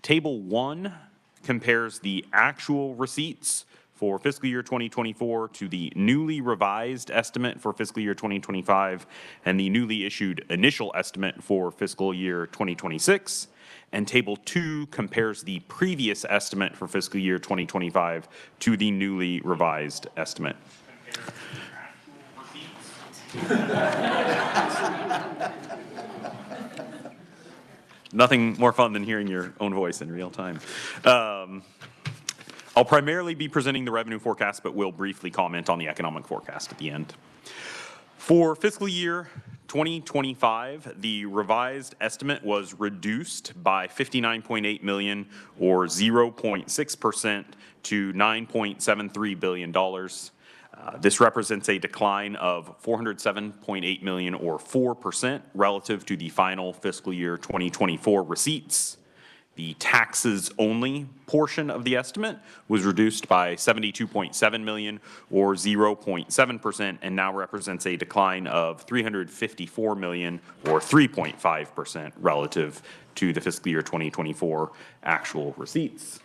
Table 1 compares the actual receipts for fiscal year 2024 to the newly revised estimate for fiscal year 2025 and the newly issued initial estimate for fiscal year 2026. And Table 2 compares the previous estimate for fiscal year 2025 to the newly revised estimate. Nothing more fun than hearing your own voice in real time. I'll primarily be presenting the revenue forecast, but will briefly comment on the economic forecast at the end. For fiscal year 2025, the revised estimate was reduced by $59.8 million or 0.6% to $9.73 billion. This represents a decline of $407.8 million or 4% relative to the final fiscal year 2024 receipts. The taxes-only portion of the estimate was reduced by $72.7 million or 0.7% and now represents a decline of $354 million or 3.5% relative to the fiscal year 2024 actual receipts.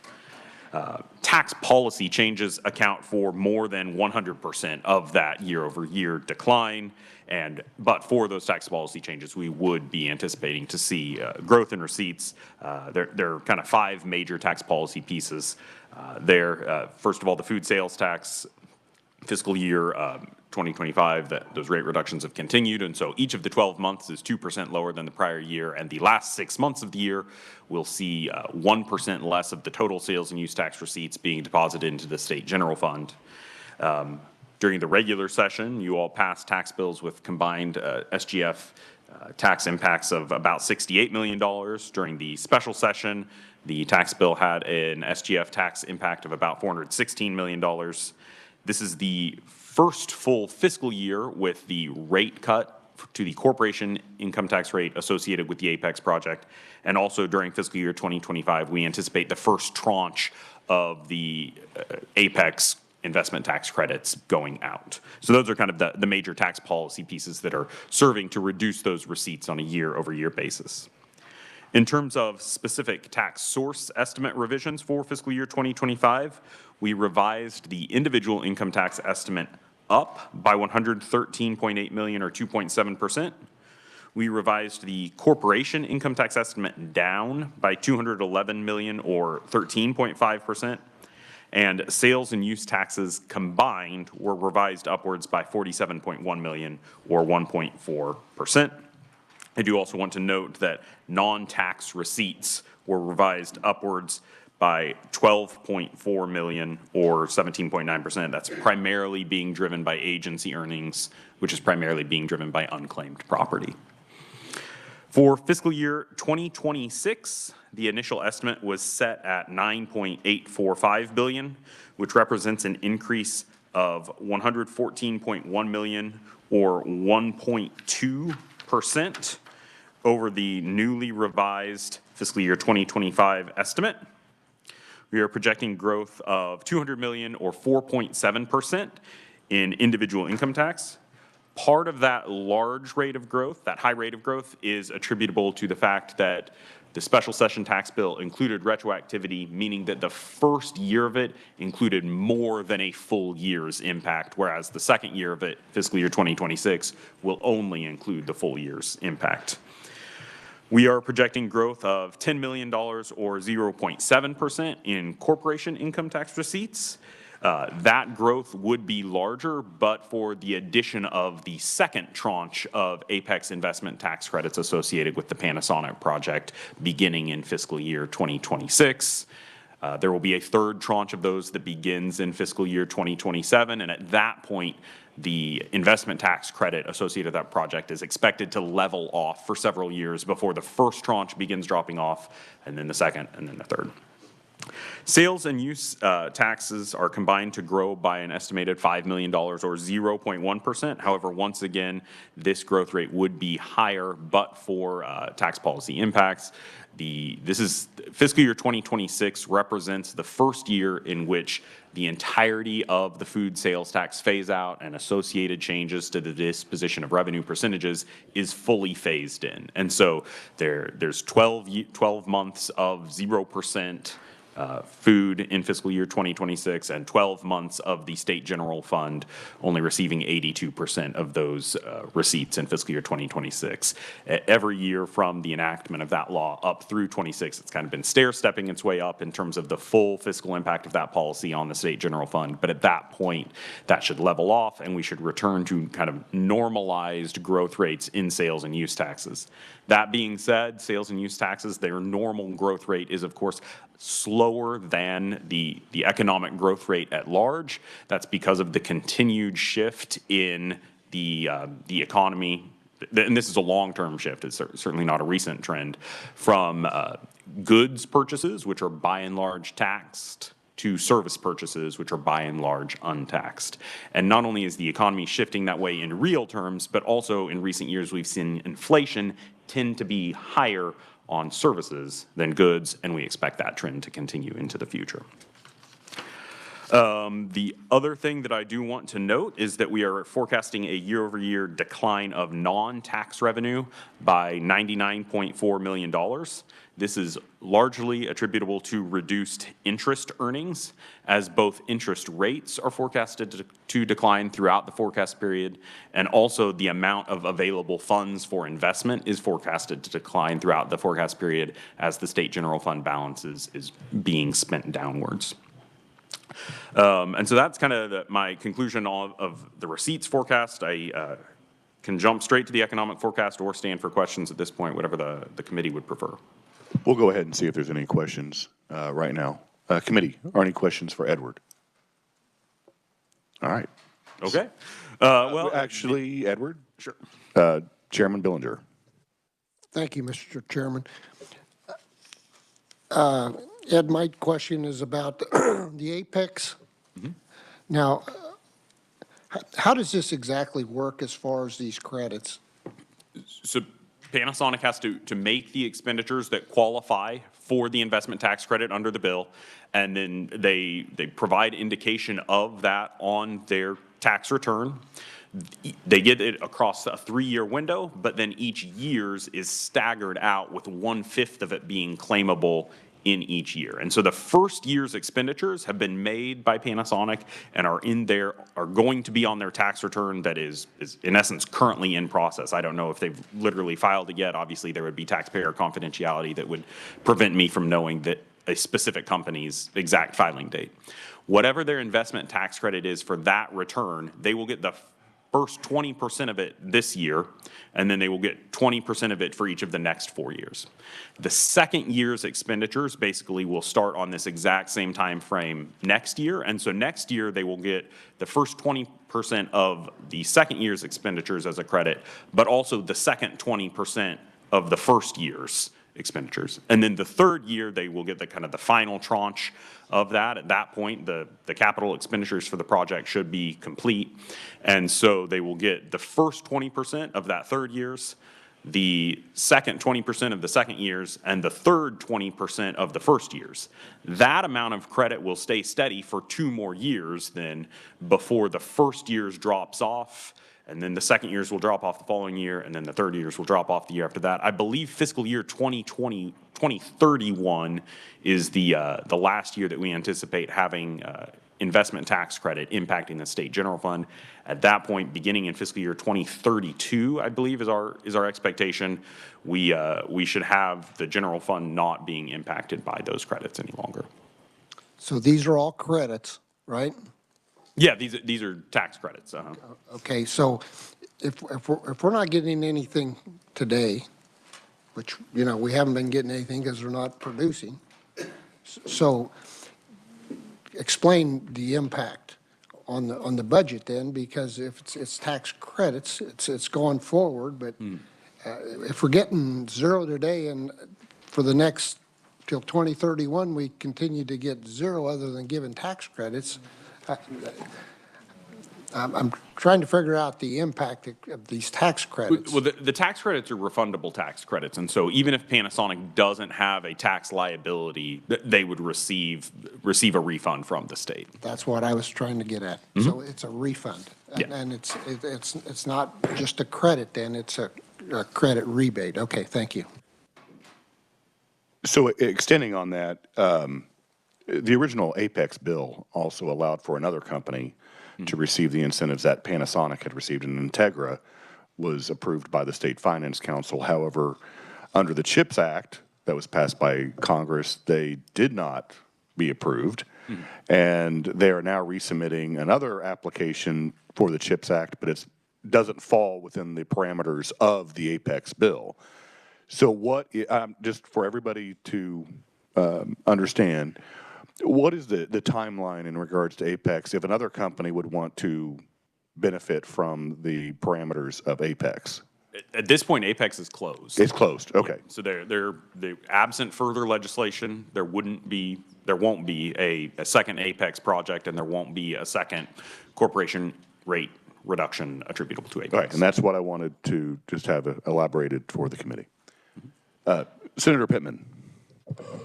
Tax policy changes account for more than 100% of that year-over-year decline. But for those tax policy changes, we would be anticipating to see growth in receipts. There are kind of 5 major tax policy pieces there. First of all, the food sales tax, fiscal year 2025, those rate reductions have continued, and so each of the 12 months is 2% lower than the prior year, and the last 6 months of the year will see 1% less of the total sales and use tax receipts being deposited into the state general fund. During the regular session, you all passed tax bills with combined SGF tax impacts of about $68 million. During the special session, the tax bill had an SGF tax impact of about $416 million. This is the first full fiscal year with the rate cut to the corporation income tax rate associated with the Apex project. And also during fiscal year 2025, we anticipate the first tranche of the Apex investment tax credits going out. So those are kind of the major tax policy pieces that are serving to reduce those receipts on a year-over-year basis. In terms of specific tax source estimate revisions for fiscal year 2025, we revised the individual income tax estimate up by $113.8 million or 2.7%. We revised the corporation income tax estimate down by $211 million or 13.5%. And sales and use taxes combined were revised upwards by $47.1 million or 1.4%. I do also want to note that non-tax receipts were revised upwards by $12.4 million or 17.9%. That's primarily being driven by agency earnings, which is primarily being driven by unclaimed property. For fiscal year 2026, the initial estimate was set at $9.845 billion, which represents an increase of $114.1 million or 1.2% over the newly revised fiscal year 2025 estimate. We are projecting growth of $200 million or 4.7% in individual income tax. Part of that large rate of growth, that high rate of growth, is attributable to the fact that the special session tax bill included retroactivity, meaning that the first year of it included more than a full year's impact, whereas the second year of it, fiscal year 2026, will only include the full year's impact. We are projecting growth of $10 million or 0.7% in corporation income tax receipts. That growth would be larger, but for the addition of the second tranche of Apex investment tax credits associated with the Panasonic project beginning in fiscal year 2026. There will be a third tranche of those that begins in fiscal year 2027, and at that point, the investment tax credit associated with that project is expected to level off for several years before the first tranche begins dropping off, and then the second, and then the third. Sales and use taxes are combined to grow by an estimated $5 million or 0.1%. However, once again, this growth rate would be higher but for tax policy impacts. This is fiscal year 2026 represents the first year in which the entirety of the food sales tax phase out and associated changes to the disposition of revenue percentages is fully phased in. And so there's 12 months of 0% food in fiscal year 2026 and 12 months of the state general fund only receiving 82% of those receipts in fiscal year 2026. Every year from the enactment of that law up through 26, it's kind of been stair-stepping its way up in terms of the full fiscal impact of that policy on the state general fund. But at that point, that should level off and we should return to kind of normalized growth rates in sales and use taxes. That being said, sales and use taxes, their normal growth rate is, of course, slower than the economic growth rate at large. That's because of the continued shift in the economy, and this is a long-term shift, it's certainly not a recent trend, from goods purchases, which are by and large taxed, to service purchases, which are by and large untaxed. And not only is the economy shifting that way in real terms, but also in recent years we've seen inflation tend to be higher on services than goods, and we expect that trend to continue into the future. The other thing that I do want to note is that we are forecasting a year-over-year decline of non-tax revenue by $99.4 million. This is largely attributable to reduced interest earnings, as both interest rates are forecasted to decline throughout the forecast period, and also the amount of available funds for investment is forecasted to decline throughout the forecast period as the state general fund balance is being spent downwards. And so that's kind of my conclusion of the receipts forecast. I can jump straight to the economic forecast or stand for questions at this point, whatever the committee would prefer. We'll go ahead and see if there's any questions right now. Committee, are any questions for Edward? All right. Okay. Well, actually, Edward? Sure. Chairman Billinger. Thank you, Mr. Chairman. Ed, my question is about the Apex. Mm-hmm. Now, how does this exactly work as far as these credits? So Panasonic has to make the expenditures that qualify for the investment tax credit under the bill, and then they provide indication of that on their tax return. They get it across a 3-year window, but then each year's is staggered out with 1/5 of it being claimable in each year. And so the first year's expenditures have been made by Panasonic and are going to be on their tax return that is in essence currently in process. I don't know if they've literally filed it yet. Obviously there would be taxpayer confidentiality that would prevent me from knowing that a specific company's exact filing date. Whatever their investment tax credit is for that return, they will get the first 20% of it this year, and then they will get 20% of it for each of the next 4 years. The second year's expenditures basically will start on this exact same time frame next year, and so next year they will get the first 20% of the second year's expenditures as a credit, but also the second 20% of the first year's expenditures. And then the third year, they will get the kind of the final tranche of that. At that point, the capital expenditures for the project should be complete. And so they will get the first 20% of that third year's, the second 20% of the second year's, and the third 20% of the first year's. That amount of credit will stay steady for 2 more years then before the first year's drops off, and then the second year's will drop off the following year, and then the third year's will drop off the year after that. I believe fiscal year 2031 is the last year that we anticipate having investment tax credit impacting the state general fund. At that point, beginning in fiscal year 2032, I believe is our expectation, we should have the general fund not being impacted by those credits any longer. So these are all credits, right? Yeah, these are tax credits. Okay, so if we're not getting anything today, which, you know, we haven't been getting anything because they're not producing, so explain the impact on the budget then, because if it's tax credits, it's going forward, but if we're getting 0 today and for the next till 2031 we continue to get 0 other than giving tax credits, I'm trying to figure out the impact of these tax credits. Well, the tax credits are refundable tax credits, and so even if Panasonic doesn't have a tax liability, they would receive a refund from the state. That's what I was trying to get at. So it's a refund. Yeah. And it's not just a credit then, it's a credit rebate. Okay, thank you. So extending on that, the original Apex bill also allowed for another company to receive the incentives that Panasonic had received, and Integra was approved by the State Finance Council. However, under the CHIPS Act that was passed by Congress, they did not be approved, and they are now resubmitting another application for the CHIPS Act, but it doesn't fall within the parameters of the Apex bill. So what, just for everybody to understand, what is the timeline in regards to Apex if another company would want to benefit from the parameters of Apex? At this point, Apex is closed. It's closed, okay. So they're absent further legislation, there won't be a second Apex project, and there won't be a second corporation rate reduction attributable to Apex. All right, and that's what I wanted to just have elaborated for the committee. Senator Pittman.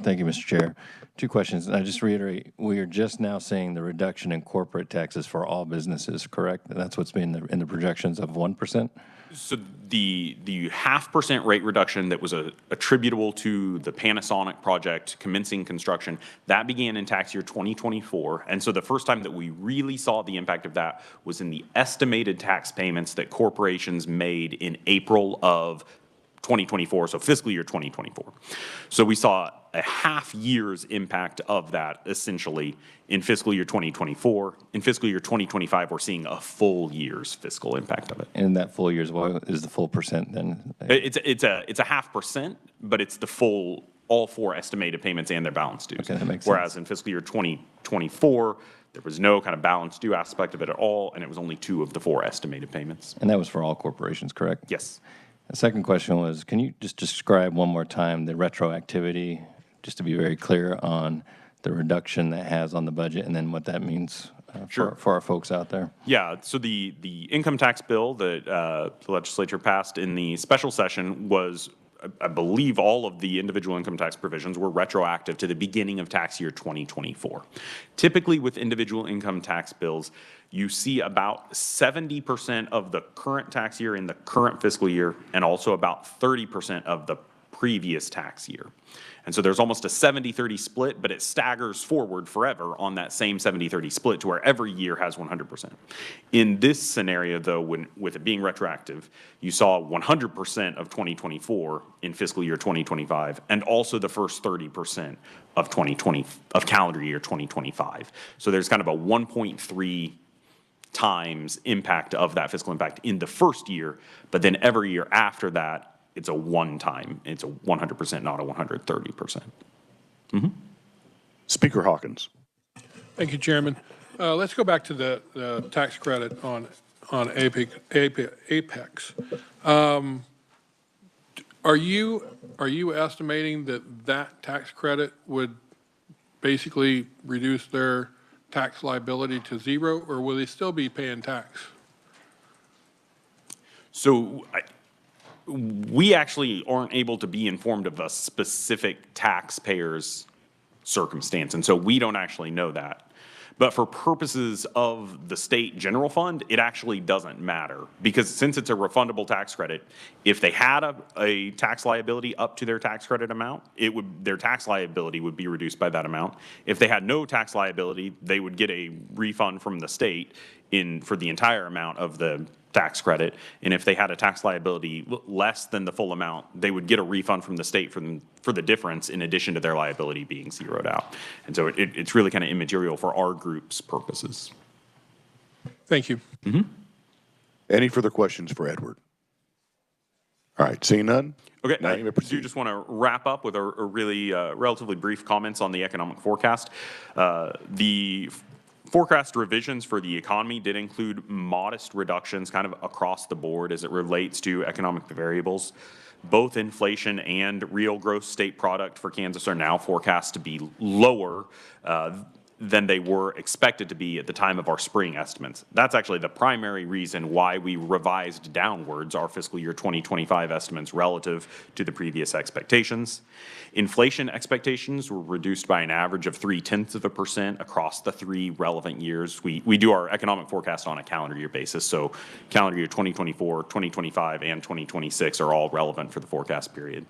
Thank you, Mr. Chair. Two questions. I just reiterate, we are just now seeing the reduction in corporate taxes for all businesses, correct? That's what's been in the projections of 1%? So the 0.5% rate reduction that was attributable to the Panasonic project commencing construction, that began in tax year 2024. And so the first time that we really saw the impact of that was in the estimated tax payments that corporations made in April of 2024, so fiscal year 2024. So we saw a half year's impact of that essentially in fiscal year 2024. In fiscal year 2025, we're seeing a full year's fiscal impact of it. And that full year's, what is the full percent then? It's a 0.5%, but it's the full, all four estimated payments and their balance dues. Okay, that makes Whereas sense. in fiscal year 2024, there was no kind of balance due aspect of it at all, and it was only 2 of the 4 estimated payments. And that was for all corporations, correct? Yes. The second question was, can you just describe one more time the retroactivity, just to be very clear on the reduction that has on the budget and then what that means Sure. for our folks out there? Yeah, so the income tax bill that the legislature passed in the special session was, I believe all of the individual income tax provisions were retroactive to the beginning of tax year 2024. Typically with individual income tax bills, you see about 70% of the current tax year in the current fiscal year and also about 30% of the previous tax year. And so there's almost a 70-30 split, but it staggers forward forever on that same 70-30 split to where every year has 100%. In this scenario, though, with it being retroactive, you saw 100% of 2024 in fiscal year 2025, and also the first 30% of calendar year 2025. So there's kind of a 1.3 times impact of that fiscal impact in the first year, but then every year after that, it's a one-time. It's a 100%, not a 130%. Speaker Hawkins. Thank you, Chairman. Let's go back to the tax credit on Apex. Are you estimating that tax credit would basically reduce their tax liability to zero, or will they still be paying tax? So we actually aren't able to be informed of a specific taxpayer's circumstance, and so we don't actually know that. But for purposes of the state general fund, it actually doesn't matter, because since it's a refundable tax credit, if they had a tax liability up to their tax credit amount, their tax liability would be reduced by that amount. If they had no tax liability, they would get a refund from the state for the entire amount of the tax credit. And if they had a tax liability less than the full amount, they would get a refund from the state for the difference, in addition to their liability being zeroed out. And so it's really kind of immaterial for our group's purposes. Thank you. Any further questions for Edward? All right, seeing none? Okay, Now I you may do proceed. just want to wrap up with a really relatively brief comments on the economic forecast. The forecast revisions for the economy did include modest reductions kind of across the board as it relates to economic variables. Both inflation and real gross state product for Kansas are now forecast to be lower than they were expected to be at the time of our spring estimates. That's actually the primary reason why we revised downwards our fiscal year 2025 estimates relative to the previous expectations. Inflation expectations were reduced by an average of 0.3% across the 3 relevant years. We do our economic forecast on a calendar year basis, so calendar year 2024, 2025, and 2026 are all relevant for the forecast period.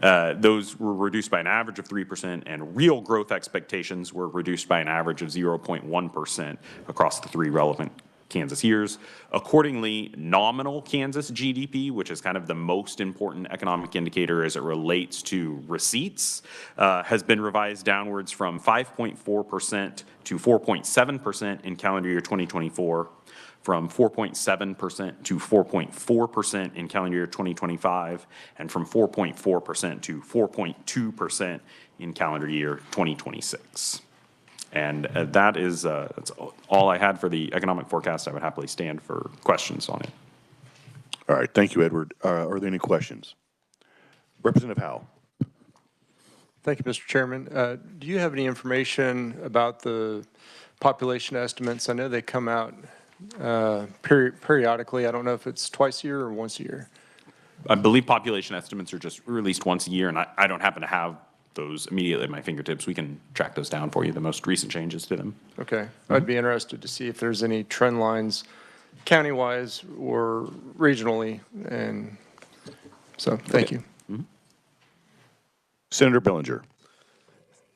Those were reduced by an average of 3%, and real growth expectations were reduced by an average of 0.1% across the 3 relevant Kansas years. Accordingly, nominal Kansas GDP, which is kind of the most important economic indicator as it relates to receipts, has been revised downwards from 5.4% to 4.7% in calendar year 2024, from 4.7% to 4.4% in calendar year 2025, and from 4.4% to 4.2% in calendar year 2026. And that's all I had for the economic forecast. I would happily stand for questions on it. All right, thank you, Edward. Are there any questions? Representative Howell. Thank you, Mr. Chairman. Do you have any information about the population estimates? I know they come out periodically. I don't know if it's twice a year or once a year. I believe population estimates are just released once a year, and I don't happen to have those immediately at my fingertips. We can track those down for you, the most recent changes to them. Okay. I'd be interested to see if there's any trend lines county-wise or regionally, and so thank you. Senator Billinger.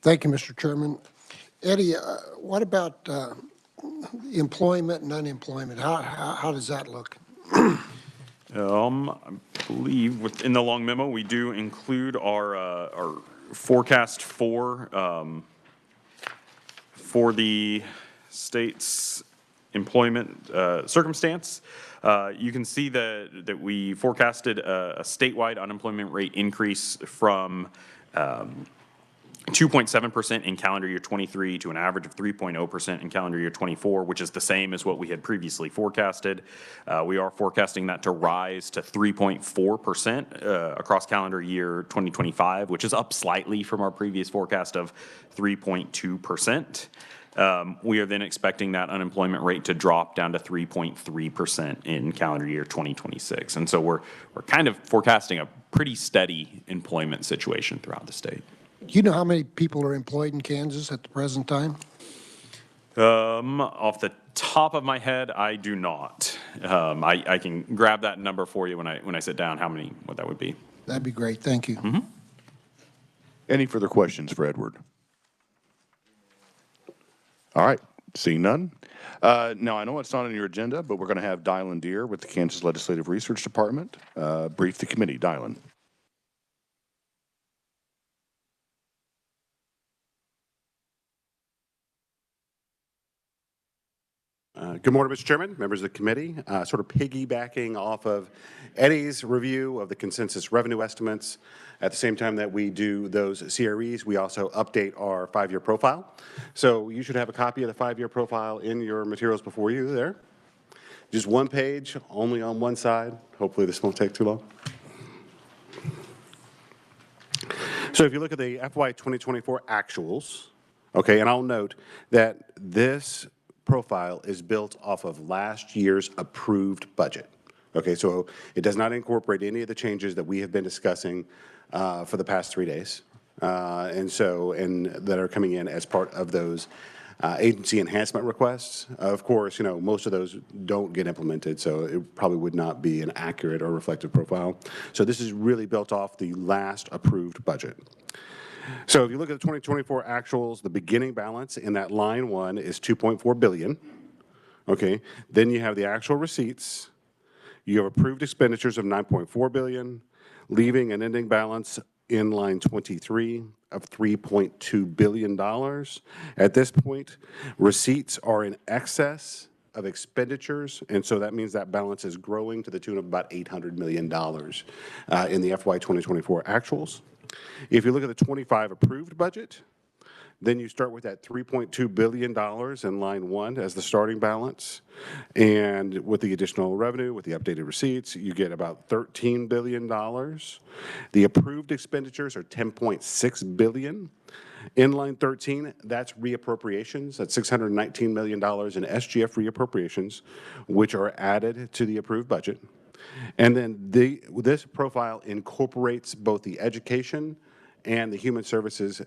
Thank you, Mr. Chairman. Eddie, what about employment and unemployment? How does that look? I believe within the long memo, we do include our forecast for the state's employment circumstance. You can see that we forecasted a statewide unemployment rate increase from 2.7% in calendar year 23 to an average of 3.0% in calendar year 24, which is the same as what we had previously forecasted. We are forecasting that to rise to 3.4% across calendar year 2025, which is up slightly from our previous forecast of 3.2%. We are then expecting that unemployment rate to drop down to 3.3% in calendar year 2026. And so we're kind of forecasting a pretty steady employment situation throughout the state. Do you know how many people are employed in Kansas at the present time? Off the top of my head, I do not. I can grab that number for you when I sit down, what that would be. That'd be great. Thank you. Mm-hmm. Any further questions for Edward? All right, seeing none. Now, I know it's not on your agenda, but we're going to have Dylan Deere with the Kansas Legislative Research Department brief the committee. Dylan. Good morning, Mr. Chairman, members of the committee. Sort of piggybacking off of Eddie's review of the consensus revenue estimates, at the same time that we do those CREs, we also update our 5-year profile. So you should have a copy of the 5-year profile in your materials before you there. Just one page, only on one side. Hopefully this won't take too long. So if you look at the FY 2024 actuals, okay, and I'll note that this profile is built off of last year's approved budget. Okay, so it does not incorporate any of the changes that we have been discussing for the past 3 days, and that are coming in as part of those agency enhancement requests. Of course, most of those don't get implemented, so it probably would not be an accurate or reflective profile. So this is really built off the last approved budget. So if you look at the 2024 actuals, the beginning balance in that line 1 is $2.4 billion. Okay, then you have the actual receipts. You have approved expenditures of $9.4 billion, leaving an ending balance in line 23 of $3.2 billion. At this point, receipts are in excess of expenditures, and so that means that balance is growing to the tune of about $800 million in the FY 2024 actuals. If you look at the 25 approved budget, Then you start with that $3.2 billion in line 1 as the starting balance. And with the additional revenue, with the updated receipts, you get about $13 billion. The approved expenditures are $10.6 billion. In line 13, that's reappropriations. That's $619 million in SGF reappropriations, which are added to the approved budget. And then this profile incorporates both the education and the human services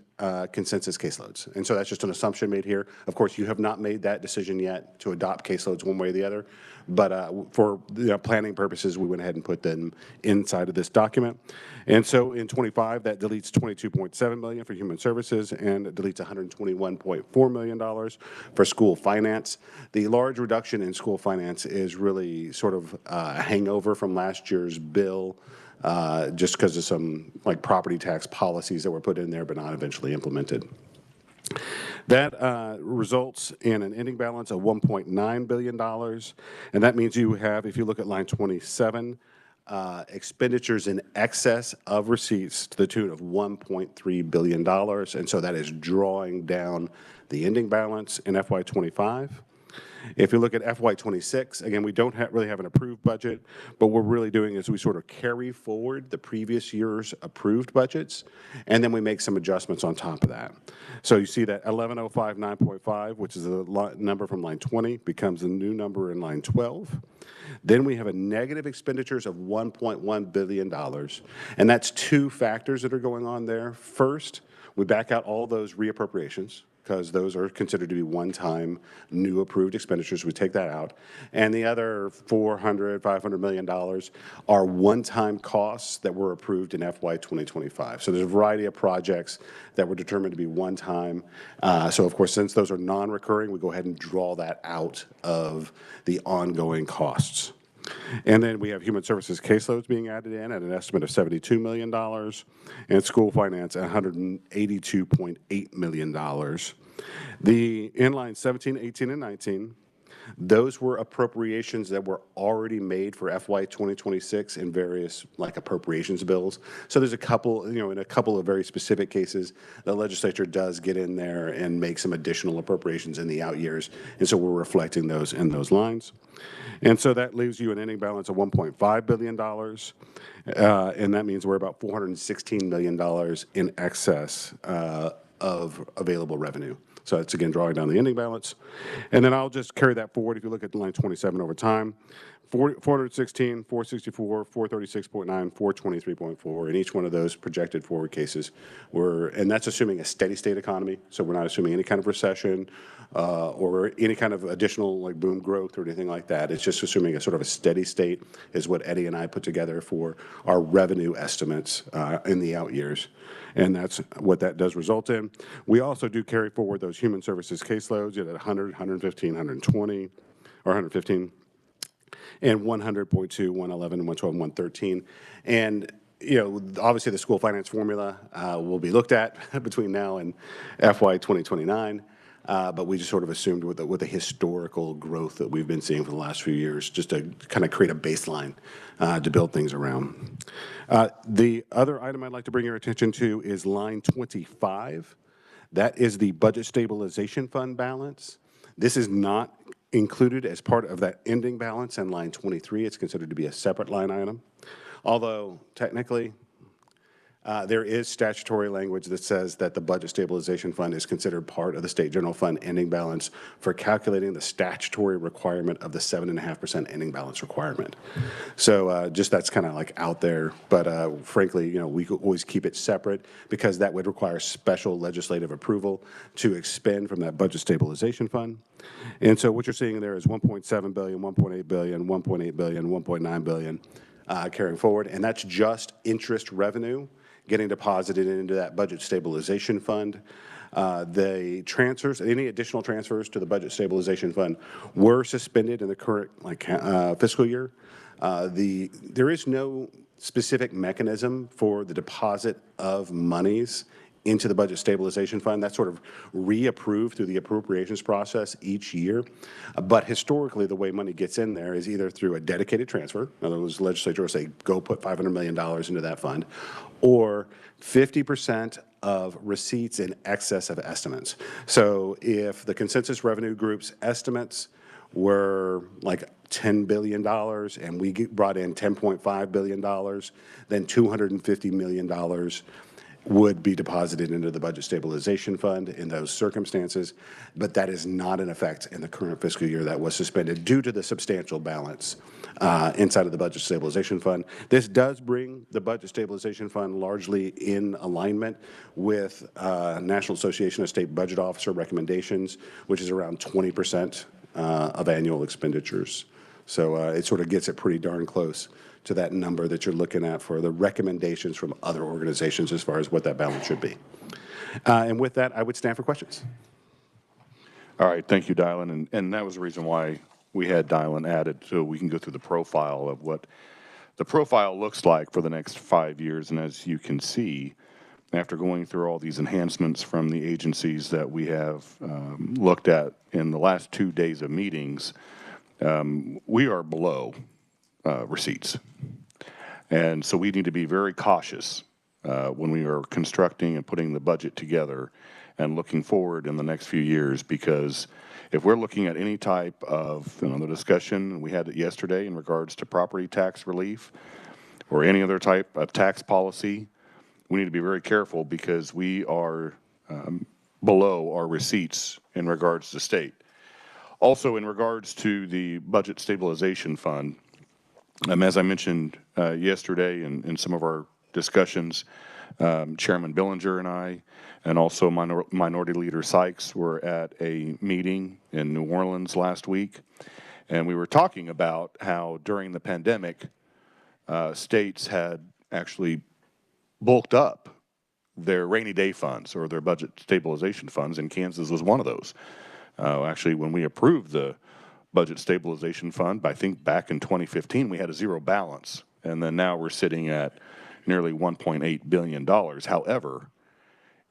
consensus caseloads. And so that's just an assumption made here. Of course, you have not made that decision yet to adopt caseloads one way or the other, but for planning purposes, we went ahead and put them inside of this document. And so in 25, that deletes $22.7 million for human services and it deletes $121.4 million for school finance. The large reduction in school finance is really sort of a hangover from last year's bill, just because of some like property tax policies that were put in there but not eventually implemented. That results in an ending balance of $1.9 billion, and that means you have, if you look at line 27, expenditures in excess of receipts to the tune of $1.3 billion, and so that is drawing down the ending balance in FY25. If you look at FY26, again, we don't really have an approved budget, but what we're really doing is we sort of carry forward the previous year's approved budgets, and then we make some adjustments on top of that. So you see that 1105.9.5, which is the number from line 20, becomes the new number in line 12. Then we have a negative expenditures of $1.1 billion, and that's two factors that are going on there. First, we back out all those reappropriations, because those are considered to be one-time new approved expenditures. We take that out. And the other $500 million are one-time costs that were approved in FY 2025. So there's a variety of projects that were determined to be one-time. So of course, since those are non-recurring, we go ahead and draw that out of the ongoing costs. And then we have human services caseloads being added in at an estimate of $72 million, and school finance at $182.8 million. The inline 17, 18, and 19, those were appropriations that were already made for FY 2026 in various like appropriations bills. So there's a couple, in a couple of very specific cases, the legislature does get in there and make some additional appropriations in the out years. And so we're reflecting those in those lines. And so that leaves you an ending balance of $1.5 billion. And that means we're about $416 million in excess of available revenue. So that's, again, drawing down the ending balance. And then I'll just carry that forward. If you look at line 27 over time, 416, 464, 436.9, 423.4, and each one of those projected forward cases and that's assuming a steady state economy. So we're not assuming any kind of recession or any kind of additional like boom growth or anything like that. It's just assuming a sort of a steady state is what Eddie and I put together for our revenue estimates in the out years. And that's what that does result in. We also do carry forward those human services caseloads at 100, 115, 120, or 115, and 100.2, 111, 112, 113. And obviously the school finance formula will be looked at between now and FY 2029. But we just sort of assumed with the historical growth that we've been seeing for the last few years, just to kind of create a baseline to build things around. The other item I'd like to bring your attention to is line 25. That is the budget stabilization fund balance. This is not included as part of that ending balance in line 23. It's considered to be a separate line item. Although technically, there is statutory language that says that the budget stabilization fund is considered part of the state general fund ending balance for calculating the statutory requirement of the 7.5% ending balance requirement. So just that's kind of like out there, but frankly, we could always keep it separate because that would require special legislative approval to expend from that budget stabilization fund. And so what you're seeing there is $1.7 billion, $1.8 billion, $1.8 billion, $1.9 billion carrying forward, and that's just interest revenue getting deposited into that budget stabilization fund. The transfers, any additional transfers to the budget stabilization fund were suspended in the current fiscal year. There is no specific mechanism for the deposit of monies into the budget stabilization fund. That's sort of reapproved through the appropriations process each year. But historically, the way money gets in there is either through a dedicated transfer. In other words, the legislature will say, go put $500 million into that fund, or 50% of receipts in excess of estimates. So if the consensus revenue group's estimates were like $10 billion and we brought in $10.5 billion, then $250 million would be deposited into the budget stabilization fund in those circumstances, but that is not in effect in the current fiscal year. That was suspended due to the substantial balance inside of the budget stabilization fund. This does bring the budget stabilization fund largely in alignment with National Association of State Budget Officer recommendations, which is around 20% of annual expenditures. So it sort of gets it pretty darn close to that number that you're looking at for the recommendations from other organizations as far as what that balance should be. And with that, I would stand for questions. All right, thank you, Dylan. And that was the reason why we had Dylan added, so we can go through the profile of what the profile looks like for the next 5 years. And as you can see, after going through all these enhancements from the agencies that we have looked at in the last 2 days of meetings, we are below receipts. And so we need to be very cautious when we are constructing and putting the budget together and looking forward in the next few years, because if we're looking at any type of, the discussion we had it yesterday in regards to property tax relief or any other type of tax policy, we need to be very careful because we are below our receipts in regards to state. Also, in regards to the budget stabilization fund, as I mentioned yesterday in some of our discussions, Chairman Billinger and I, and also Minority Leader Sykes were at a meeting in New Orleans last week, and we were talking about how during the pandemic, states had actually bulked up their rainy day funds or their budget stabilization funds, and Kansas was one of those. Actually, when we approved the budget stabilization fund, I think back in 2015, we had a zero balance, and then now we're sitting at nearly $1.8 billion. However,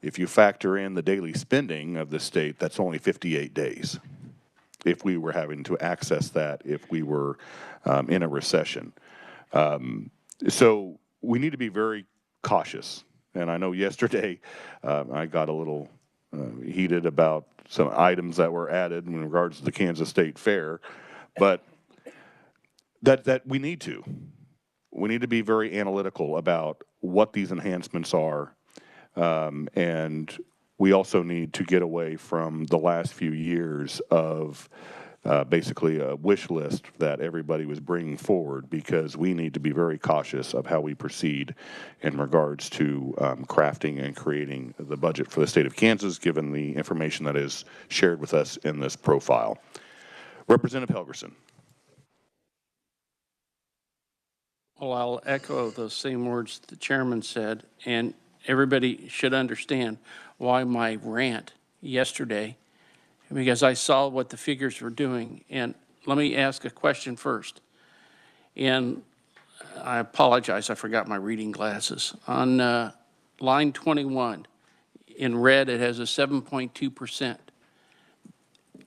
if you factor in the daily spending of the state, that's only 58 days if we were having to access that if we were in a recession. So we need to be very cautious. And I know yesterday I got a little heated about some items that were added in regards to the Kansas State Fair, but that we need to. We need to be very analytical about what these enhancements are, and we also need to get away from the last few years of basically a wish list that everybody was bringing forward, because we need to be very cautious of how we proceed in regards to crafting and creating the budget for the state of Kansas, given the information that is shared with us in this profile. Representative Helgerson. Well, I'll echo those same words the chairman said, and everybody should understand why my rant yesterday, because I saw what the figures were doing. And let me ask a question first. And I apologize, I forgot my reading glasses. On line 21, in red, it has a 7.2%.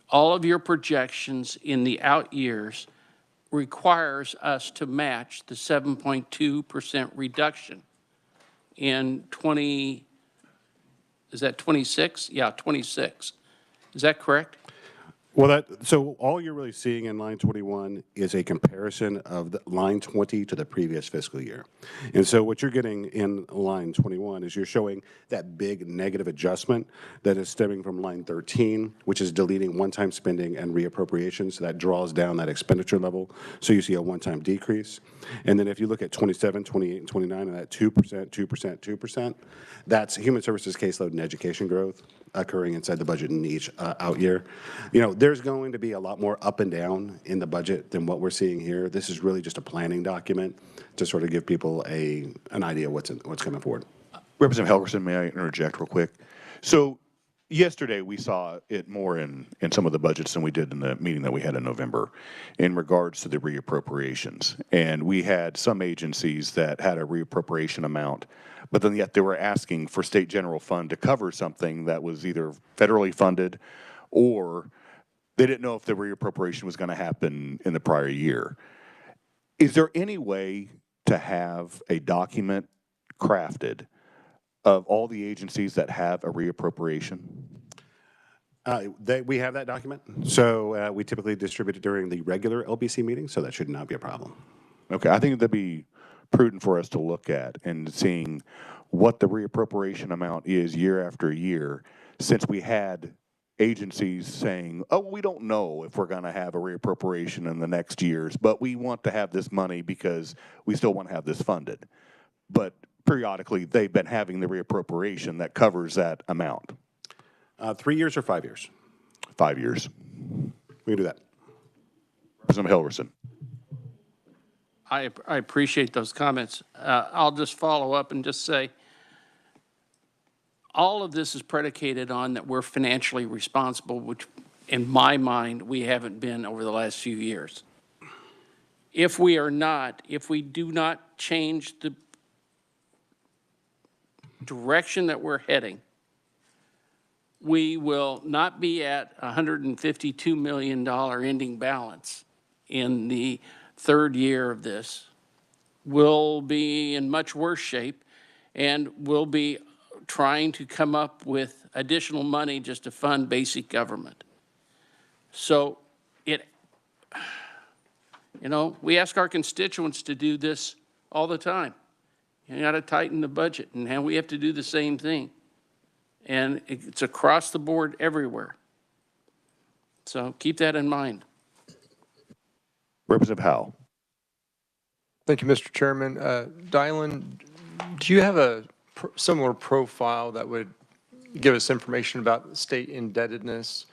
All of your projections in the out years requires us to match the 7.2% reduction in is that 26? Yeah, 26. Is that correct? Well, so all you're really seeing in line 21 is a comparison of the line 20 to the previous fiscal year. And so what you're getting in line 21 is you're showing that big negative adjustment that is stemming from line 13, which is deleting one-time spending and reappropriations. So that draws down that expenditure level. So you see a one-time decrease. And then if you look at 27, 28, and 29, and that 2%, 2%, 2%, that's human services caseload and education growth occurring inside the budget in each out year. There's going to be a lot more up and down in the budget than what we're seeing here. This is really just a planning document to sort of give people an idea what's coming forward. Representative Helgerson, may I interject real quick? So Yesterday, we saw it more in some of the budgets than we did in the meeting that we had in November in regards to the reappropriations. And we had some agencies that had a reappropriation amount, but then yet they were asking for state general fund to cover something that was either federally funded or they didn't know if the reappropriation was going to happen in the prior year. Is there any way to have a document crafted of all the agencies that have a reappropriation? We have that document, so we typically distribute it during the regular LBC meeting, so that should not be a problem. Okay, I think that'd be prudent for us to look at and seeing what the reappropriation amount is year after year, since we had agencies saying, oh, we don't know if we're going to have a reappropriation in the next years, but we want to have this money because we still want to have this funded. But periodically, they've been having the reappropriation that covers that amount. 3 years or 5 years? 5 years. We can do that. Representative Helgerson. I appreciate those comments. I'll just follow up and just say, all of this is predicated on that we're financially responsible, which in my mind, we haven't been over the last few years. If we are not, if we do not change the direction that we're heading, we will not be at $152 million ending balance in the third year of this. We'll be in much worse shape, and we'll be trying to come up with additional money just to fund basic government. So we ask our constituents to do this all the time. You got to tighten the budget, and now we have to do the same thing. And it's across the board everywhere. So keep that in mind. Representative Howell. Thank you, Mr. Chairman. Dylan, do you have a similar profile that would give us information about state indebtedness,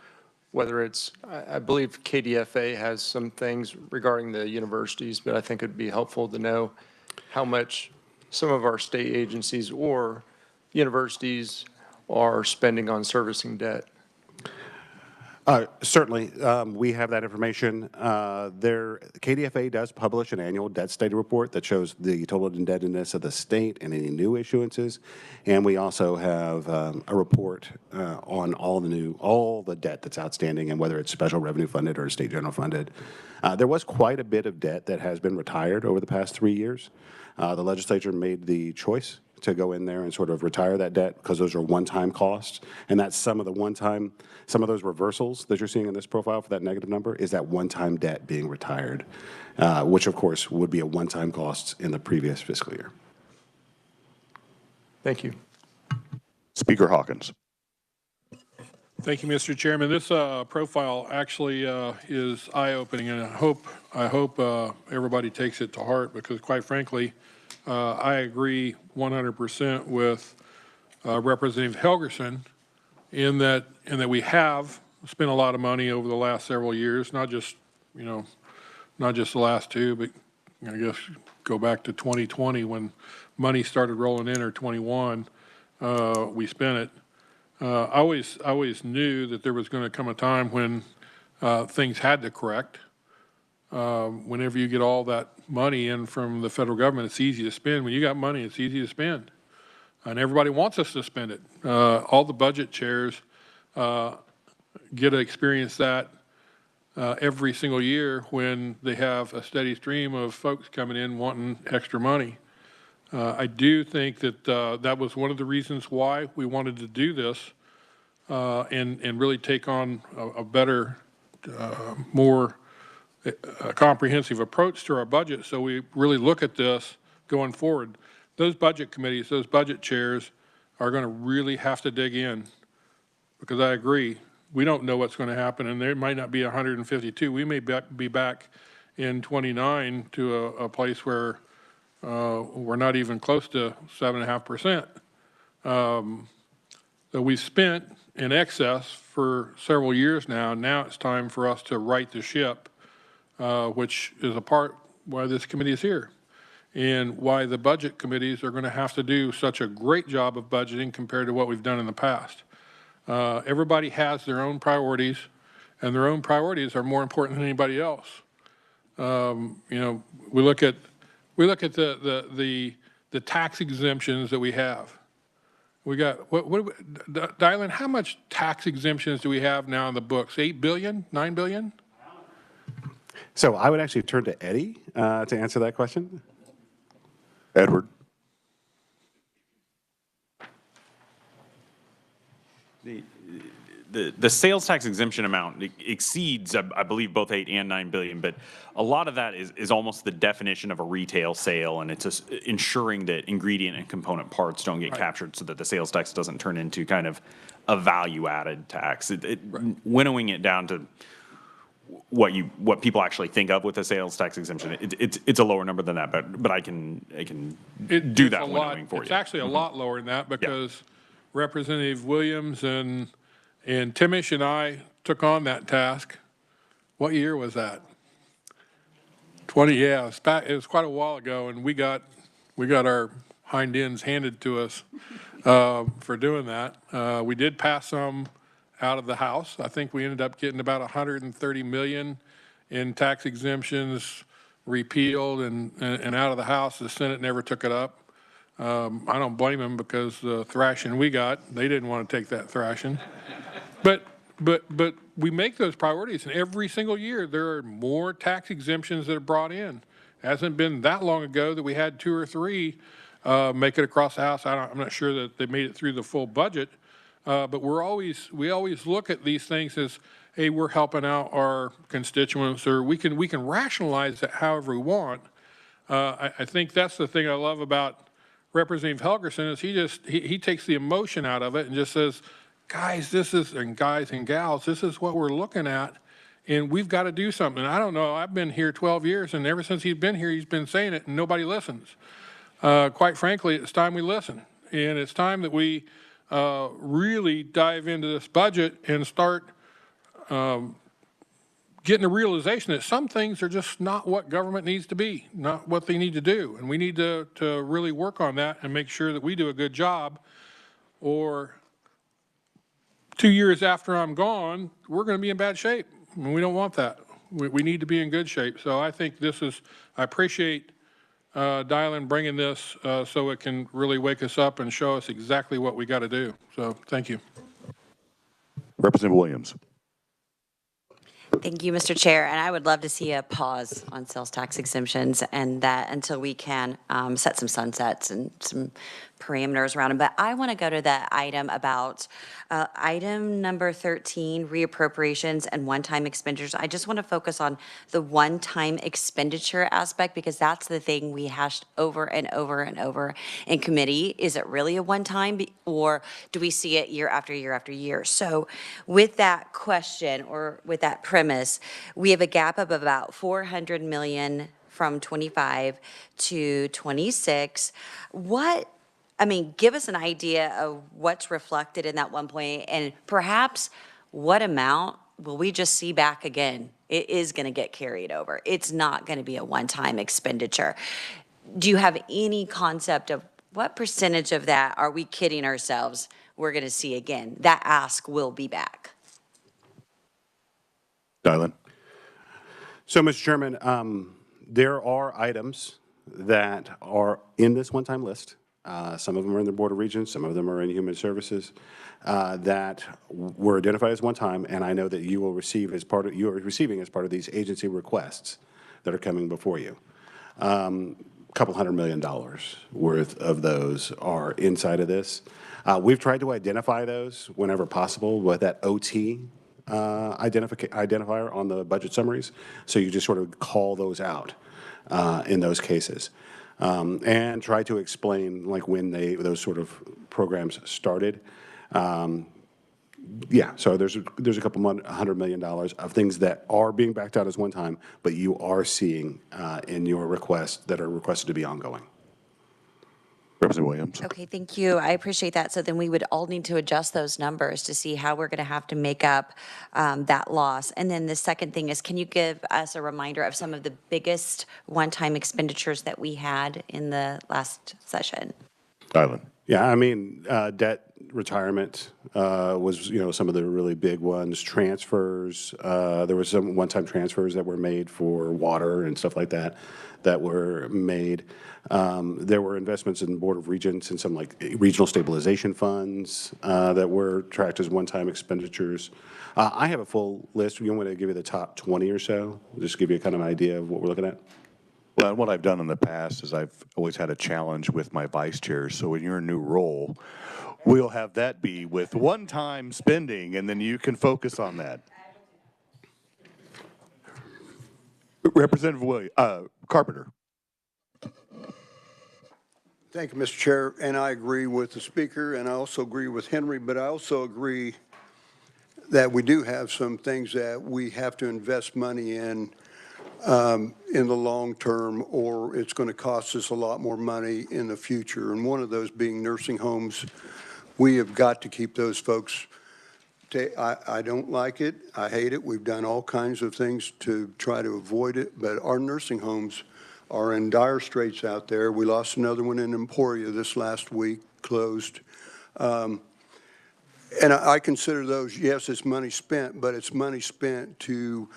whether it's, I believe KDFA has some things regarding the universities, but I think it'd be helpful to know how much some of our state agencies or universities are spending on servicing debt. Certainly, we have that information. KDFA does publish an annual debt study report that shows the total indebtedness of the state and any new issuances. And we also have a report on all the debt that's outstanding and whether it's special revenue funded or state general funded. There was quite a bit of debt that has been retired over the past 3 years. The legislature made the choice to go in there and sort of retire that debt because those are one-time costs. And that's some of those reversals that you're seeing in this profile for that negative number is that one-time debt being retired, which of course would be a one-time cost in the previous fiscal year. Thank you. Speaker Hawkins. Thank you, Mr. Chairman. This profile actually is eye-opening, and I hope everybody takes it to heart because, quite frankly, I agree 100% with Representative Helgerson in that we have spent a lot of money over the last several years, not just the last two, but I guess go back to 2020 when money started rolling in, or 21, we spent it. I always knew that there was going to come a time when things had to correct. Whenever you get all that money in from the federal government, it's easy to spend. When you got money, it's easy to spend. And everybody wants us to spend it. All the budget chairs get to experience that every single year when they have a steady stream of folks coming in wanting extra money. I do think that that was one of the reasons why we wanted to do this and really take on a better, more comprehensive approach to our budget, so we really look at this going forward. Those budget committees, those budget chairs are going to really have to dig in, because I agree, we don't know what's going to happen, and there might not be 152. We may be back in 29 to a place where we're not even close to 7.5%. So we've spent in excess for several years now. Now it's time for us to right the ship, which is a part why this committee is here and why the budget committees are going to have to do such a great job of budgeting compared to what we've done in the past. Everybody has their own priorities, and their own priorities are more important than anybody else. You know, we look at the tax exemptions that we have. We got, Dylan, how much tax exemptions do we have now in the books? 8 billion, 9 billion? So I would actually turn to Eddie to answer that question. Edward? The sales tax exemption amount exceeds, I believe, both 8 and 9 billion, but a lot of that is almost the definition of a retail sale, and it's just ensuring that ingredient and component parts don't get captured so that the sales tax doesn't turn into kind of a value-added tax. Winnowing it down to what people actually think of with a sales tax exemption, it's a lower number than that, but I can do that winnowing for you. It's actually a lot lower than that because Representative Williams and Timish and I took on that task. What year was that? 20, yeah, it was quite a while ago, and we got our hind ends handed to us for doing that. We did pass some out of the House. I think we ended up getting about 130 million in tax exemptions repealed and out of the House. The Senate never took it up. I don't blame them because the thrashing we got, they didn't want to take that thrashing. But we make those priorities, and every single year there are more tax exemptions that are brought in. It hasn't been that long ago that we had 2 or 3 make it across the House. I'm not sure that they made it through the full budget, but we always look at these things as, hey, we're helping out our constituents, or we can rationalize it however we want. I think that's the thing I love about Representative Helgerson is he takes the emotion out of it and just says, guys, guys and gals, this is what we're looking at, and we've got to do something. I don't know, I've been here 12 years, and ever since he's been here, he's been saying it, and nobody listens. Quite frankly, it's time we listen, and it's time that we really dive into this budget and start getting a realization that some things are just not what government needs to be, not what they need to do, and we need to really work on that and make sure that we do a good job, or 2 years after I'm gone, we're going to be in bad shape, and we don't want that. We need to be in good shape. So I think I appreciate Dylan bringing this so it can really wake us up and show us exactly what we got to do. So thank you. Representative Williams. Thank you, Mr. Chair. And I would love to see a pause on sales tax exemptions, and that until we can set some sunsets and some parameters around them. But I want to go to the item about item number 13, reappropriations and one-time expenditures. I just want to focus on the one-time expenditure aspect, because that's the thing we hashed over and over and over in committee. Is it really a one-time, or do we see it year after year after year? So with that question, or with that premise, we have a gap of about 400 million from 25 to 26. Give us an idea of what's reflected in that 1 point, and perhaps what amount will we just see back again? It is going to get carried over. It's not going to be a one-time expenditure. Do you have any concept of what percentage of that are we kidding ourselves we're going to see again? That ask will be back. Dylan? So, Mr. Chairman, there are items that are in this one-time list. Some of them are in the Board of Regents, some of them are in Human Services, that were identified as one time, and I know that you will receive as part of, you are receiving as part of these agency requests that are coming before you. Couple $100 million worth of those are inside of this. We've tried to identify those whenever possible with that OT identifier on the budget summaries, so you just sort of call those out in those cases. And try to explain like when those sort of programs started. Yeah, so there's a couple $100 million of things that are being backed out as one time, but you are seeing in your request that are requested to be ongoing. Representative Williams. Okay, thank you. I appreciate that. So then we would all need to adjust those numbers to see how we're going to have to make up that loss. And then the second thing is, can you give us a reminder of some of the biggest one-time expenditures that we had in the last session? Dylan. Yeah, I mean, debt retirement was, some of the really big ones. Transfers, there was some one-time transfers that were made for water and stuff like that that were made. There were investments in Board of Regents and some like regional stabilization funds that were tracked as one-time expenditures. I have a full list. You want me to give you the top 20 or so? Just give you a kind of idea of what we're looking at? Well, what I've done in the past is I've always had a challenge with my vice chairs. So in your new role, we'll have that be with one-time spending, and then you can focus on that. Representative Carpenter. Thank you, Mr. Chair, and I agree with the speaker, and I also agree with Henry, but I also agree that we do have some things that we have to invest money in the long term, or it's going to cost us a lot more money in the future. And one of those being nursing homes. We have got to keep those folks. I don't like it. I hate it. We've done all kinds of things to try to avoid it, but our nursing homes are in dire straits out there. We lost another one in Emporia this last week, closed. And I consider those, yes, it's money spent, but it's money spent to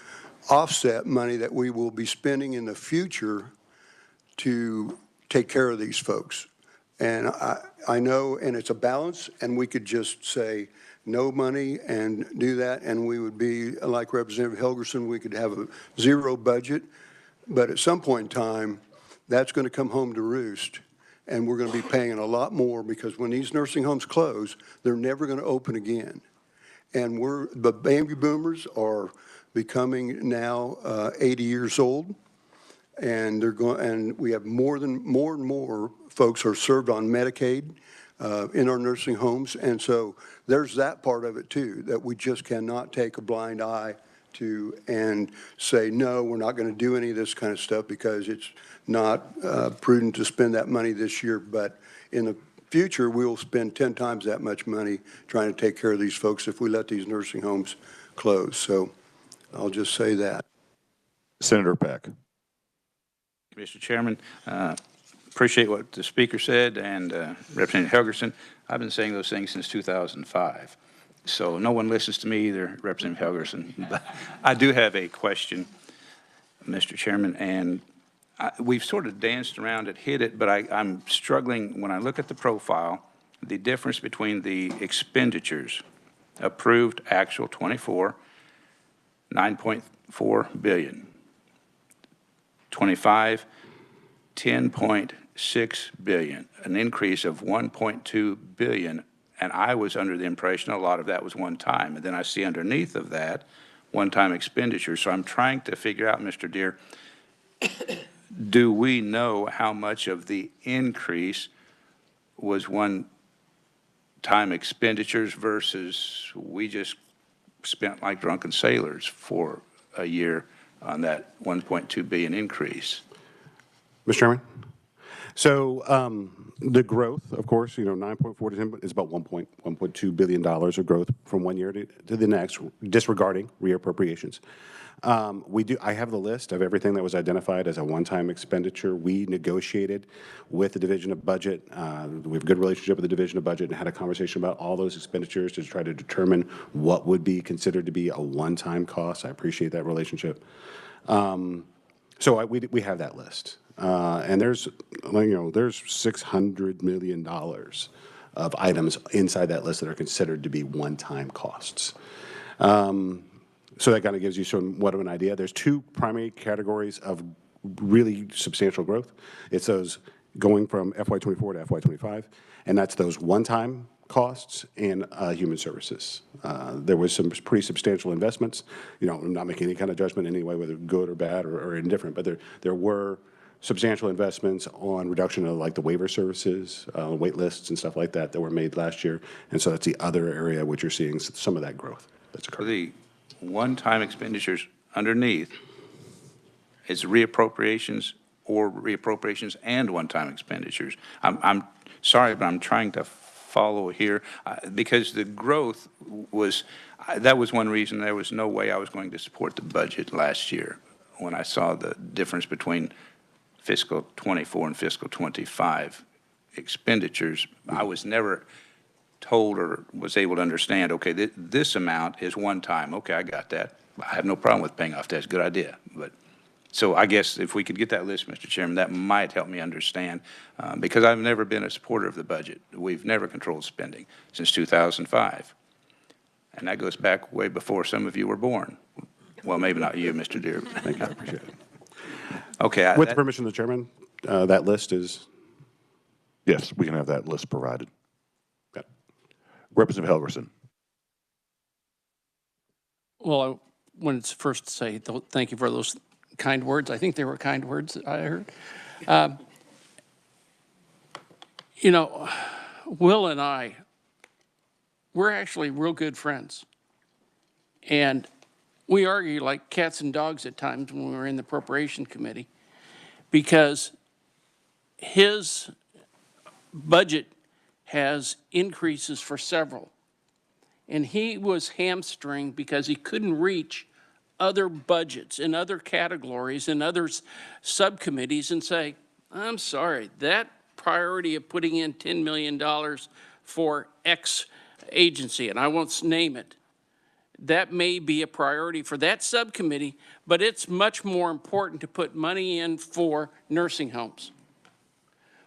offset money that we will be spending in the future to take care of these folks. And I know, and it's a balance, and we could just say no money and do that, and we would be like Representative Helgerson, we could have a zero budget. But at some point in time, that's going to come home to roost, and we're going to be paying a lot more, because when these nursing homes close, they're never going to open again. And the baby boomers are becoming now 80 years old, and we have more and more folks are served on Medicaid in our nursing homes, and so there's that part of it too, that we just cannot take a blind eye to and say, no, we're not going to do any of this kind of stuff because it's not prudent to spend that money this year. But in the future, we will spend 10 times that much money trying to take care of these folks if we let these nursing homes close. So I'll just say that. Senator Peck. Mr. Chairman, appreciate what the speaker said, and Representative Helgerson. I've been saying those things since 2005. So no one listens to me either, Representative Helgerson. But I do have a question, Mr. Chairman, and we've sort of danced around it, hit it, but I'm struggling when I look at the profile, the difference between the expenditures, approved actual 24, 9.4 billion, 25, 10.6 billion, an increase of 1.2 billion. And I was under the impression a lot of that was one time. And then I see underneath of that one-time expenditure. So I'm trying to figure out, Mr. Deere, do we know how much of the increase was one-time expenditures versus we just spent like drunken sailors for a year on that 1.2 billion increase? Mr. Chairman? So the growth, of course, 9.4 to 10 is about $1.2 billion of growth from one year to the next, disregarding reappropriations. I have the list of everything that was identified as a one-time expenditure. We negotiated with the Division of Budget. We have a good relationship with the Division of Budget and had a conversation about all those expenditures to try to determine what would be considered to be a one-time cost. I appreciate that relationship. So we have that list. And there's $600 million of items inside that list that are considered to be one-time costs. So that kind of gives you somewhat of an idea. There's two primary categories of really substantial growth. It's those going from FY24 to FY25, and that's those one-time costs and human services. There was some pretty substantial investments. I'm not making any kind of judgment anyway, whether good or bad or indifferent, but there were substantial investments on reduction of like the waiver services, wait lists and stuff like that were made last year. And so that's the other area which you're seeing some of that growth that's occurred. The one-time expenditures underneath is reappropriations or reappropriations and one-time expenditures. I'm sorry, but I'm trying to follow here because the growth that was one reason there was no way I was going to support the budget last year when I saw the difference between fiscal 24 and fiscal 25 expenditures. I was never told or was able to understand, okay, this amount is one time. Okay, I got that. I have no problem with paying off debt. It's a good idea. But so I guess if we could get that list, Mr. Chairman, that might help me understand, because I've never been a supporter of the budget. We've never controlled spending since 2005. And that goes back way before some of you were born. Well, maybe not you, Mr. Deere. Thank you, I appreciate it. Okay. With the permission of the chairman, that list is, Yes, we can have that list provided. got- Representative Helgerson. Well, I wanted to first say thank you for those kind words. I think they were kind words that I heard. You know, Will and I, we're actually real good friends. And we argue like cats and dogs at times when we were in the appropriation committee, because his budget has increases for several. And he was hamstringed because he couldn't reach other budgets in other categories and other subcommittees and say, I'm sorry, that priority of putting in $10 million for X agency, and I won't name it, that may be a priority for that subcommittee, but it's much more important to put money in for nursing homes.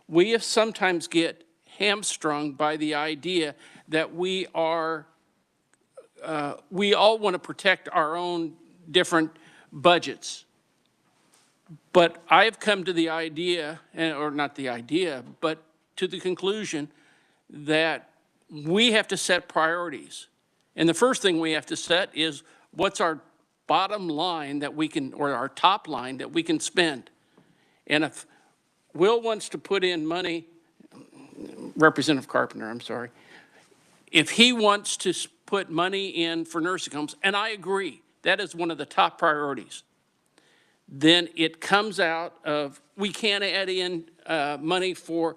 We sometimes get hamstrung by the idea that we all want to protect our own different budgets. But I've come to the idea, or not the idea, but to the conclusion that we have to set priorities. And the first thing we have to set is what's our bottom line that we can, or our top line that we can spend. And if Will wants to put in money, Representative Carpenter, I'm sorry, if he wants to put money in for nursing homes, and I agree, that is one of the top priorities, then it comes out of, we can't add in money for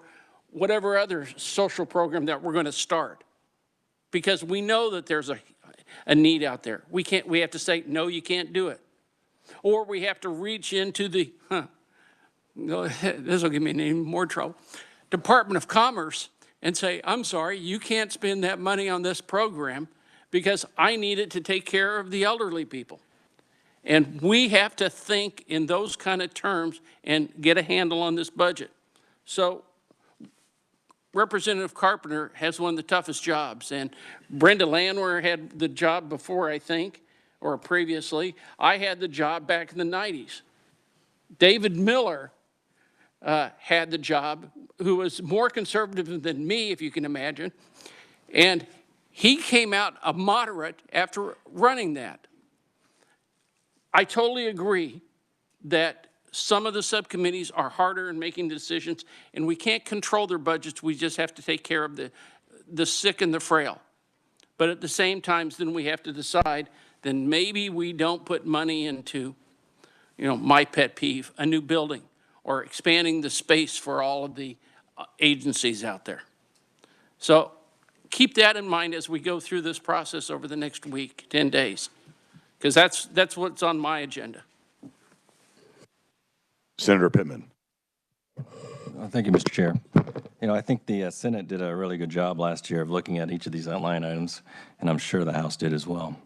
whatever other social program that we're going to start, because we know that there's a need out there. We have to say, no, you can't do it. Or we have to reach into the, this will give me even more trouble, Department of Commerce and say, I'm sorry, you can't spend that money on this program because I need it to take care of the elderly people. And we have to think in those kind of terms and get a handle on this budget. So Representative Carpenter has one of the toughest jobs, and Brenda Landwehr had the job before, I think, or previously. I had the job back in the 90s. David Miller had the job, who was more conservative than me, if you can imagine, and he came out a moderate after running that. I totally agree that some of the subcommittees are harder in making decisions, and we can't control their budgets. We just have to take care of the sick and the frail. But at the same time, then we have to decide, then maybe we don't put money into, my pet peeve, a new building, or expanding the space for all of the agencies out there. So keep that in mind as we go through this process over the next week, 10 days, because that's what's on my agenda. Senator Pittman. Thank you, Mr. Chair. I think the Senate did a really good job last year of looking at each of these line items, and I'm sure the House did as well.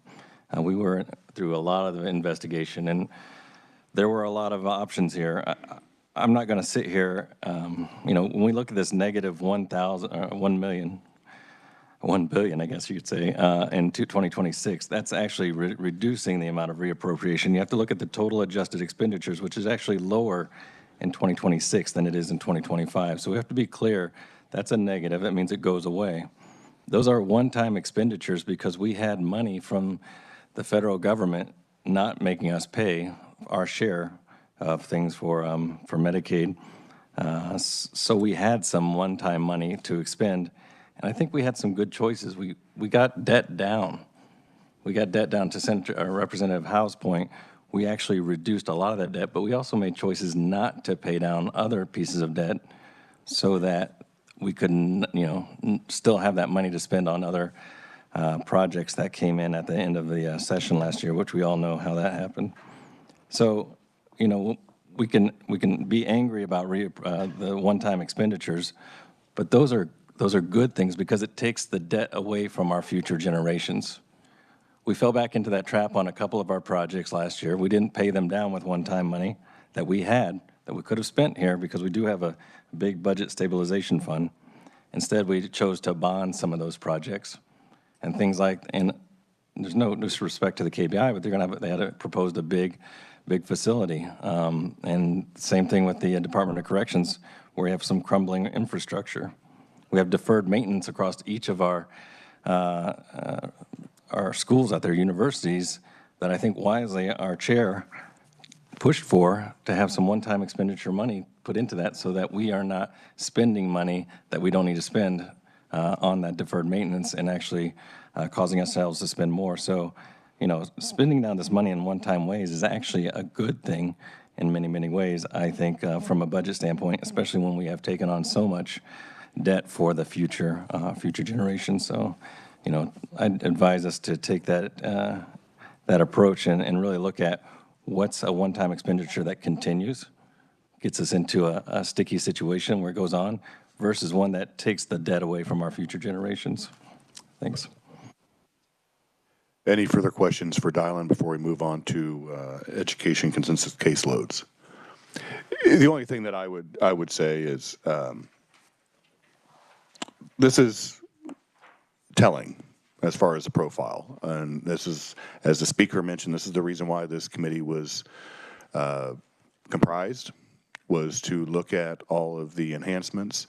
We were through a lot of the investigation, and there were a lot of options here. I'm not going to sit here, when we look at this negative 1 billion, I guess you could say, in 2026, that's actually reducing the amount of reappropriation. You have to look at the total adjusted expenditures, which is actually lower in 2026 than it is in 2025. So we have to be clear, that's a negative. That means it goes away. Those are one-time expenditures because we had money from the federal government not making us pay our share of things for Medicaid. So we had some one-time money to expend. And I think we had some good choices. We got debt down. We got debt down to Representative Howe's point. We actually reduced a lot of that debt, but we also made choices not to pay down other pieces of debt so that we could, still have that money to spend on other projects that came in at the end of the session last year, which we all know how that happened. So, we can be angry about the one-time expenditures, But those are good things because it takes the debt away from our future generations. We fell back into that trap on a couple of our projects last year. We didn't pay them down with one-time money that we had, that we could have spent here because we do have a big budget stabilization fund. Instead, we chose to bond some of those projects and things like, and there's no disrespect to the KBI, but they had proposed a big facility. And same thing with the Department of Corrections, where we have some crumbling infrastructure. We have deferred maintenance across each of our schools out there, universities, that I think wisely our chair pushed for to have some one-time expenditure money put into that so that we are not spending money that we don't need to spend on that deferred maintenance and actually causing ourselves to spend more. So, you know, spending down this money in one-time ways is actually a good thing in many, many ways, I think, from a budget standpoint, especially when we have taken on so much debt for the future generations. So, you know, I'd advise us to take that approach and really look at what's a one-time expenditure that continues, gets us into a sticky situation where it goes on, versus one that takes the debt away from our future generations. Thanks. Any further questions for Dylan before we move on to education consensus caseloads? The only thing that I would say is this is telling as far as the profile, and this is, as the speaker mentioned, this is the reason why this committee was comprised, was to look at all of the enhancements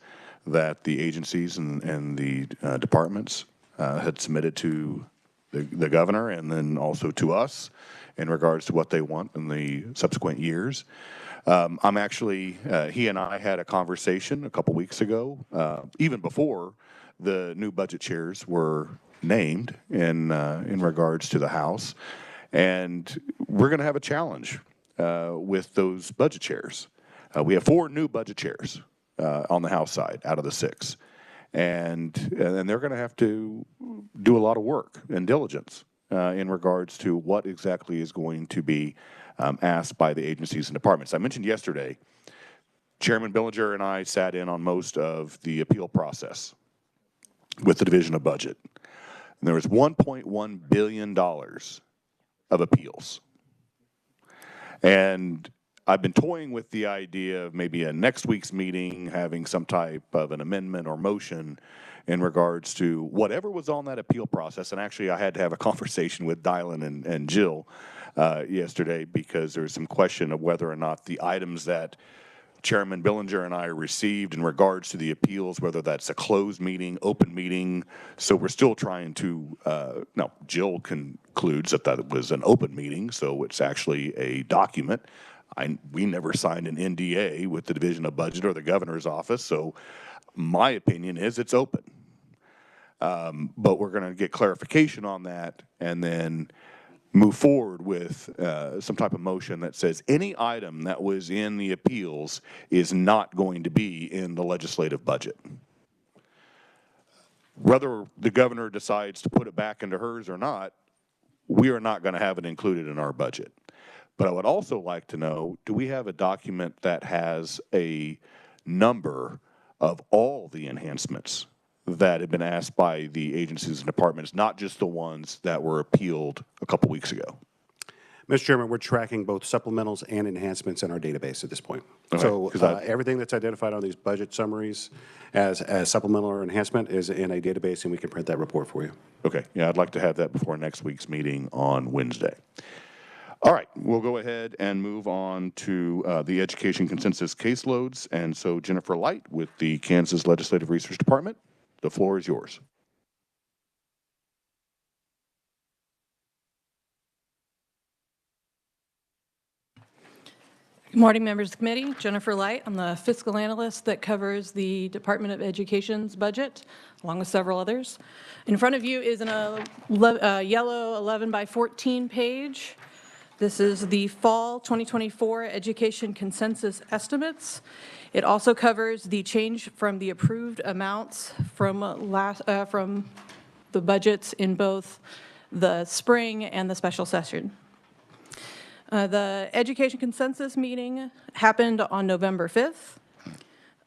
that the agencies and the departments had submitted to the governor and then also to us in regards to what they want in the subsequent years. I'm actually, he and I had a conversation a couple weeks ago, even before the new budget chairs were named in regards to the House. And we're going to have a challenge with those budget chairs. We have 4 new budget chairs on the House side out of the 6. And they're going to have to do a lot of work and diligence in regards to what exactly is going to be asked by the agencies and departments. I mentioned yesterday, Chairman Billinger and I sat in on most of the appeal process with the Division of Budget. And there was $1.1 billion of appeals. And I've been toying with the idea of maybe a next week's meeting having some type of an amendment or motion in regards to whatever was on that appeal process. And actually, I had to have a conversation with Dylan and Jill yesterday because there's some question of whether or not the items that Chairman Billinger and I received in regards to the appeals, whether that's a closed meeting, open meeting. So we're still trying to, no, Jill concludes that it was an open meeting, so it's actually a document. We never signed an NDA with the Division of Budget or the governor's office, so my opinion is it's open. But we're going to get clarification on that and then move forward with some type of motion that says any item that was in the appeals is not going to be in the legislative budget. Whether the governor decides to put it back into hers or not, we are not going to have it included in our budget. But I would also like to know, do we have a document that has a number of all the enhancements that have been asked by the agencies and departments, not just the ones that were appealed a couple weeks ago? Mr. Chairman, we're tracking both supplementals and enhancements in our database at this point. Okay, So 'cause I- everything that's identified on these budget summaries as supplemental or enhancement is in a database, and we can print that report for you. Okay, yeah, I'd like to have that before next week's meeting on Wednesday. All right, we'll go ahead and move on to the education consensus caseloads. And so Jennifer Light with the Kansas Legislative Research Department, the floor is yours. Good morning, members of the committee. Jennifer Light. I'm the fiscal analyst that covers the Department of Education's budget, along with several others. In front of you is a yellow 11 by 14 page. This is the fall 2024 education consensus estimates. It also covers the change from the approved amounts from the budgets in both the spring and the special session. The education consensus meeting happened on November 5th.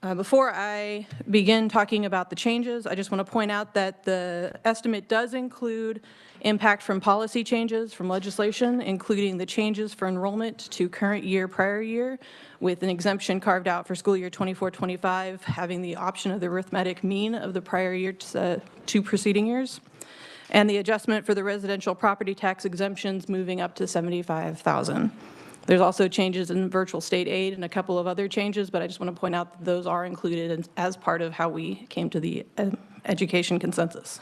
Before I begin talking about the changes, I just want to point out that the estimate does include impact from policy changes from legislation, including the changes for enrollment to current year, prior year, with an exemption carved out for school year 24-25, having the option of the arithmetic mean of the prior year to two preceding years, and the adjustment for the residential property tax exemptions moving up to $75,000. There's also changes in virtual state aid and a couple of other changes, but I just want to point out that those are included as part of how we came to the education consensus.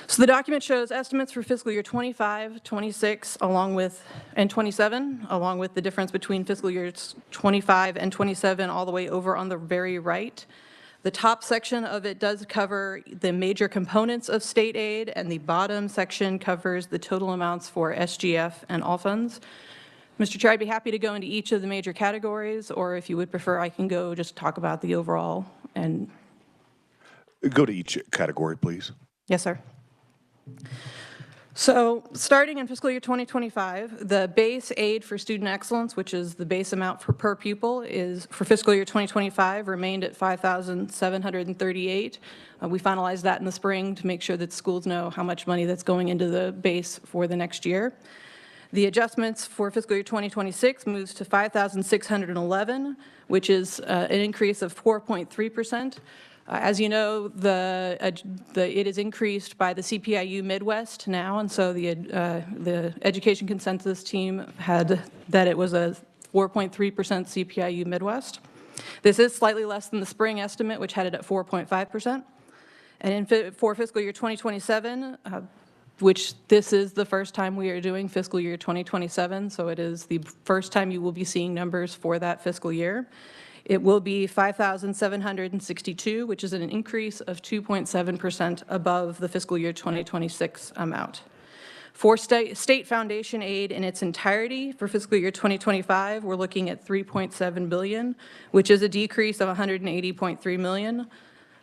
So the document shows estimates for fiscal year 25, 26, and 27, along with the difference between fiscal years 25 and 27 all the way over on the very right. The top section of it does cover the major components of state aid, and the bottom section covers the total amounts for SGF and all funds. Mr. Chair, I'd be happy to go into each of the major categories, or if you would prefer, I can go just talk about the overall and. Go to each category, please. Yes, sir. So starting in fiscal year 2025, the base aid for student excellence, which is the base amount for per pupil, is for fiscal year 2025 remained at $5,738. We finalized that in the spring to make sure that schools know how much money that's going into the base for the next year. The adjustments for fiscal year 2026 moves to $5,611, which is an increase of 4.3%. As you know, it is increased by the CPIU Midwest now, and so the education consensus team had that it was a 4.3% CPIU Midwest. This is slightly less than the spring estimate, which had it at 4.5%. And for fiscal year 2027, which this is the first time we are doing fiscal year 2027, so it is the first time you will be seeing numbers for that fiscal year. It will be $5,762, which is an increase of 2.7% above the fiscal year 2026 amount. For state foundation aid in its entirety for fiscal year 2025, we're looking at $3.7 billion, which is a decrease of $180.3 million,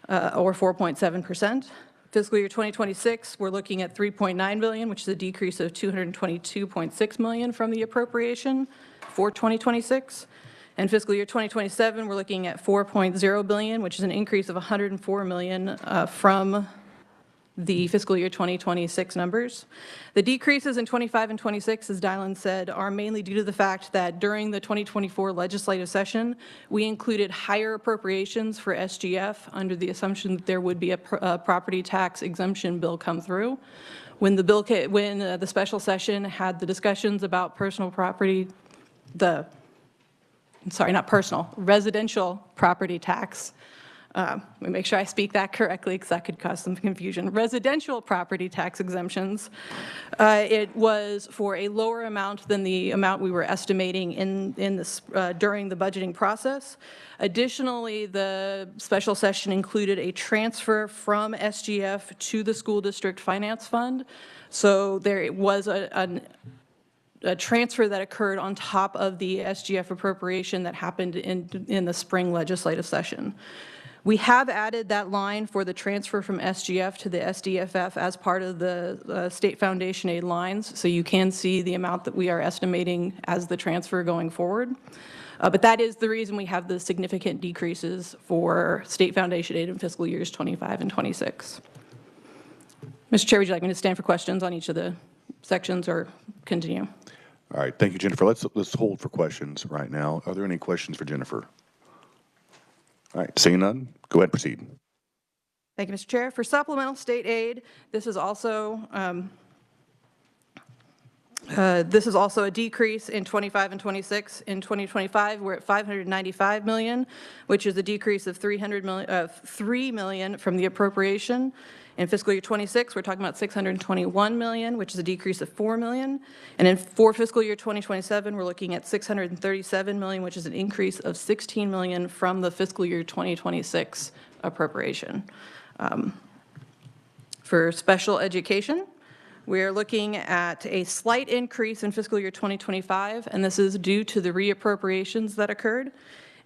or 4.7%. Fiscal year 2026, we're looking at $3.9 billion, which is a decrease of $222.6 million from the appropriation for 2026. And fiscal year 2027, we're looking at $4.0 billion, which is an increase of $104 million from the fiscal year 2026 numbers. The decreases in 25 and 26, as Dylan said, are mainly due to the fact that during the 2024 legislative session, we included higher appropriations for SGF under the assumption that there would be a property tax exemption bill come through. When the special session had the discussions about residential property tax. Let me make sure I speak that correctly because that could cause some confusion. Residential property tax exemptions, it was for a lower amount than the amount we were estimating during the budgeting process. Additionally, the special session included a transfer from SGF to the school district finance fund. So there was a transfer that occurred on top of the SGF appropriation that happened in the spring legislative session. We have added that line for the transfer from SGF to the SDFF as part of the state foundation aid lines, so you can see the amount that we are estimating as the transfer going forward. But that is the reason we have the significant decreases for state foundation aid in fiscal years 25 and 26. Mr. Chair, would you like me to stand for questions on each of the sections or continue? All right, thank you, Jennifer. Let's hold for questions right now. Are there any questions for Jennifer? All right, seeing none, go ahead, proceed. Thank you, Mr. Chair. For supplemental state aid, this is also a decrease in 25 and 26. In 2025, we're at $595 million, which is a decrease of $3 million from the appropriation. In fiscal year 26, we're talking about $621 million, which is a decrease of $4 million. And for fiscal year 2027, we're looking at $637 million, which is an increase of $16 million from the fiscal year 2026 appropriation. For special education, we're looking at a slight increase in fiscal year 2025, and this is due to the reappropriations that occurred.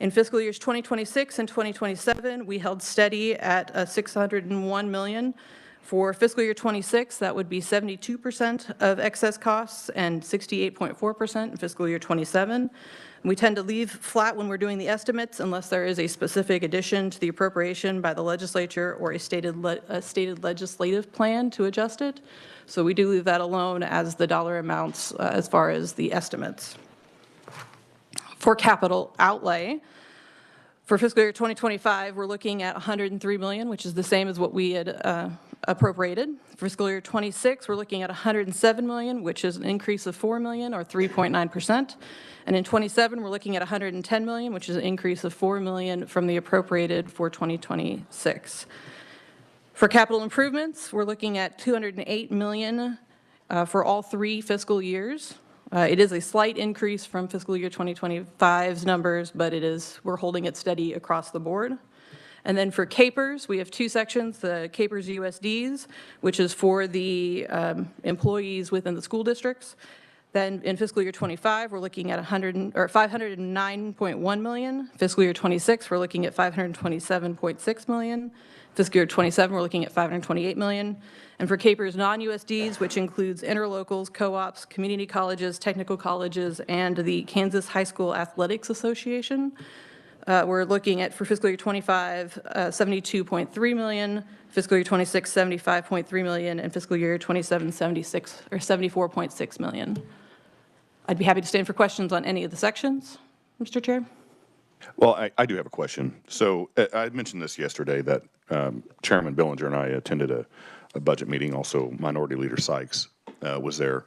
In fiscal years 2026 and 2027, we held steady at $601 million. For fiscal year '26, that would be 72% of excess costs and 68.4% in fiscal year '27. We tend to leave flat when we're doing the estimates unless there is a specific addition to the appropriation by the legislature or a stated legislative plan to adjust it. So we do leave that alone as the dollar amounts as far as the estimates. For capital outlay, for fiscal year 2025, we're looking at $103 million, which is the same as what we had appropriated. For fiscal year 26, we're looking at $107 million, which is an increase of $4 million or 3.9%. And in 27, we're looking at $110 million, which is an increase of $4 million from the appropriated for 2026. For capital improvements, we're looking at $208 million for all 3 fiscal years. It is a slight increase from fiscal year 2025's numbers, but we're holding it steady across the board. And then for CAPERS, we have 2 sections, the CAPERS USDs, which is for the employees within the school districts. Then in fiscal year 25, we're looking at $509.1 million. Fiscal year 26, we're looking at $527.6 million. Fiscal year 27, we're looking at $528 million. And for CAPERS non-USDs, which includes interlocals, co-ops, community colleges, technical colleges, and the Kansas High School Athletics Association, we're looking at, for fiscal year 25, $72.3 million, fiscal year 26, $75.3 million, and fiscal year 27, $74.6 million. I'd be happy to stand for questions on any of the sections, Mr. Chair. Well, I do have a question. So I mentioned this yesterday that Chairman Billinger and I attended a budget meeting. Also, Minority Leader Sykes was there.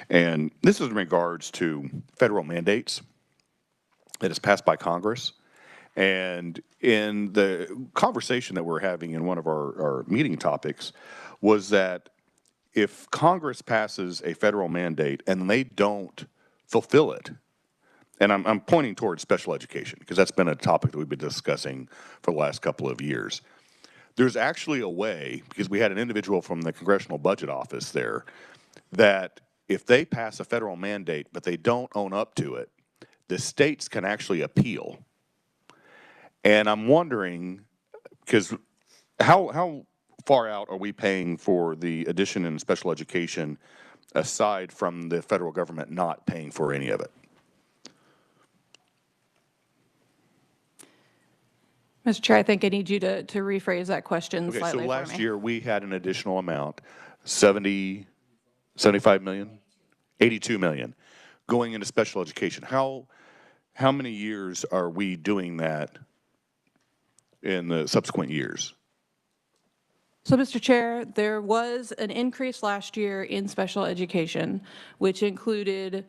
And this is in regards to federal mandates that is passed by Congress. And in the conversation that we're having in one of our meeting topics was that if Congress passes a federal mandate and they don't fulfill it, and I'm pointing towards special education because that's been a topic that we've been discussing for the last couple of years. There's actually a way, because we had an individual from the Congressional Budget Office there, that if they pass a federal mandate but they don't own up to it, the states can actually appeal. And I'm wondering, because how far out are we paying for the addition in special education aside from the federal government not paying for any of it? Mr. Chair, I think I need you to rephrase that question slightly for me. Okay, so last year we had an additional amount, 75 million, 82 million, going into special education. How many years are we doing that in the subsequent years? So, Mr. Chair, there was an increase last year in special education, which included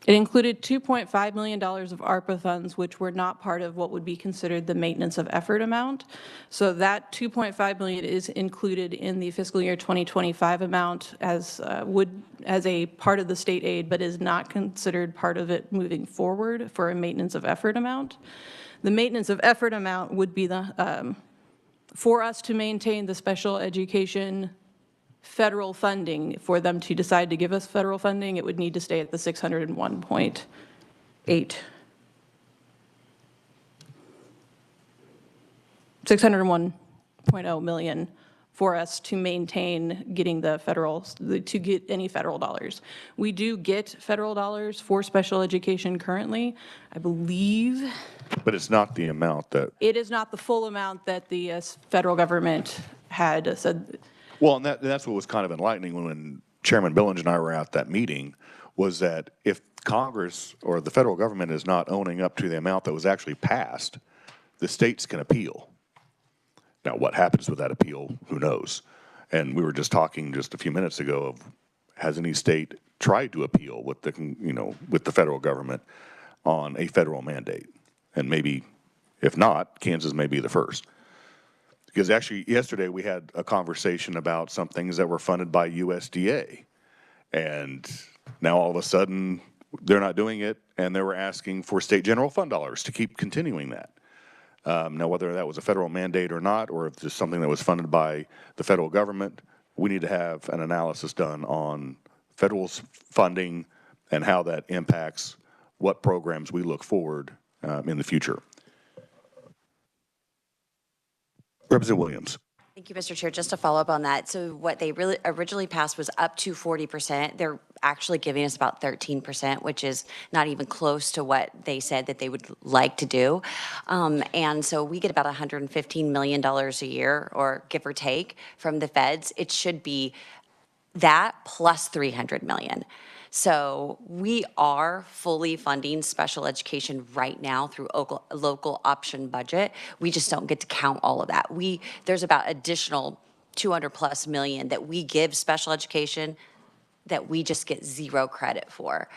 $2.5 million of ARPA funds, which were not part of what would be considered the maintenance of effort amount. So that $2.5 million is included in the fiscal year 2025 amount as a part of the state aid, but is not considered part of it moving forward for a maintenance of effort amount. The maintenance of effort amount would be for us to maintain the special education federal funding. For them to decide to give us federal funding, it would need to stay at the 601.0 million for us to maintain getting to get any federal dollars. We do get federal dollars for special education currently, I believe. But it's not the amount that... It is not the full amount that the federal government had said. Well, and that's what was kind of enlightening when Chairman Billinger and I were at that meeting, was that if Congress or the federal government is not owning up to the amount that was actually passed, the states can appeal. Now, what happens with that appeal, who knows? And we were just talking just a few minutes ago of, has any state tried to appeal with the federal government on a federal mandate? And maybe, if not, Kansas may be the first. Because actually, yesterday we had a conversation about some things that were funded by USDA. And now all of a sudden, they're not doing it, and they were asking for state general fund dollars to keep continuing that. Now, whether that was a federal mandate or not, or if it's something that was funded by the federal government, we need to have an analysis done on federal funding and how that impacts what programs we look forward in the future. Representative Williams. Thank you, Mr. Chair. Just to follow up on that, so what they really originally passed was up to 40%. They're actually giving us about 13%, which is not even close to what they said that they would like to do. And so we get about $115 million a year, or give or take, from the feds. It should be that plus 300 million. So we are fully funding special education right now through local option budget. We just don't get to count all of that. There's about additional 200 plus million that we give special education that we just get zero credit for,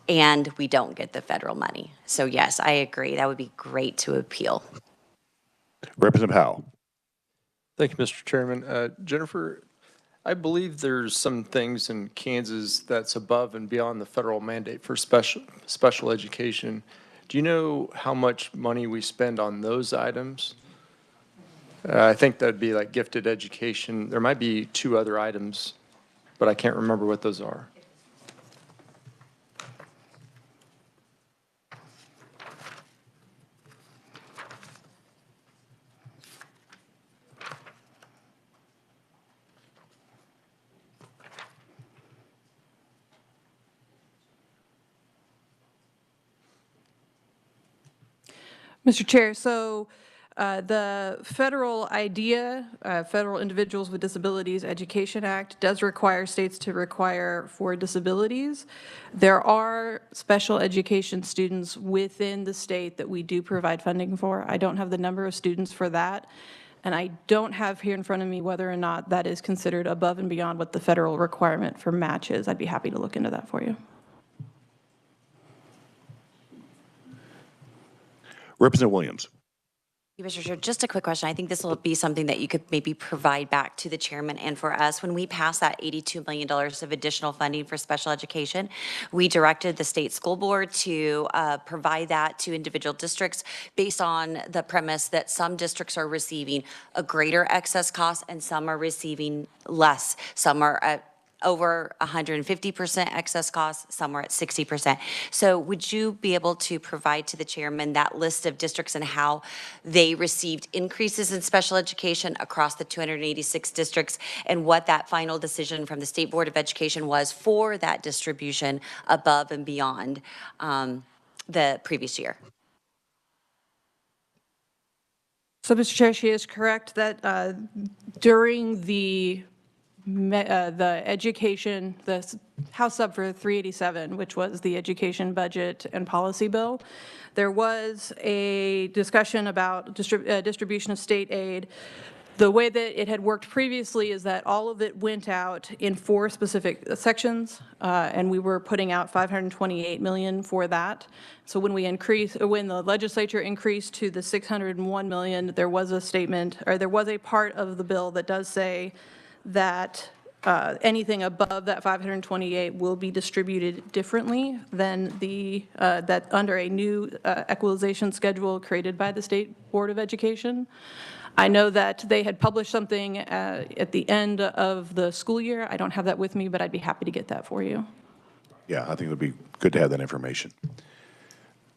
and we don't get the federal money. So yes, I agree. That would be great to appeal. Representative Howell. Thank you, Mr. Chairman. Jennifer, I believe there's some things in Kansas that's above and beyond the federal mandate for special education. Do you know how much money we spend on those items? I think that'd be like gifted education. There might be 2 other items, but I can't remember what those are. Mr. Chair, so the federal IDEA, Federal Individuals with Disabilities Education Act, does require states to require for disabilities. There are special education students within the state that we do provide funding for. I don't have the number of students for that, and I don't have here in front of me whether or not that is considered above and beyond what the federal requirement for match is. I'd be happy to look into that for you. Representative Williams. Mr. Chair, just a quick question. I think this will be something that you could maybe provide back to the chairman and for us. When we passed that $82 million of additional funding for special education, we directed the state school board to provide that to individual districts based on the premise that some districts are receiving a greater excess cost and some are receiving less. Some are at over 150% excess costs, some are at 60%. So would you be able to provide to the chairman that list of districts and how they received increases in special education across the 286 districts and what that final decision from the State Board of Education was for that distribution above and beyond the previous year? So, Mr. Chair, she is correct that during the education, the House Sub for 387, which was the education budget and policy bill, there was a discussion about distribution of state aid. The way that it had worked previously is that all of it went out in 4 specific sections, and we were putting out $528 million for that. So when the legislature increased to the $601 million, there was a statement, or there was a part of the bill that does say that anything above that 528 will be distributed differently than that under a new equalization schedule created by the State Board of Education. I know that they had published something at the end of the school year. I don't have that with me, but I'd be happy to get that for you. Yeah, I think it would be good to have that information.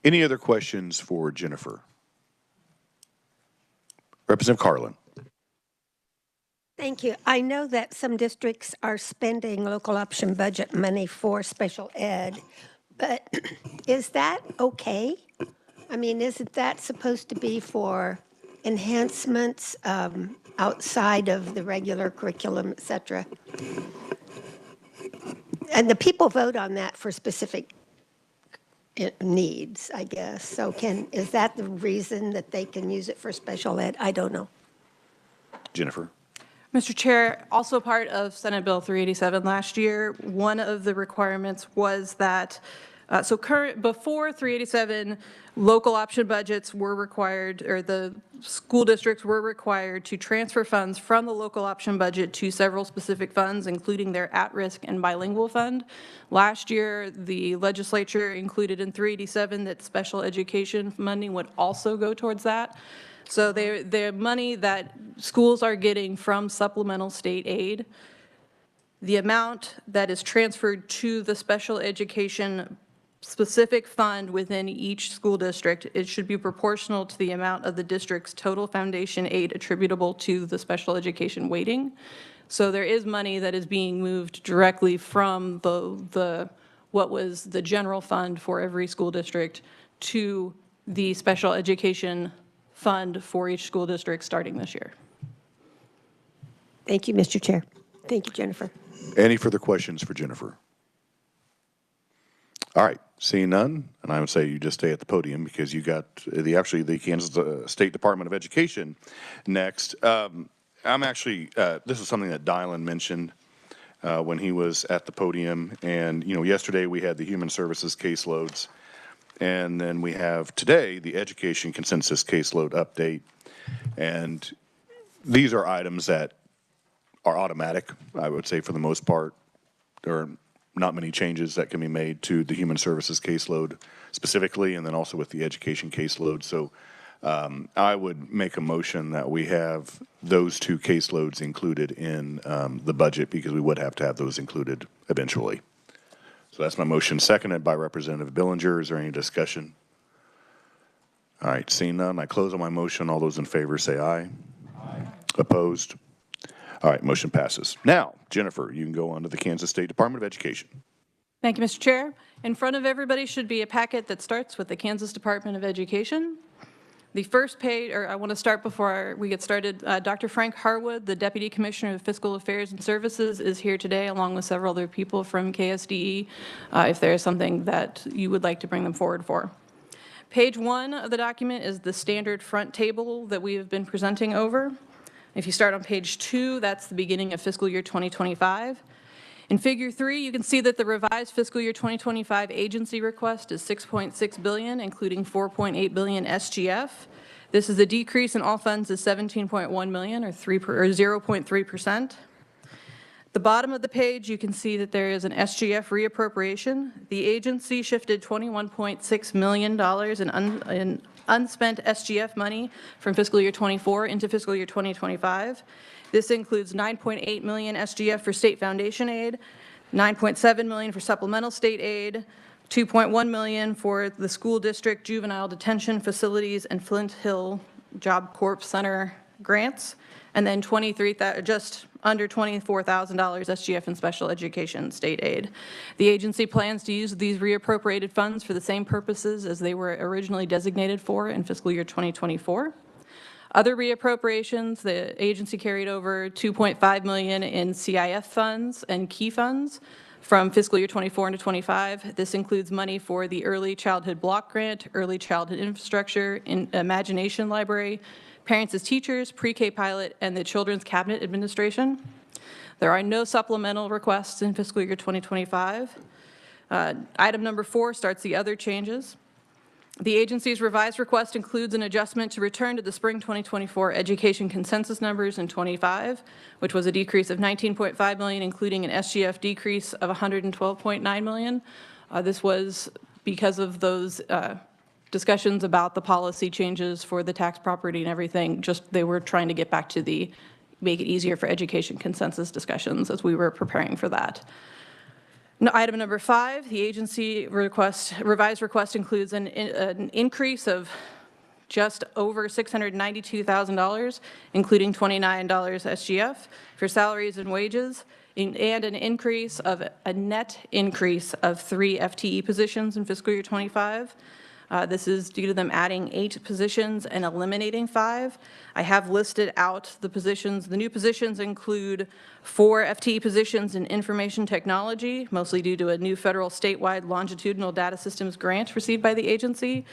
Any other questions for Jennifer? Representative Carlin. Thank you. I know that some districts are spending local option budget money for special ed, but is that okay? I mean, isn't that supposed to be for enhancements outside of the regular curriculum, et cetera? And the people vote on that for specific needs, I guess. So is that the reason that they can use it for special ed? I don't know. Jennifer. Mr. Chair, also part of Senate Bill 387 last year, one of the requirements was that, before 387, local option budgets were required, or the school districts were required to transfer funds from the local option budget to several specific funds, including their at-risk and bilingual fund. Last year, the legislature included in 387 that special education money would also go towards that. So the money that schools are getting from supplemental state aid, the amount that is transferred to the special education specific fund within each school district. It should be proportional to the amount of the district's total foundation aid attributable to the special education weighting. So there is money that is being moved directly from what was the general fund for every school district to the special education fund for each school district starting this year. Thank you, Mr. Chair. Thank you, Jennifer. Any further questions for Jennifer? All right, seeing none, and I would say you just stay at the podium because you got the Kansas State Department of Education next. I'm actually, this is something that Dylan mentioned when he was at the podium, and yesterday we had the human services caseloads, and then we have today the education consensus caseload update, and these are items that are automatic, I would say for the most part. There are not many changes that can be made to the human services caseload specifically, and then also with the education caseload. So I would make a motion that we have those two caseloads included in the budget because we would have to have those included eventually. So that's my motion, seconded by Representative Billinger. Is there any discussion? All right, seeing none, I close on my motion. All those in favor say aye. Aye. Opposed? All right, motion passes. Now, Jennifer, you can go on to the Kansas State Department of Education. Thank you, Mr. Chair. In front of everybody should be a packet that starts with the Kansas Department of Education. The first page, or I want to start before we get started, Dr. Frank Harwood, the Deputy Commissioner of Fiscal Affairs and Services, is here today along with several other people from KSDE, if there is something that you would like to bring them forward for. Page 1 of the document is the standard front table that we have been presenting over. If you start on page 2, that's the beginning of fiscal year 2025. In figure 3, you can see that the revised fiscal year 2025 agency request is $6.6 billion, including $4.8 billion SGF. This is a decrease in all funds of $17.1 million, or 0.3%. The bottom of the page, you can see that there is an SGF reappropriation. The agency shifted $21.6 million in unspent SGF money from fiscal year 24 into fiscal year 2025. This includes $9.8 million SGF for state foundation aid, $9.7 million for supplemental state aid, $2.1 million for the school district juvenile detention facilities and Flint Hill Job Corps Center grants, and then just under $24,000 SGF in special education state aid. The agency plans to use these reappropriated funds for the same purposes as they were originally designated for in fiscal year 2024. Other reappropriations, the agency carried over $2.5 million in CIF funds and key funds from fiscal year 24 into 25. This includes money for the Early Childhood Block Grant, Early Childhood Infrastructure, Imagination Library, Parents as Teachers, Pre-K Pilot, and the Children's Cabinet Administration. There are no supplemental requests in fiscal year 2025. Item number 4 starts the other changes. The agency's revised request includes an adjustment to return to the spring 2024 education consensus numbers in 25, which was a decrease of $19.5 million, including an SGF decrease of $112.9 million. This was because of those discussions about the policy changes for the tax property and everything. Just they were trying to get back to make it easier for education consensus discussions as we were preparing for that. Item number 5, the agency revised request includes an increase of just over $692,000, including $29 SGF for salaries and wages, and an increase of a net increase of 3 FTE positions in fiscal year 25. This is due to them adding 8 positions and eliminating 5. I have listed out the positions. The new positions include 4 FTE positions in information technology, mostly due to a new federal statewide longitudinal data systems grant received by the agency,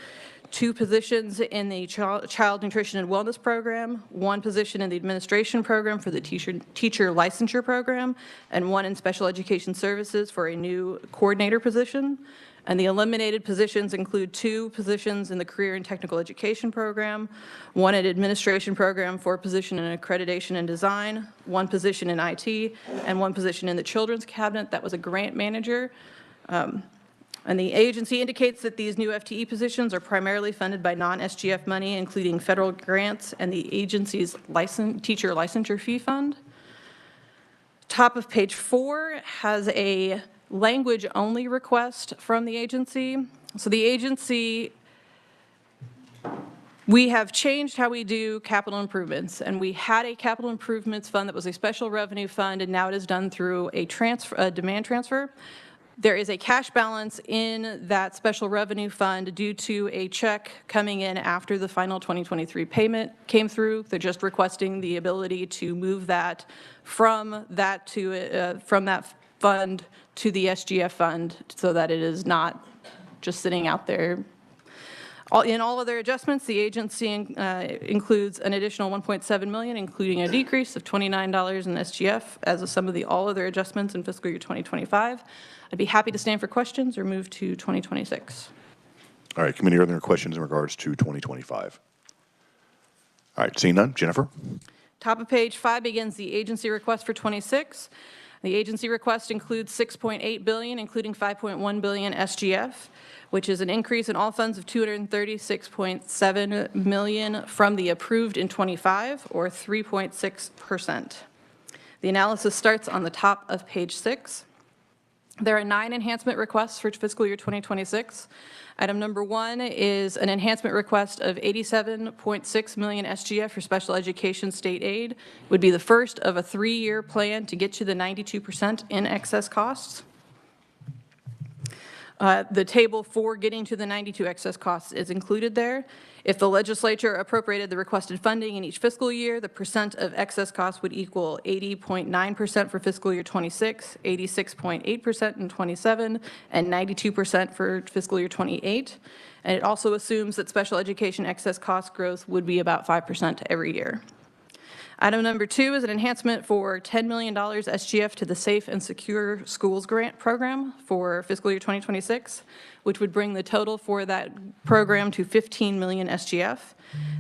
2 positions in the child nutrition and wellness program, 1 position in the administration program for the teacher licensure program, and 1 in special education services for a new coordinator position. And the eliminated positions include 2 positions in the career and technical education program, 1 in administration program for a position in accreditation and design, 1 position in IT, and 1 position in the children's cabinet that was a grant manager. And the agency indicates that these new FTE positions are primarily funded by non-SGF money, including federal grants and the agency's teacher licensure fee fund. Top of page 4 has a language-only request from the agency. So the agency, we have changed how we do capital improvements, and we had a capital improvements fund that was a special revenue fund, and now it is done through a transfer, a demand transfer. There is a cash balance in that special revenue fund due to a check coming in after the final 2023 payment came through. They're just requesting the ability to move that from that fund to the SGF fund so that it is not just sitting out there. In all other adjustments, the agency includes an additional $1.7 million, including a decrease of $29 in SGF as of some of the all other adjustments in fiscal year 2025. I'd be happy to stand for questions or move to 2026. All right, committee, are there questions in regards to 2025? All right, seeing none, Jennifer? Top of page 5 begins the agency request for 26. The agency request includes $6.8 billion, including $5.1 billion SGF, which is an increase in all funds of $236.7 million from the approved in 25, or 3.6%. The analysis starts on the top of page 6. There are 9 enhancement requests for fiscal year 2026. Item number 1 is an enhancement request of $87.6 million SGF for special education state aid. It would be the first of a 3-year plan to get to the 92% in excess costs. The table for getting to the 92 excess costs is included there. If the legislature appropriated the requested funding in each fiscal year, the percent of excess costs would equal 80.9% for fiscal year 26, 86.8% in 27, and 92% for fiscal year 28. And it also assumes that special education excess cost growth would be about 5% every year. Item number 2 is an enhancement for $10 million SGF to the Safe and Secure Schools Grant Program for fiscal year 2026, which would bring the total for that program to $15 million SGF.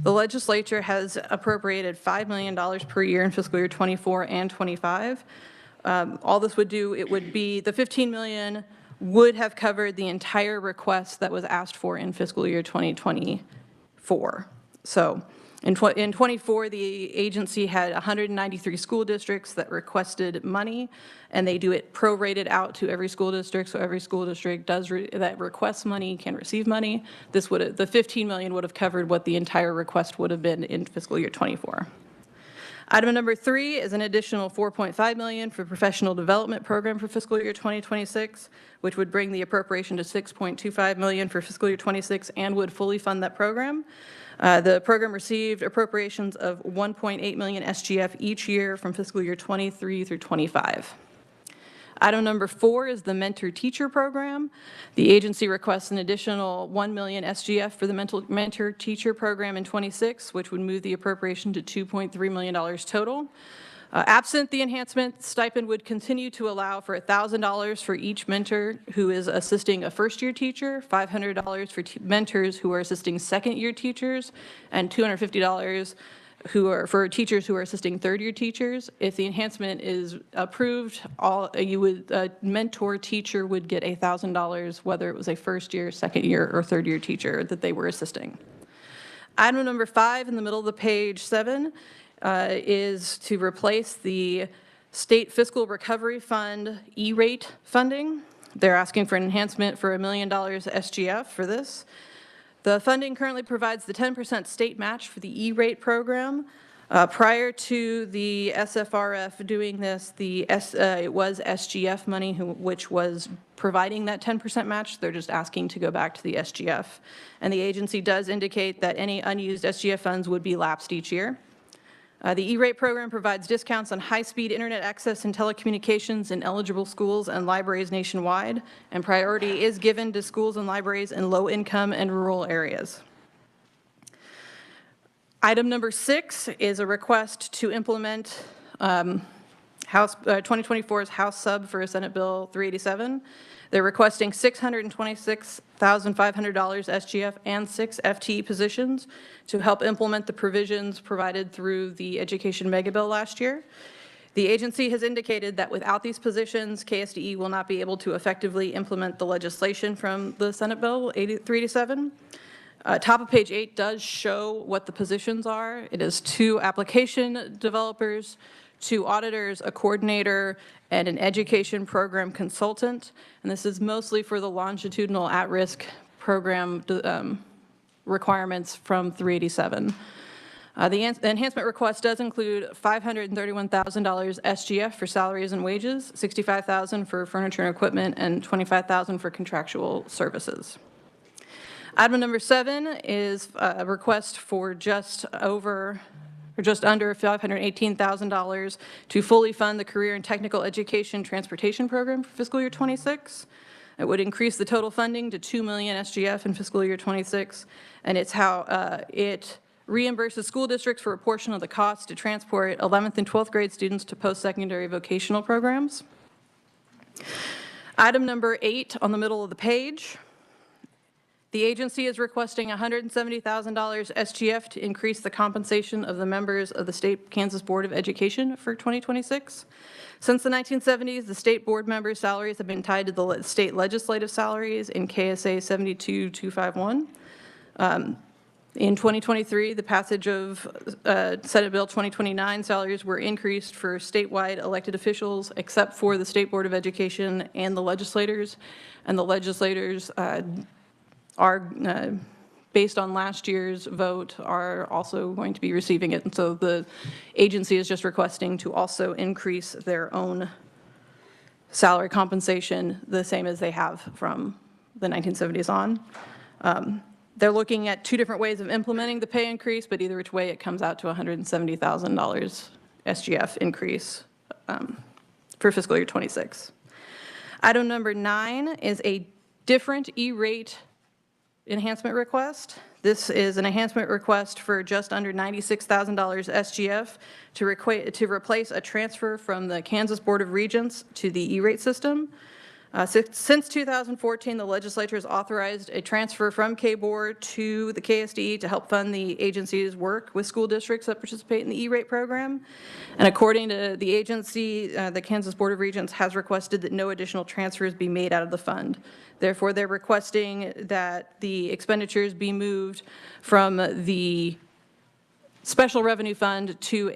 The legislature has appropriated $5 million per year in fiscal year 24 and 25. All this would do, it would be, the $15 million would have covered the entire request that was asked for in fiscal year 2024. So, in 24, the agency had 193 school districts that requested money, and they do it prorated out to every school district, so every school district that requests money can receive money. The $15 million would have covered what the entire request would have been in fiscal year 24. Item number 3 is an additional $4.5 million for professional development program for fiscal year 2026, which would bring the appropriation to $6.25 million for fiscal year 26 and would fully fund that program. The program received appropriations of $1.8 million SGF each year from fiscal year 23 through 25. Item number 4 is the mentor-teacher program. The agency requests an additional $1 million SGF for the mentor-teacher program in 26, which would move the appropriation to $2.3 million total. Absent the enhancement, stipend would continue to allow for $1,000 for each mentor who is assisting a first-year teacher, $500 for mentors who are assisting second-year teachers, and $250 for teachers who are assisting third-year teachers. If the enhancement is approved, a mentor teacher would get $1,000, whether it was a first-year, second-year, or third-year teacher that they were assisting. Item number 5 in the middle of the page 7 is to replace the State Fiscal Recovery Fund E-rate funding. They're asking for an enhancement for $1 million SGF for this. The funding currently provides the 10% state match for the E-rate program. Prior to the SFRF doing this, it was SGF money which was providing that 10% match. They're just asking to go back to the SGF. And the agency does indicate that any unused SGF funds would be lapsed each year. The E-rate program provides discounts on high-speed internet access and telecommunications in eligible schools and libraries nationwide, and priority is given to schools and libraries in low-income and rural areas. Item number 6 is a request to implement House 2024's House sub for Senate Bill 387. They're requesting $626,500 SGF and 6 FTE positions to help implement the provisions provided through the Education Mega Bill last year. The agency has indicated that without these positions, KSDE will not be able to effectively implement the legislation from the Senate Bill 387. Top of page 8 does show what the positions are. It is 2 application developers, 2 auditors, a coordinator, and an education program consultant. And this is mostly for the longitudinal at-risk program requirements from 387. The enhancement request does include $531,000 SGF for salaries and wages, $65,000 for furniture and equipment, and $25,000 for contractual services. Item number 7 is a request for just under $518,000 to fully fund the Career and Technical Education Transportation Program for fiscal year 26. It would increase the total funding to $2 million SGF in fiscal year 26, and it's how it reimburses school districts for a portion of the cost to transport 11th and 12th grade students to post-secondary vocational programs. Item number 8 on the middle of the page. The agency is requesting $170,000 SGF to increase the compensation of the members of the State Kansas Board of Education for 2026. Since the 1970s, the state board members' salaries have been tied to the state legislative salaries in KSA 72251. In 2023, the passage of Senate Bill 2029 salaries were increased for statewide elected officials, except for the State Board of Education and the legislators. And the legislators are, based on last year's vote, are also going to be receiving it. And so the agency is just requesting to also increase their own salary compensation the same as they have from the 1970s on. They're looking at 2 different ways of implementing the pay increase, but either which way it comes out to $170,000 SGF increase for fiscal year 26. Item number 9 is a different E-rate enhancement request. This is an enhancement request for just under $96,000 SGF to replace a transfer from the Kansas Board of Regents to the E-rate system. Since 2014, the legislature has authorized a transfer from K-Board to the KSDE to help fund the agency's work with school districts that participate in the E-rate program. And according to the agency, the Kansas Board of Regents has requested that no additional transfers be made out of the fund. Therefore, they're requesting that the expenditures be moved from the special revenue fund to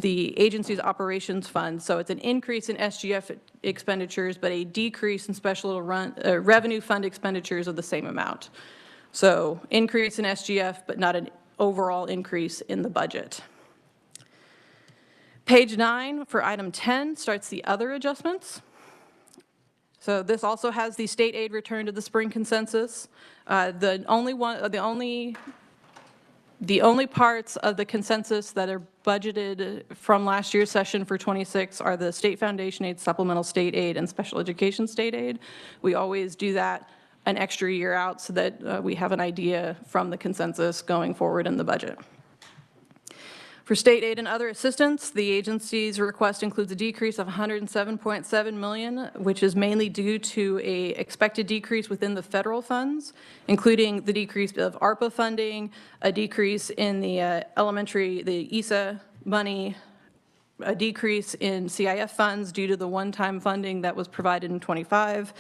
the agency's operations fund. So it's an increase in SGF expenditures, but a decrease in special revenue fund expenditures of the same amount. So increase in SGF, but not an overall increase in the budget. Page 9 for item 10 starts the other adjustments. So this also has the state aid return to the spring consensus. The only parts of the consensus that are budgeted from last year's session for 26 are the state foundation aid, supplemental state aid, and special education state aid. We always do that an extra year out so that we have an idea from the consensus going forward in the budget. For state aid and other assistance, the agency's request includes a decrease of $107.7 million, which is mainly due to a expected decrease within the federal funds, including the decrease of ARPA funding, a decrease in the the ESA money, a decrease in CIF funds due to the one-time funding that was provided in 25,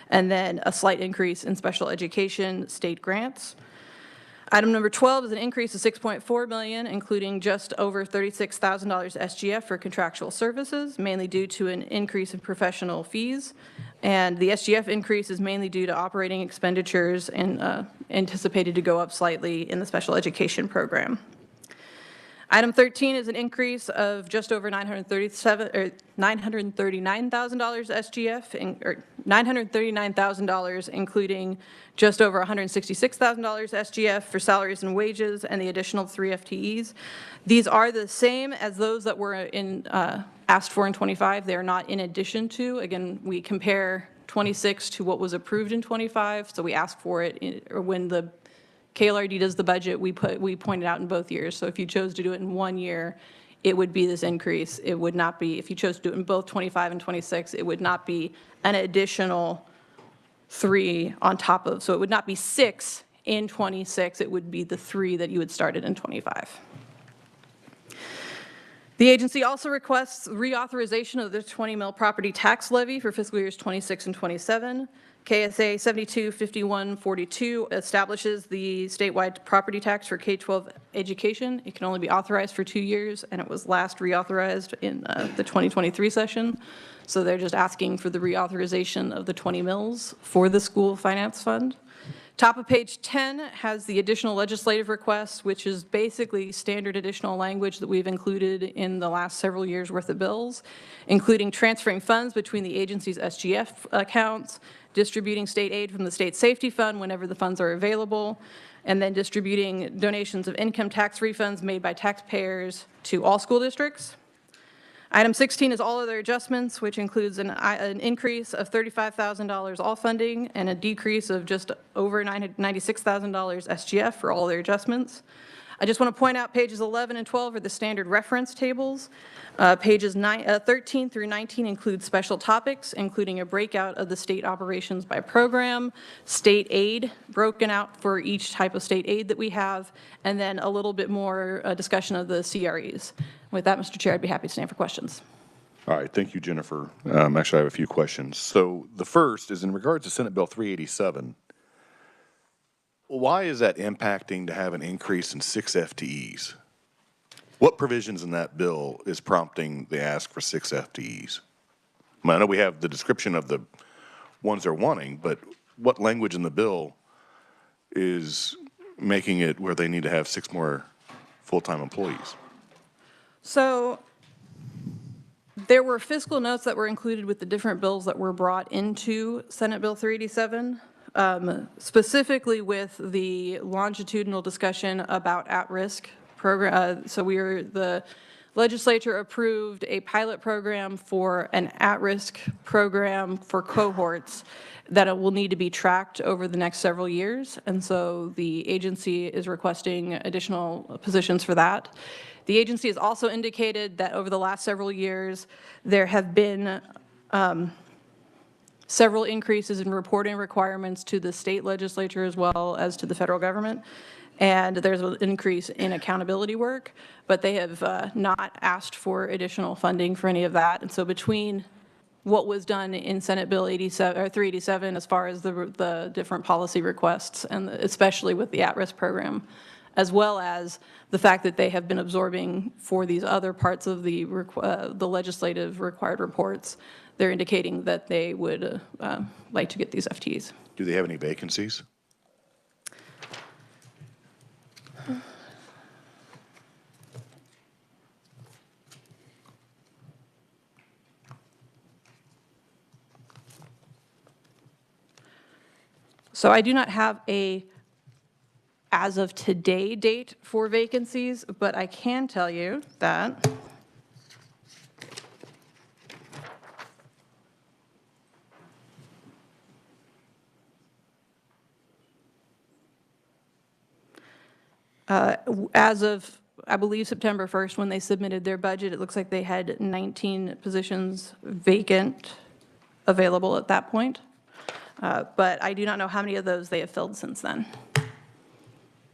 and then a slight increase in special education state grants. Item number 12 is an increase of $6.4 million, including just over $36,000 SGF for contractual services, mainly due to an increase in professional fees. And the SGF increase is mainly due to operating expenditures and anticipated to go up slightly in the special education program. Item 13 is an increase of just over $939,000 SGF, or $939,000, including just over $166,000 SGF for salaries and wages and the additional 3 FTEs. These are the same as those that were asked for in 25. They are not in addition to. Again, we compare 26 to what was approved in 25, so we ask for it when the KLRD does the budget, we point it out in both years. So if you chose to do it in one year, it would be this increase. It would not be, if you chose to do it in both 25 and 26, it would not be an additional 3 on top of. So it would not be 6 in 26. It would be the 3 that you had started in 25. The agency also requests reauthorization of the 20 mil property tax levy for fiscal years 26 and 27. KSA 725142 establishes the statewide property tax for K-12 education. It can only be authorized for 2 years, and it was last reauthorized in the 2023 session. So they're just asking for the reauthorization of the 20 mills for the school finance fund. Top of page 10 has the additional legislative requests, which is basically standard additional language that we've included in the last several years' worth of bills, including transferring funds between the agency's SGF accounts, distributing state aid from the state safety fund whenever the funds are available, and then distributing donations of income tax refunds made by taxpayers to all school districts. Item 16 is all other adjustments, which includes an increase of $35,000 all funding and a decrease of just over $96,000 SGF for all their adjustments. I just want to point out pages 11 and 12 are the standard reference tables. Pages 13 through 19 include special topics, including a breakout of the state operations by program, state aid broken out for each type of state aid that we have, and then a little bit more discussion of the CREs. With that, Mr. Chair, I'd be happy to stand for questions. All right, thank you, Jennifer. Actually, I have a few questions. So the first is in regards to Senate Bill 387. Why is that impacting to have an increase in 6 FTEs? What provisions in that bill is prompting the ask for 6 FTEs? I know we have the description of the ones they're wanting, but what language in the bill is making it where they need to have 6 more full-time employees? So there were fiscal notes that were included with the different bills that were brought into Senate Bill 387, specifically with the longitudinal discussion about at-risk program. So the legislature approved a pilot program for an at-risk program for cohorts that it will need to be tracked over the next several years. And so the agency is requesting additional positions for that. The agency has also indicated that over the last several years, there have been several increases in reporting requirements to the state legislature as well as to the federal government. And there's an increase in accountability work, but they have not asked for additional funding for any of that. And so between what was done in Senate Bill 387 as far as the different policy requests, and especially with the at-risk program, as well as the fact that they have been absorbing for these other parts of the legislative required reports, they're indicating that they would like to get these FTEs. Do they have any vacancies? So I do not have a as of today date for vacancies, but I can tell you that as of, I believe, September 1st, when they submitted their budget, it looks like they had 19 positions vacant available at that point. But I do not know how many of those they have filled since then.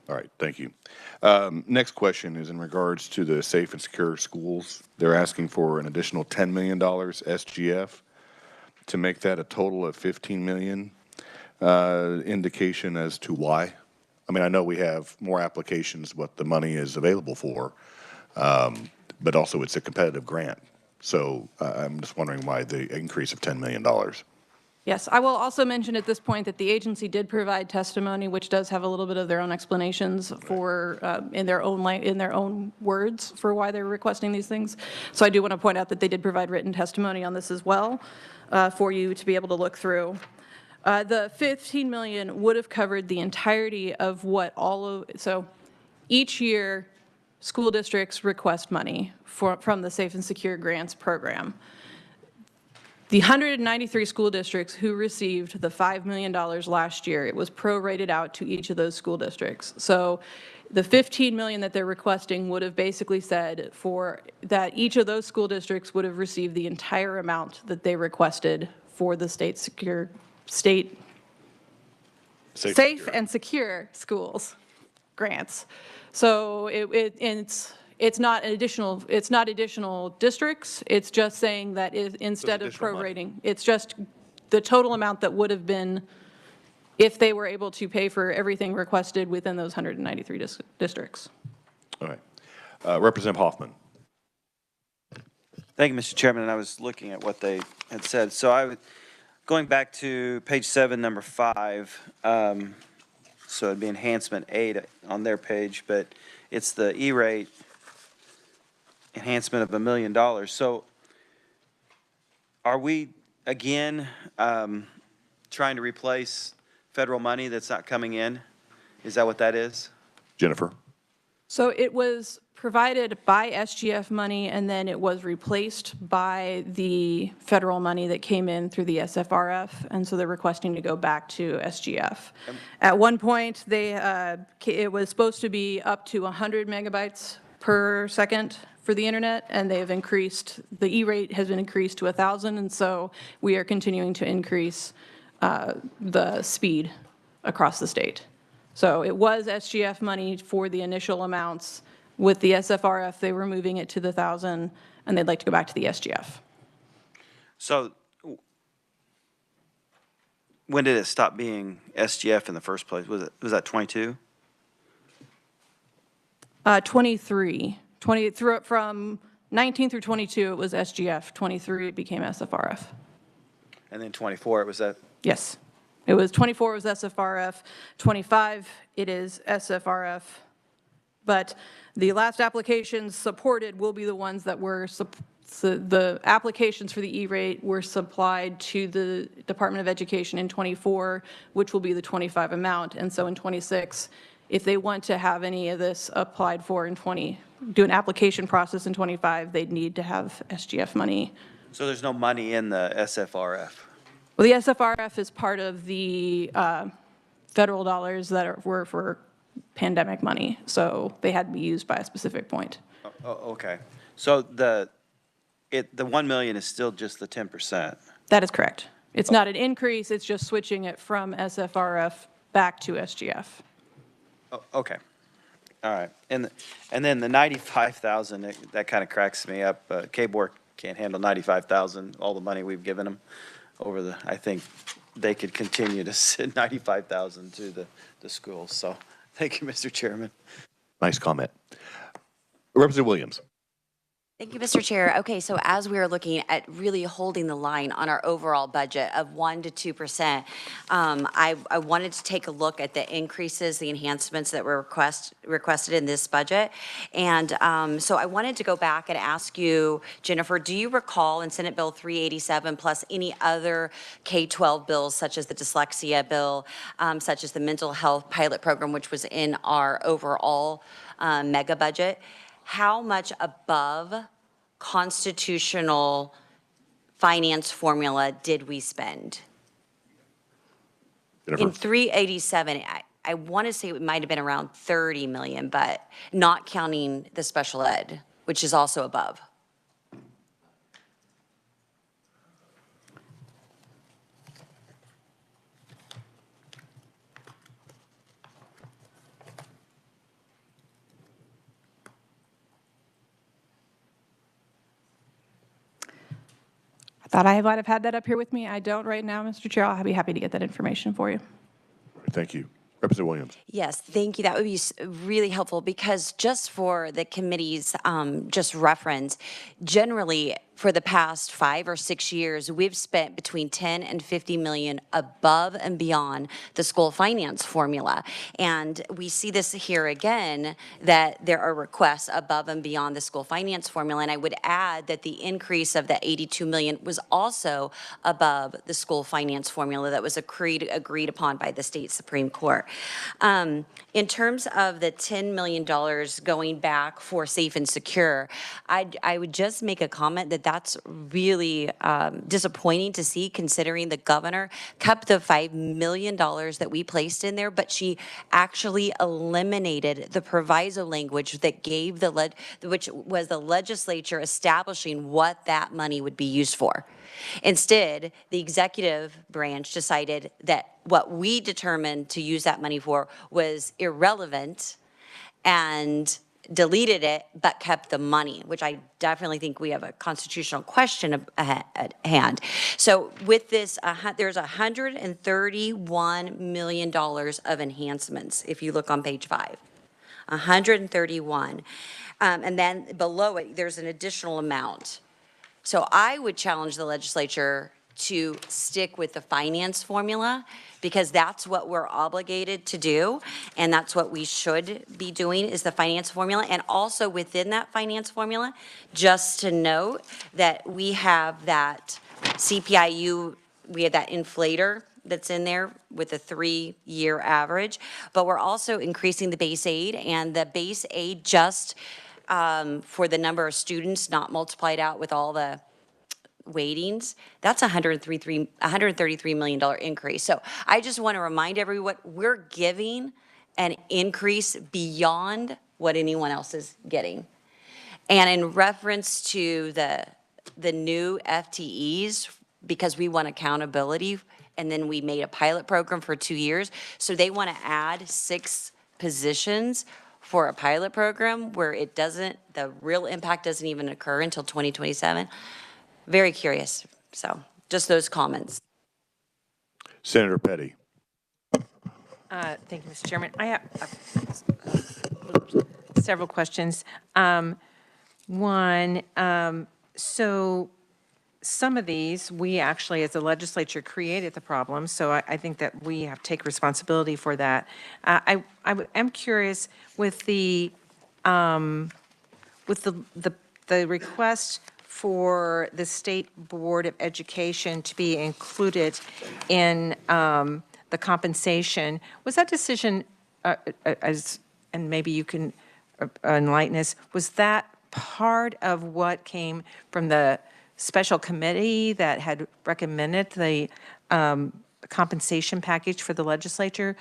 All right, thank you. Next question is in regards to the safe and secure schools. They're asking for an additional $10 million SGF to make that a total of $15 million. Indication as to why? I mean, I know we have more applications what the money is available for, but also it's a competitive grant. So I'm just wondering why the increase of $10 million. Yes, I will also mention at this point that the agency did provide testimony, which does have a little bit of their own explanations for, in their own words for why they're requesting these things. So I do want to point out that they did provide written testimony on this as well for you to be able to look through. The $15 million would have covered the entirety of what so each year school districts request money from the Safe and Secure Grants program. The 193 school districts who received the $5 million last year, it was prorated out to each of those school districts. So the $15 million that they're requesting would have basically said that each of those school districts would have received the entire amount that they requested for the safe and secure schools grants. So it's not additional districts. It's just saying that instead of prorating, it's just the total amount that would have been if they were able to pay for everything requested within those 193 districts. All right. Representative Hoffman. Thank you, Mr. Chairman, and I was looking at what they had said. So going back to page 7, number 5, so it'd be enhancement 8 on their page, but it's the E-rate enhancement of $1 million. So are we, again, trying to replace federal money that's not coming in? Is that what that is? Jennifer. So it was provided by SGF money, and then it was replaced by the federal money that came in through the SFRF, and so they're requesting to go back to SGF. At one point, it was supposed to be up to 100 megabytes per second for the internet, and they have increased, the E-rate has been increased to 1,000, and so we are continuing to increase the speed across the state. So it was SGF money for the initial amounts. With the SFRF, they were moving it to the 1,000, and they'd like to go back to the SGF. So when did it stop being SGF in the first place? Was that 22? 23. From 19 through 22, it was SGF. 23, it became SFRF. And then 24, it was that? Yes. It was 24 was SFRF. 25, it is SFRF. But the last applications supported will be the ones that were, the applications for the E-rate were supplied to the Department of Education in 24, which will be the 25 amount. And so in 26, if they want to have any of this applied for in do an application process in 25, they'd need to have SGF money. So there's no money in the SFRF? Well, the SFRF is part of the federal dollars that were for pandemic money, so they had to be used by a specific point. Oh, okay. So the 1 million is still just the 10%? That is correct. It's not an increase, it's just switching it from SFRF back to SGF. Oh, okay. All right. And then the 95,000, that kind of cracks me up. K-Board can't handle 95,000, all the money we've given them over I think they could continue to send 95,000 to the schools. So thank you, Mr. Chairman. Nice comment. Representative Williams. Thank you, Mr. Chair. Okay, so as we are looking at really holding the line on our overall budget of 1% to 2%, I wanted to take a look at the increases, the enhancements that were requested in this budget. And so I wanted to go back and ask you, Jennifer, do you recall in Senate Bill 387 plus any other K-12 bills, such as the dyslexia bill, such as the mental health pilot program, which was in our overall mega budget, how much above constitutional finance formula did we spend? Jennifer. In 387, I want to say it might have been around 30 million, but not counting the special ed, which is also above. Thought I might have had that up here with me. I don't right now, Mr. Chair. I'll be happy to get that information for you. Thank you. Representative Williams. Yes, thank you. That would be really helpful because just for the committee's just reference, generally for the past 5 or 6 years, we've spent between 10 and 50 million above and beyond the school finance formula. And we see this here again, that there are requests above and beyond the school finance formula. And I would add that the increase of the 82 million was also above the school finance formula that was agreed upon by the state Supreme Court. In terms of the $10 million going back for safe and secure, I would just make a comment that that's really disappointing to see, considering the governor kept the $5 million that we placed in there, but she actually eliminated the proviso language that gave which was the legislature establishing what that money would be used for. Instead, the executive branch decided that what we determined to use that money for was irrelevant and deleted it, but kept the money, which I definitely think we have a constitutional question at hand. So with this, there's $131 million of enhancements, if you look on page 5. 131. And then below it, there's an additional amount. So I would challenge the legislature to stick with the finance formula, because that's what we're obligated to do, and that's what we should be doing, is the finance formula. And also within that finance formula, just to note that we have that CPIU, we have that inflator that's in there with a 3-year average, but we're also increasing the base aid, and the base aid just for the number of students, not multiplied out with all the weightings, that's $133 million increase. So I just want to remind everyone, we're giving an increase beyond what anyone else is getting. And in reference to the new FTEs, because we want accountability, and then we made a pilot program for 2 years, so they want to add 6 positions for a pilot program where it doesn't, the real impact doesn't even occur until 2027. Very curious. So just those comments. Senator Petty. Thank you, Mr. Chairman. I have several questions. One, so some of these, we actually, as a legislature, created the problem, so I think that we have to take responsibility for that. I am curious with the request for the State Board of Education to be included in the compensation. Was that decision, and maybe you can enlighten us, was that part of what came from the special committee that had recommended the compensation package for the legislature?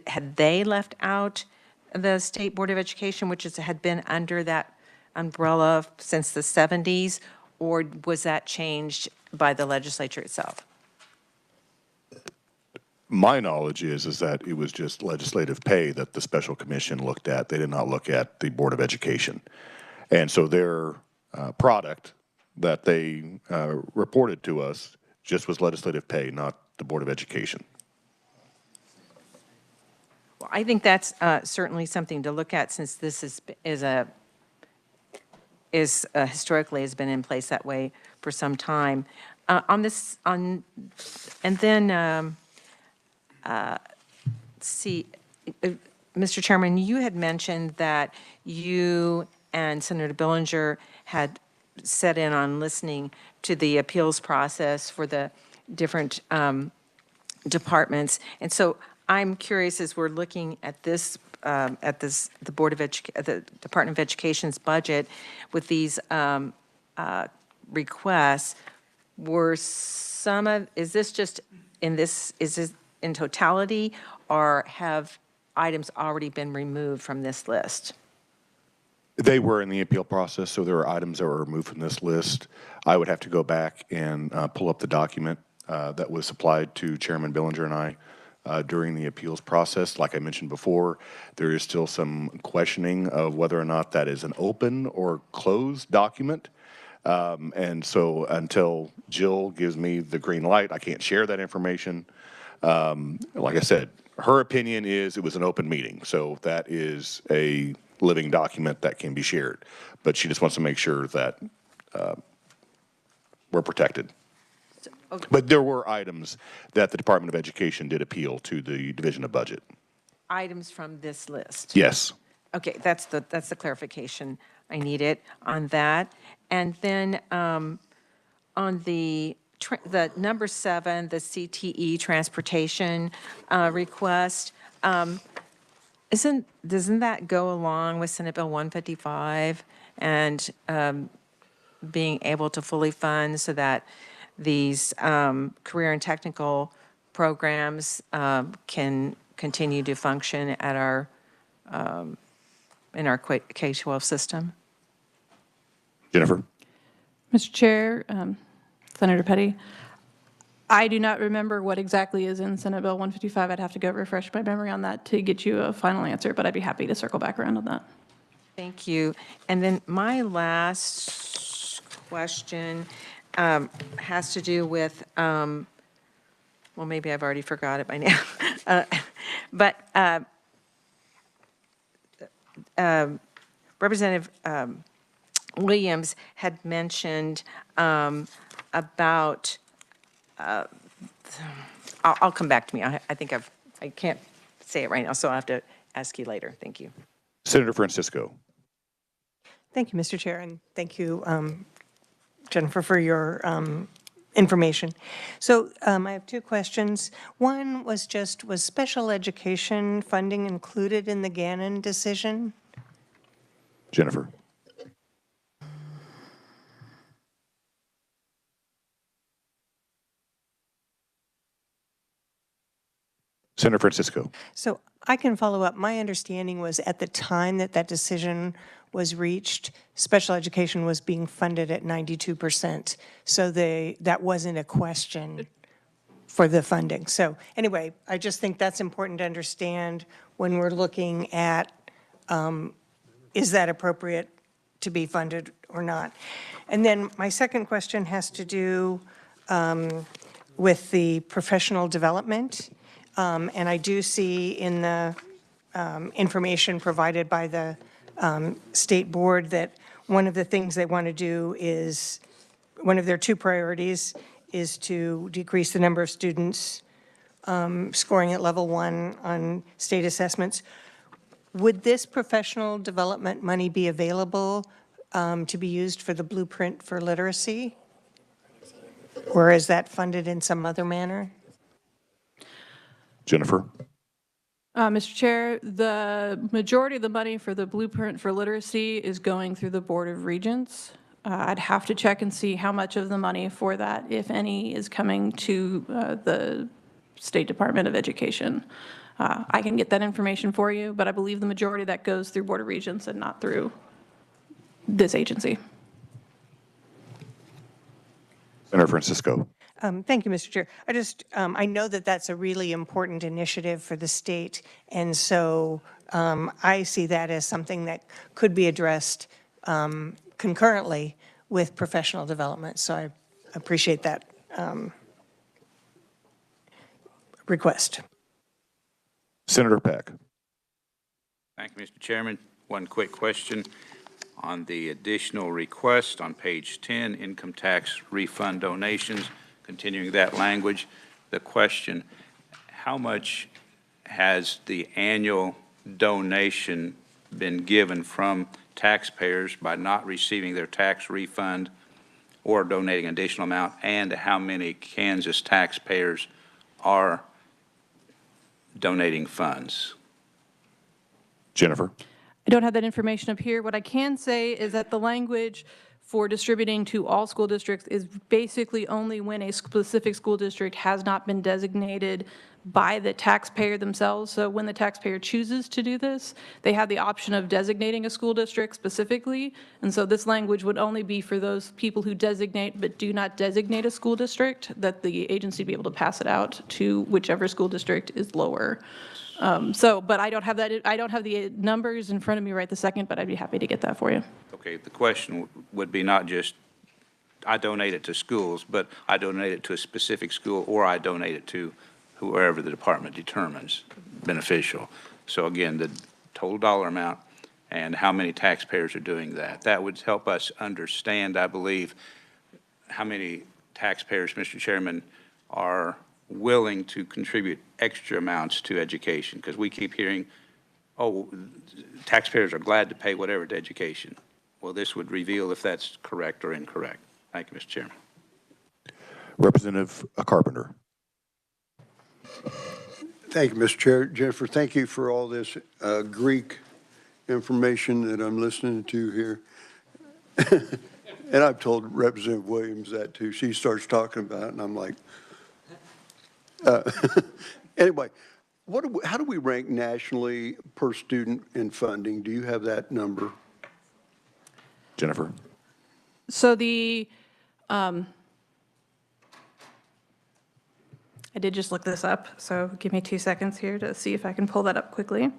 Had they left out the State Board of Education, which had been under that umbrella since the 70s, or was that changed by the legislature itself? My knowledge is that it was just legislative pay that the special commission looked at. They did not look at the Board of Education. And so their product that they reported to us just was legislative pay, not the Board of Education. Well, I think that's certainly something to look at, since this is historically has been in place that way for some time. And then, see, Mr. Chairman, you had mentioned that you and Senator Billinger had set in on listening to the appeals process for the different departments. And so I'm curious, as we're looking at this, the Department of Education's budget with these requests, were some of, is this in totality, or have items already been removed from this list? They were in the appeal process, so there are items that were removed from this list. I would have to go back and pull up the document that was supplied to Chairman Billinger and I during the appeals process. Like I mentioned before, there is still some questioning of whether or not that is an open or closed document. And so until Jill gives me the green light, I can't share that information. Like I said, her opinion is it was an open meeting, so that is a living document that can be shared. But she just wants to make sure that we're protected. Okay. But there were items that the Department of Education did appeal to the Division of Budget. Items from this list? Yes. Okay, that's the clarification I needed on that. And then on the number 7, the CTE transportation request, doesn't that go along with Senate Bill 155 and being able to fully fund so that these career and technical programs can continue to function at our in our K-12 system? Jennifer? Mr. Chair, Senator Petty, I do not remember what exactly is in Senate Bill 155. I'd have to go refresh my memory on that to get you a final answer, but I'd be happy to circle back around on that. Thank you. And then my last question has to do with, well, maybe I've already forgot it by now. But Representative Williams had mentioned about, I'll come back to me. I think I can't say it right now, so I'll have to ask you later. Thank you. Senator Francisco. Thank you, Mr. Chair, and thank you, Jennifer, for your information. So I have two questions. One was was special education funding included in the Gannon decision? Jennifer. Senator Francisco. So I can follow up. My understanding was at the time that that decision was reached, special education was being funded at 92%. So that wasn't a question for the funding. So anyway, I just think that's important to understand when we're looking at, is that appropriate to be funded or not? And then my second question has to do with the professional development. And I do see in the information provided by the state board that one of the things they want to do is, one of their two priorities is to decrease the number of students scoring at level 1 on state assessments. Would this professional development money be available to be used for the blueprint for literacy? Or is that funded in some other manner? Jennifer. Mr. Chair, the majority of the money for the Blueprint for Literacy is going through the Board of Regents. I'd have to check and see how much of the money for that, if any, is coming to the State Department of Education. I can get that information for you, but I believe the majority of that goes through Board of Regents and not through this agency. Senator Francisco. Thank you, Mr. Chair. I know that that's a really important initiative for the state, and so I see that as something that could be addressed concurrently with professional development. So I appreciate that request. Senator Peck. Thank you, Mr. Chairman. One quick question on the additional request on page 10, income tax refund donations. Continuing that language, the question, how much has the annual donation been given from taxpayers by not receiving their tax refund or donating an additional amount, and how many Kansas taxpayers are donating funds? Jennifer. I don't have that information up here. What I can say is that the language for distributing to all school districts is basically only when a specific school district has not been designated by the taxpayer themselves. So when the taxpayer chooses to do this, they have the option of designating a school district specifically. And so this language would only be for those people who designate but do not designate a school district, that the agency be able to pass it out to whichever school district is lower. But I don't have that. I don't have the numbers in front of me right this second, but I'd be happy to get that for you. Okay, the question would be not just I donate it to schools, but I donate it to a specific school, or I donate it to whoever the department determines beneficial. So again, the total dollar amount and how many taxpayers are doing that. That would help us understand, I believe, how many taxpayers, Mr. Chairman, are willing to contribute extra amounts to education, because we keep hearing, oh, taxpayers are glad to pay whatever to education. Well, this would reveal if that's correct or incorrect. Thank you, Mr. Chairman. Representative Carpenter. Thank you, Mr. Chair. Jennifer, thank you for all this Greek information that I'm listening to here. And I've told Representative Williams that too. She starts talking about it, and I'm like, anyway, how do we rank nationally per student in funding? Do you have that number? Jennifer. So I did just look this up, so give me 2 seconds here to see if I can pull that up quickly.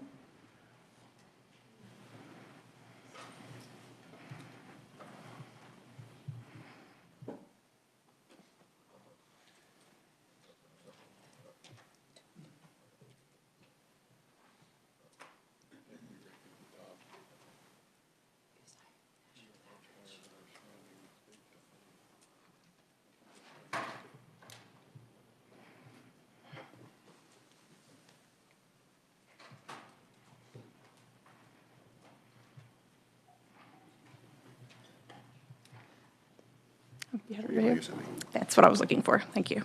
You have it right here? That's what I was looking for. Thank you.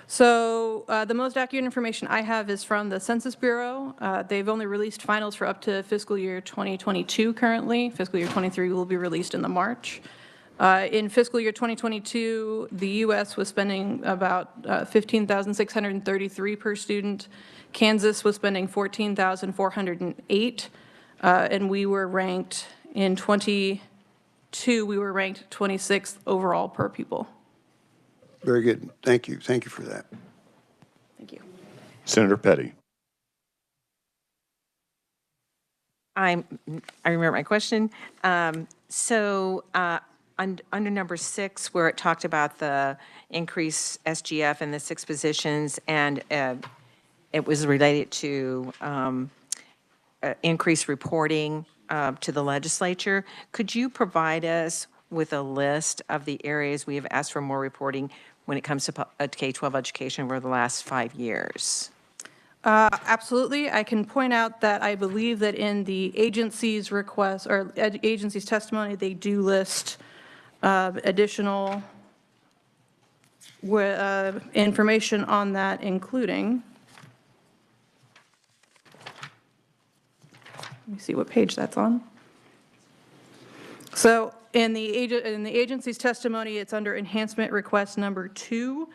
So the most accurate information I have is from the Census Bureau. They've only released finals for up to fiscal year 2022 currently. Fiscal year 23 will be released in the March. In fiscal year 2022, the U.S. was spending about $15,633 per student. Kansas was spending $14,408, and we were ranked in 22. We were ranked 26th overall per pupil. Very good. Thank you. Thank you for that. Thank you. Senator Petty. I remember my question. Under number 6, where it talked about the increased SGF and the 6 positions, and it was related to increased reporting to the legislature, could you provide us with a list of the areas we have asked for more reporting when it comes to K-12 education over the last 5 years? Absolutely. I can point out that I believe that in the agency's request or agency's testimony, they do list additional information on that, including, let me see what page that's on. So in the agency's testimony, it's under enhancement request number 2.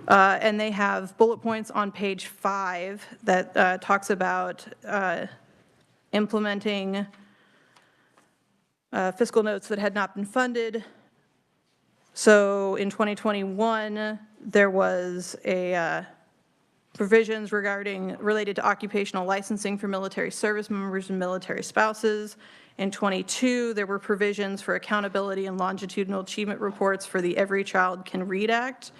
And they have bullet points on page 5 that talks about implementing fiscal notes that had not been funded. So in 2021, there was a provisions related to occupational licensing for military service members and military spouses. In 22, there were provisions for accountability and longitudinal achievement reports for the Every Child Can Read Act.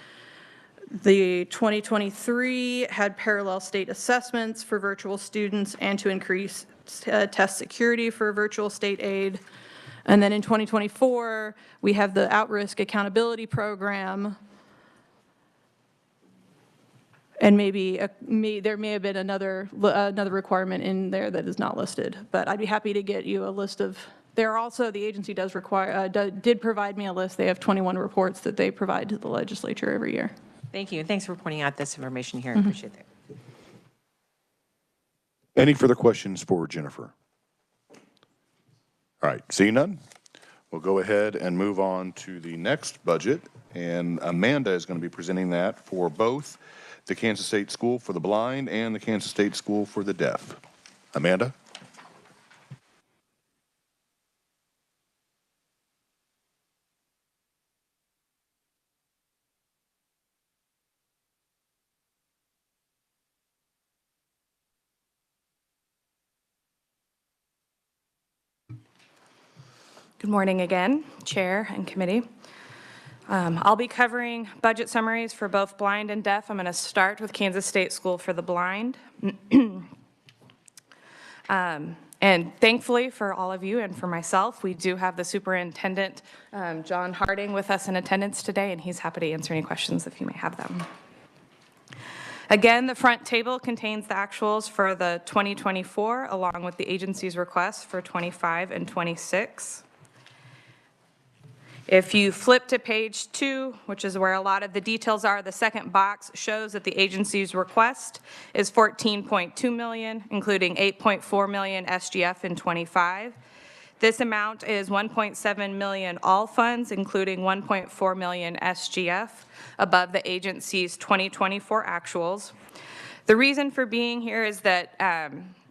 The 2023 had parallel state assessments for virtual students and to increase test security for virtual state aid. And then in 2024, we have the At-Risk Accountability Program. And maybe there may have been another requirement in there that is not listed. But I'd be happy to get you a list of. There are also, the agency does require, did provide me a list. They have 21 reports that they provide to the legislature every year. Thank you, and thanks for pointing out this information here. I appreciate that. Any further questions for Jennifer? All right, seeing none, we'll go ahead and move on to the next budget. And Amanda is going to be presenting that for both the Kansas State School for the Blind and the Kansas State School for the Deaf. Amanda? Good morning again, Chair and Committee. I'll be covering budget summaries for both blind and deaf. I'm going to start with Kansas State School for the Blind. And thankfully for all of you and for myself, we do have the Superintendent, John Harding, with us in attendance today, and he's happy to answer any questions if you may have them. Again, the front table contains the actuals for the 2024, along with the agency's requests for 25 and 26. If you flip to page 2, which is where a lot of the details are, the second box shows that the agency's request is $14.2 million, including $8.4 million SGF in 25. This amount is $1.7 million all funds, including $1.4 million SGF, above the agency's 2024 actuals. The reason for being here is that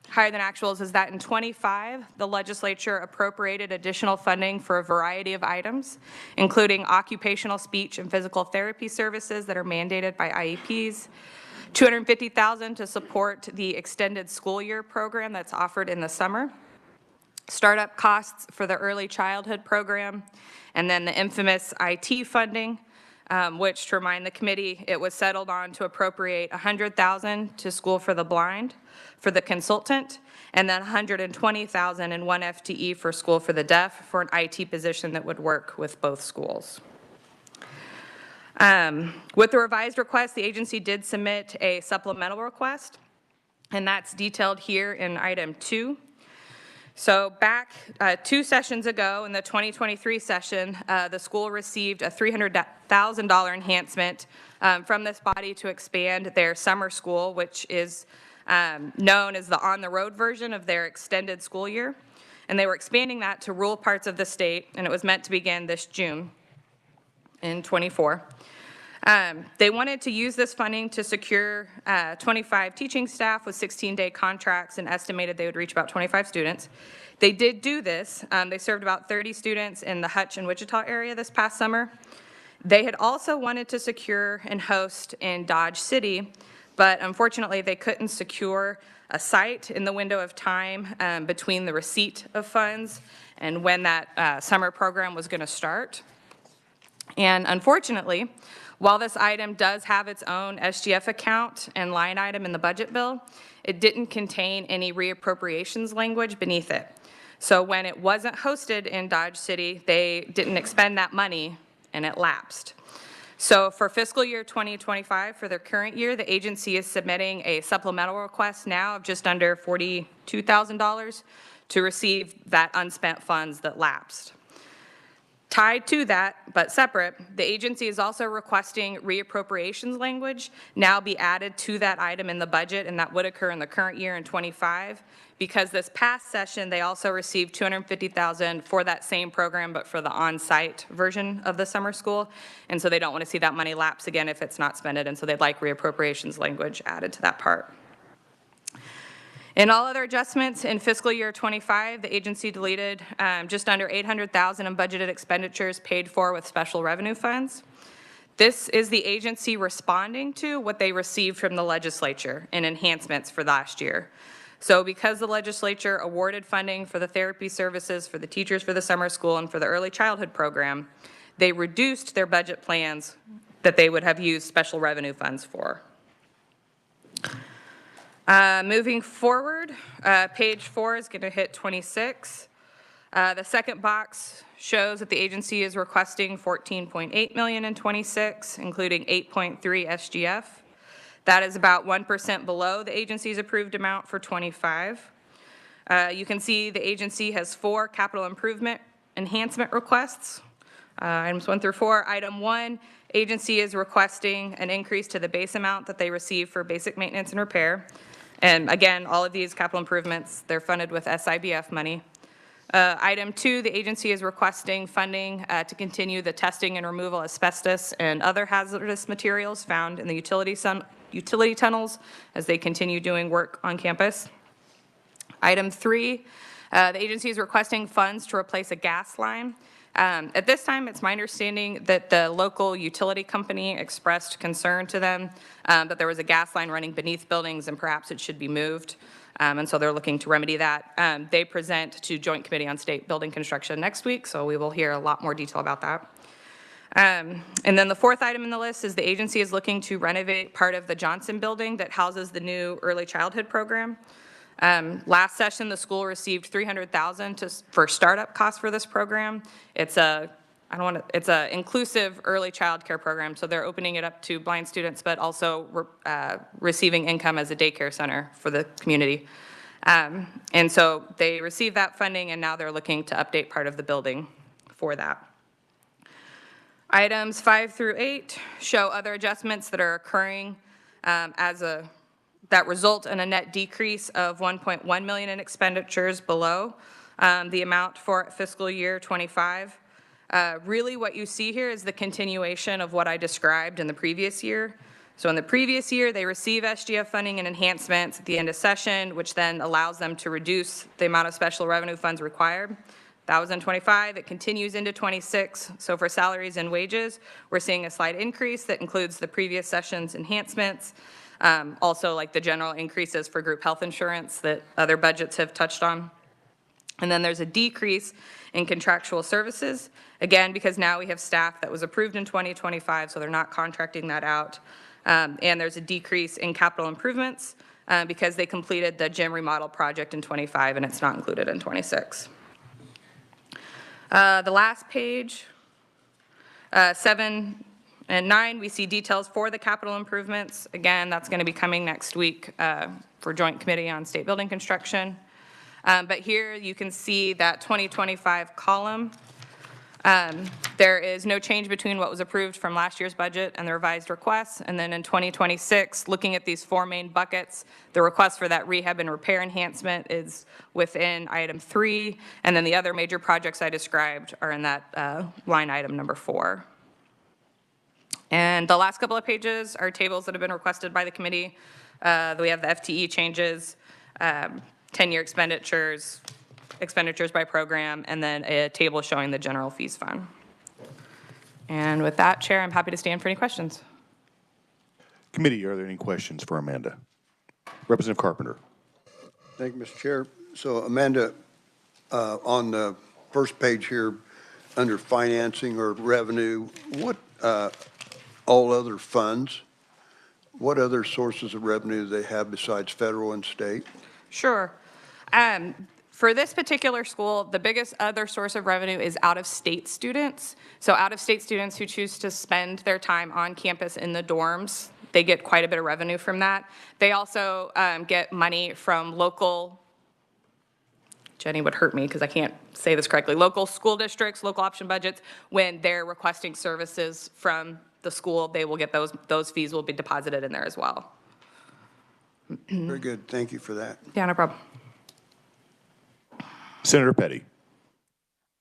higher than actuals is that in 25, the legislature appropriated additional funding for a variety of items, including occupational speech and physical therapy services that are mandated by IEPs, $250,000 to support the extended school year program that's offered in the summer, startup costs for the early childhood program, and then the infamous IT funding, which, to remind the committee, it was settled on to appropriate $100,000 to School for the Blind for the consultant, and then $120,000 in 1 FTE for School for the Deaf for an IT position that would work with both schools. With the revised request, the agency did submit a supplemental request, and that's detailed here in item 2. So back 2 sessions ago, in the 2023 session, the school received a $300,000 enhancement from this body to expand their summer school, which is known as the on-the-road version of their extended school year. And they were expanding that to rural parts of the state, and it was meant to begin this June in '24. They wanted to use this funding to secure 25 teaching staff with 16-day contracts and estimated they would reach about 25 students. They did do this. They served about 30 students in the Hutch and Wichita area this past summer. They had also wanted to secure and host in Dodge City, but unfortunately they couldn't secure a site in the window of time between the receipt of funds and when that summer program was going to start. And unfortunately, while this item does have its own SGF account and line item in the budget bill, it didn't contain any reappropriations language beneath it. So when it wasn't hosted in Dodge City, they didn't expend that money and it lapsed. So for fiscal year 2025, for their current year, the agency is submitting a supplemental request now of just under $42,000 to receive that unspent funds that lapsed. Tied to that, but separate, the agency is also requesting reappropriations language now be added to that item in the budget, and that would occur in the current year in '25, because this past session, they also received $250,000 for that same program, but for the on-site version of the summer school, and so they don't want to see that money lapse again if it's not spent, and so they'd like reappropriations language added to that part. In all other adjustments in fiscal year '25, the agency deleted just under $800,000 in budgeted expenditures paid for with special revenue funds. This is the agency responding to what they received from the legislature in enhancements for last year. So because the legislature awarded funding for the therapy services, for the teachers for the summer school, and for the early childhood program, they reduced their budget plans that they would have used special revenue funds for. Moving forward, page 4 is going to hit 26. The second box shows that the agency is requesting $14.8 million in 26, including 8.3 SGF. That is about 1% below the agency's approved amount for 25. You can see the agency has 4 capital improvement enhancement requests. Items 1 through 4. Item 1, agency is requesting an increase to the base amount that they receive for basic maintenance and repair. And again, all of these capital improvements, they're funded with SIBF money. Item 2, the agency is requesting funding to continue the testing and removal of asbestos and other hazardous materials found in the utility tunnels as they continue doing work on campus. Item 3, the agency is requesting funds to replace a gas line. At this time, it's my understanding that the local utility company expressed concern to them that there was a gas line running beneath buildings and perhaps it should be moved. And so they're looking to remedy that. They present to Joint Committee on State Building Construction next week, so we will hear a lot more detail about that. And then the 4th item in the list is the agency is looking to renovate part of the Johnson building that houses the new early childhood program. Last session, the school received $300,000 for startup costs for this program. It's a inclusive early child care program, so they're opening it up to blind students, but also receiving income as a daycare center for the community. And so they received that funding, and now they're looking to update part of the building for that. Items 5 through 8 show other adjustments that are occurring that result in a net decrease of $1.1 million in expenditures below the amount for fiscal year '25. Really what you see here is the continuation of what I described in the previous year. So in the previous year, they receive SGF funding and enhancements at the end of session, which then allows them to reduce the amount of special revenue funds required. That was in '25. It continues into '26. So for salaries and wages, we're seeing a slight increase that includes the previous session's enhancements. Also like the general increases for group health insurance that other budgets have touched on. And then there's a decrease in contractual services, again, because now we have staff that was approved in 2025, so they're not contracting that out. And there's a decrease in capital improvements because they completed the gym remodel project in '25 and it's not included in '26. The last page, 7 and 9, we see details for the capital improvements. Again, that's going to be coming next week for Joint Committee on State Building Construction. But here you can see that 2025 column. There is no change between what was approved from last year's budget and the revised requests. And then in 2026, looking at these four main buckets, the request for that rehab and repair enhancement is within item 3. And then the other major projects I described are in that line item number 4. And the last couple of pages are tables that have been requested by the committee. We have the FTE changes, 10-year expenditures by program, and then a table showing the general fees fund. And with that, Chair, I'm happy to stand for any questions. Committee, are there any questions for Amanda? Representative Carpenter. Thank you, Mr. Chair. So Amanda, on the first page here, under financing or revenue, what all other funds, what other sources of revenue do they have besides federal and state? Sure. For this particular school, the biggest other source of revenue is out-of-state students. So out-of-state students who choose to spend their time on campus in the dorms, they get quite a bit of revenue from that. They also get money from local, Jenny would hurt me because I can't say this correctly, local school districts, local option budgets. When they're requesting services from the school, they will get those fees will be deposited in there as well. Very good. Thank you for that. Yeah, no problem. Senator Petty.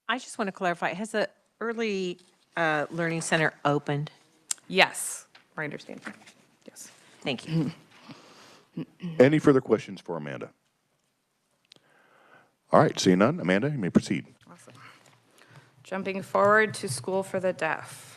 I just want to clarify, has the Early Learning Center opened? Yes, my understanding. Yes. Thank you. Any further questions for Amanda? All right, seeing none, Amanda, you may proceed. Awesome. Jumping forward to School for the Deaf.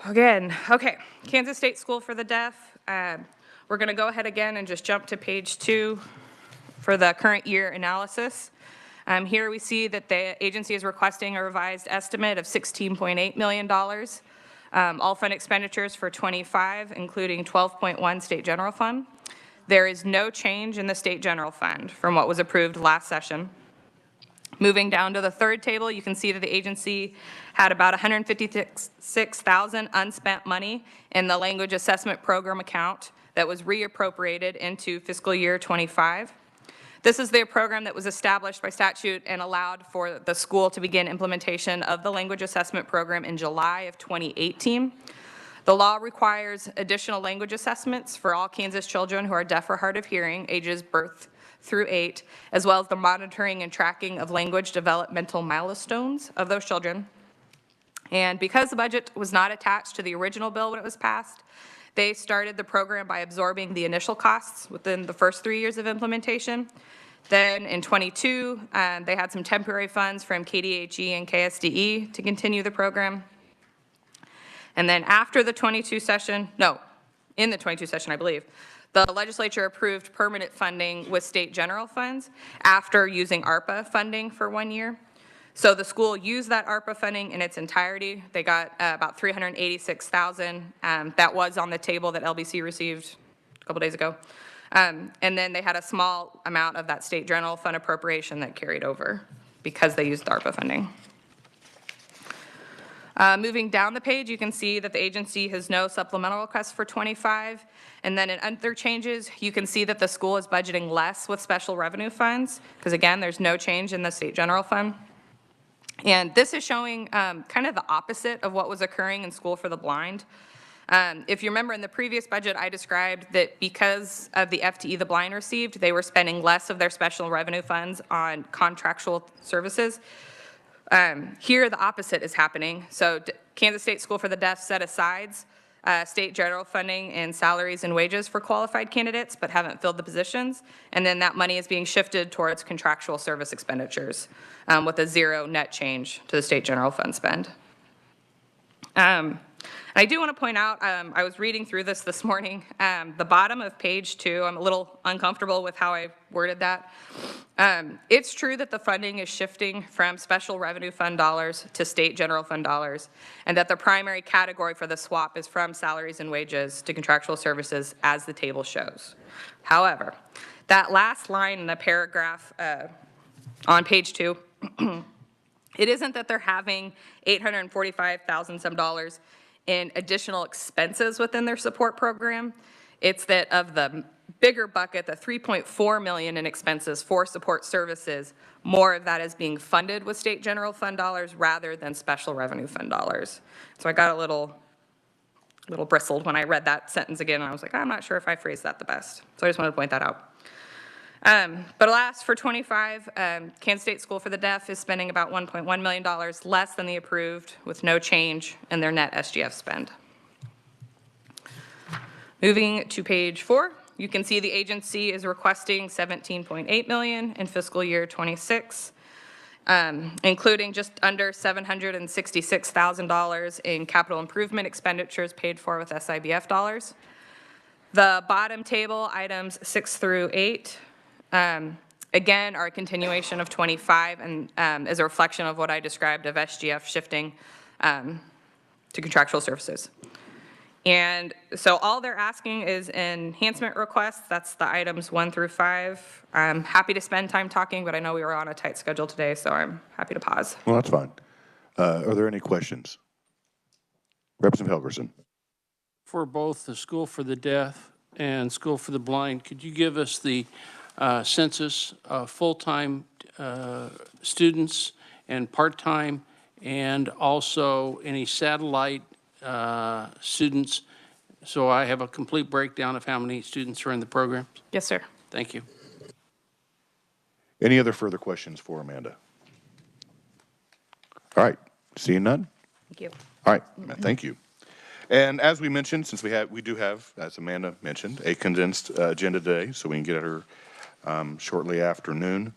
Again, okay, Kansas State School for the Deaf. We're going to go ahead again and just jump to page 2 for the current year analysis. Here we see that the agency is requesting a revised estimate of $16.8 million. All fund expenditures for 25, including 12.1 state general fund. There is no change in the state general fund from what was approved last session. Moving down to the third table, you can see that the agency had about $156,000 unspent money in the language assessment program account that was reappropriated into fiscal year 25. This is the program that was established by statute and allowed for the school to begin implementation of the language assessment program in July of 2018. The law requires additional language assessments for all Kansas children who are deaf or hard of hearing, ages birth through 8, as well as the monitoring and tracking of language developmental milestones of those children. And because the budget was not attached to the original bill when it was passed, they started the program by absorbing the initial costs within the first 3 years of implementation. Then in 22, they had some temporary funds from KDHE and KSDE to continue the program. And then after the 22 session, in the 22 session, I believe, the legislature approved permanent funding with state general funds after using ARPA funding for 1 year. So the school used that ARPA funding in its entirety. They got about $386,000. That was on the table that LBC received a couple days ago. And then they had a small amount of that state general fund appropriation that carried over because they used the ARPA funding. Moving down the page, you can see that the agency has no supplemental requests for 25. And then in other changes, you can see that the school is budgeting less with special revenue funds, because again, there's no change in the state general fund. And this is showing kind of the opposite of what was occurring in School for the Blind. If you remember in the previous budget, I described that because of the FTE the blind received, they were spending less of their special revenue funds on contractual services. Here, the opposite is happening. So Kansas State School for the Deaf set aside state general funding and salaries and wages for qualified candidates, but haven't filled the positions. And then that money is being shifted towards contractual service expenditures with a zero net change to the state general fund spend. I do want to point out, I was reading through this morning, the bottom of page 2, I'm a little uncomfortable with how I worded that. It's true that the funding is shifting from special revenue fund dollars to state general fund dollars, and that the primary category for the swap is from salaries and wages to contractual services, as the table shows. However, that last line in the paragraph on page 2, It isn't that they're having $845,000 some dollars in additional expenses within their support program. It's that of the bigger bucket, the $3.4 million in expenses for support services, more of that is being funded with state general fund dollars rather than special revenue fund dollars. So I got a little bristled when I read that sentence again, and I was like, I'm not sure if I phrased that the best. So I just wanted to point that out. But alas, for 25, Kansas State School for the Deaf is spending about $1.1 million less than the approved, with no change in their net SGF spend. Moving to page 4, you can see the agency is requesting $17.8 million in fiscal year 26, including just under $766,000 in capital improvement expenditures paid for with SIBF dollars. The bottom table, items 6 through 8, again, are a continuation of 25 and is a reflection of what I described of SGF shifting to contractual services. And so all they're asking is enhancement requests. That's the items 1 through 5. I'm happy to spend time talking, but I know we were on a tight schedule today, so I'm happy to pause. Well, that's fine. Are there any questions? Representative Helgerson. For both the School for the Deaf and School for the Blind, could you give us the census of full-time students and part-time, and also any satellite students, so I have a complete breakdown of how many students are in the program? Yes, sir. Thank you. Any other further questions for Amanda? All right, seeing none? Thank you. All right, thank you. And as we mentioned, since we do have, as Amanda mentioned, a condensed agenda today, so we can get at her shortly after noon.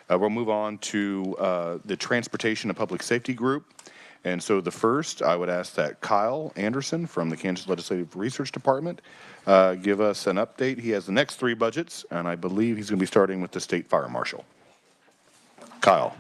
We'll move on to the Transportation and Public Safety Group. And so the first, I would ask that Kyle Anderson from the Kansas Legislative Research Department give us an update. He has the next 3 budgets, and I believe he's going to be starting with the State Fire Marshal. Kyle.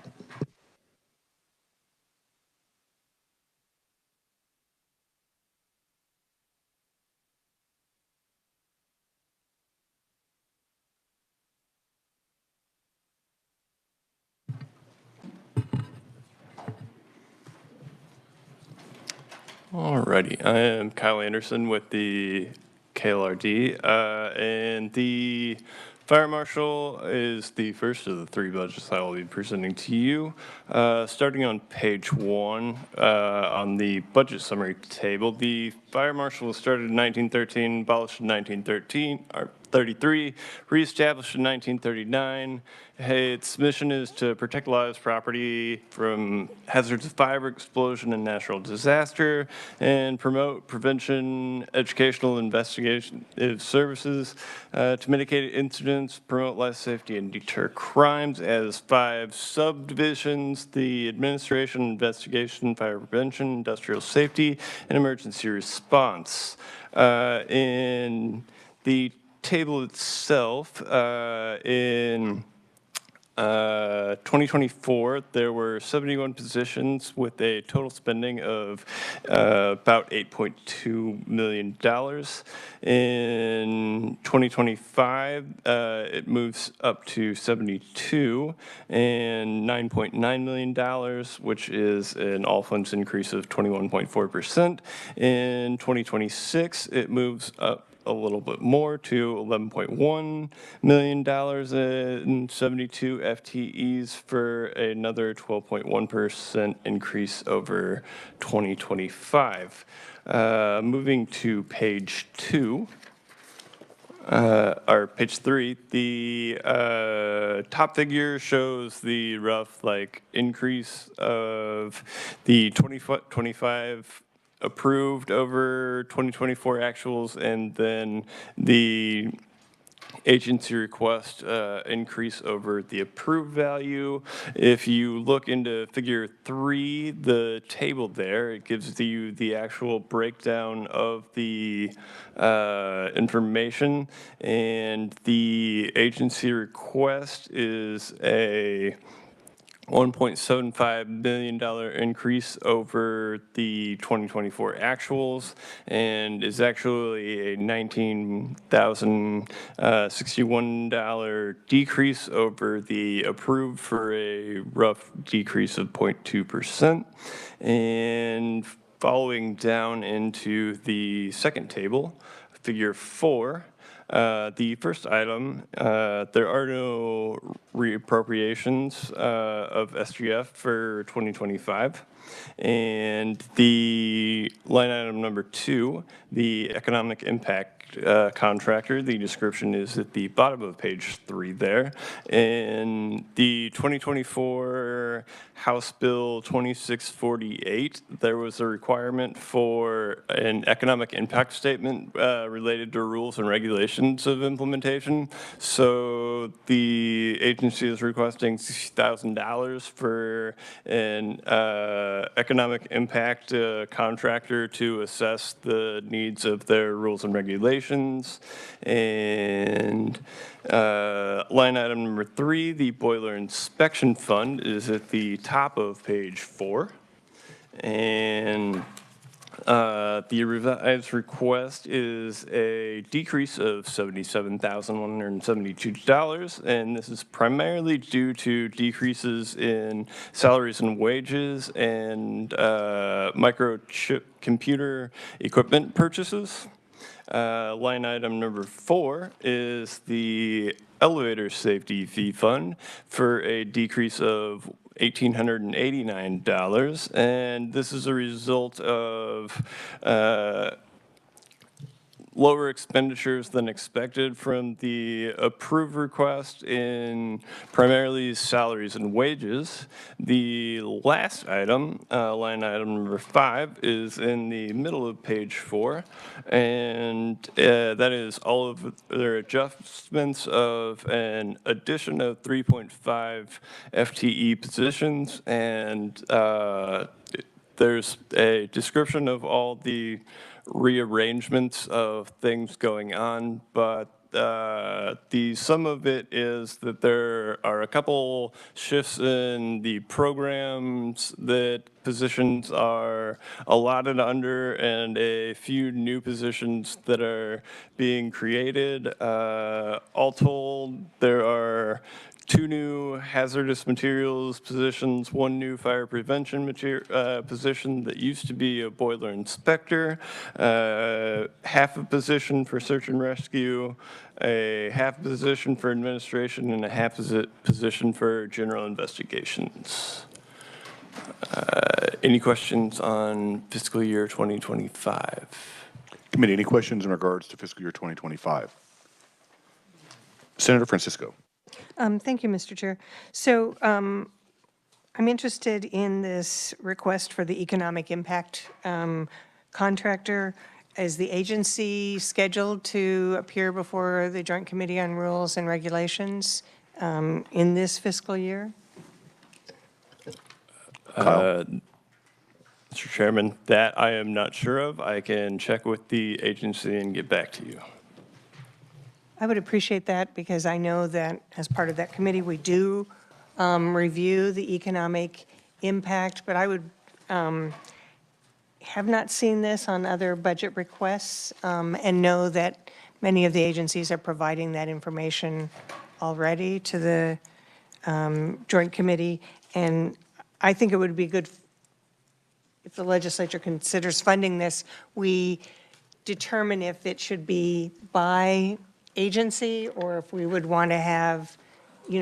Alrighty, I am Kyle Anderson with the KLRD, and the Fire Marshal is the first of the 3 budgets I will be presenting to you. Starting on page 1, on the budget summary table, the Fire Marshal was started in 1913, abolished in 1933, reestablished in 1939. Its mission is to protect lives, property from hazards of fire, explosion, and natural disaster, and promote prevention, educational, investigative services to mitigate incidents, promote life safety, and deter crimes. As 5 subdivisions: the administration, investigation, fire prevention, industrial safety, and emergency response. In the table itself, in 2024, there were 71 positions with a total spending of about $8.2 million. In 2025, it moves up to 72 and $9.9 million, which is an all funds increase of 21.4%. In 2026, it moves up a little bit more to $11.1 million and 72 FTEs for another 12.1% increase over 2025. Moving to page 2. Or page 3, the top figure shows the rough increase of the 25 approved over 2024 actuals, and then the agency request increase over the approved value. If you look into figure 3, the table there, it gives you the actual breakdown of the information, and the agency request is a $1.75 million increase over the 2024 actuals, and is actually a $19,061 decrease over the approved for a rough decrease of 0.2%. And following down into the second table, figure 4, the first item, there are no reappropriations of SGF for 2025. And the line item number 2, the economic impact contractor, the description is at the bottom of page 3 there. In the 2024 House Bill 2648, there was a requirement for an economic impact statement related to rules and regulations of implementation. So the agency is requesting $60,000 for an economic impact contractor to assess the needs of their rules and regulations. And line item number 3, the boiler inspection fund, is at the top of page 4. And the revised request is a decrease of $77,172, and this is primarily due to decreases in salaries and wages and microchip computer equipment purchases. Line item number 4 is the elevator safety fee fund for a decrease of $1,889, and this is a result of lower expenditures than expected from the approved request in primarily salaries and wages. The last item, line item number 5, is in the middle of page 4, and that is all of their adjustments of an addition of 3.5 FTE positions, and there's a description of all the rearrangements of things going on, but the sum of it is that there are a couple shifts in the programs that positions are allotted under and a few new positions that are being created. All told, there are 2 new hazardous materials positions, 1 new fire prevention position that used to be a boiler inspector, half a position for search and rescue, a half position for administration, and a half position for general investigations. Any questions on fiscal year 2025? Committee, any questions in regards to fiscal year 2025? Senator Francisco. Thank you, Mr. Chair. So I'm interested in this request for the economic impact contractor. Is the agency scheduled to appear before the Joint Committee on Rules and Regulations in this fiscal year? Mr. Chairman, that I am not sure of. I can check with the agency and get back to you. I would appreciate that because I know that as part of that committee, we do review the economic impact, but I would have not seen this on other budget requests and know that many of the agencies are providing that information already to the Joint Committee. And I think it would be good if the legislature considers funding this, we determine if it should be by agency or if we would want to have,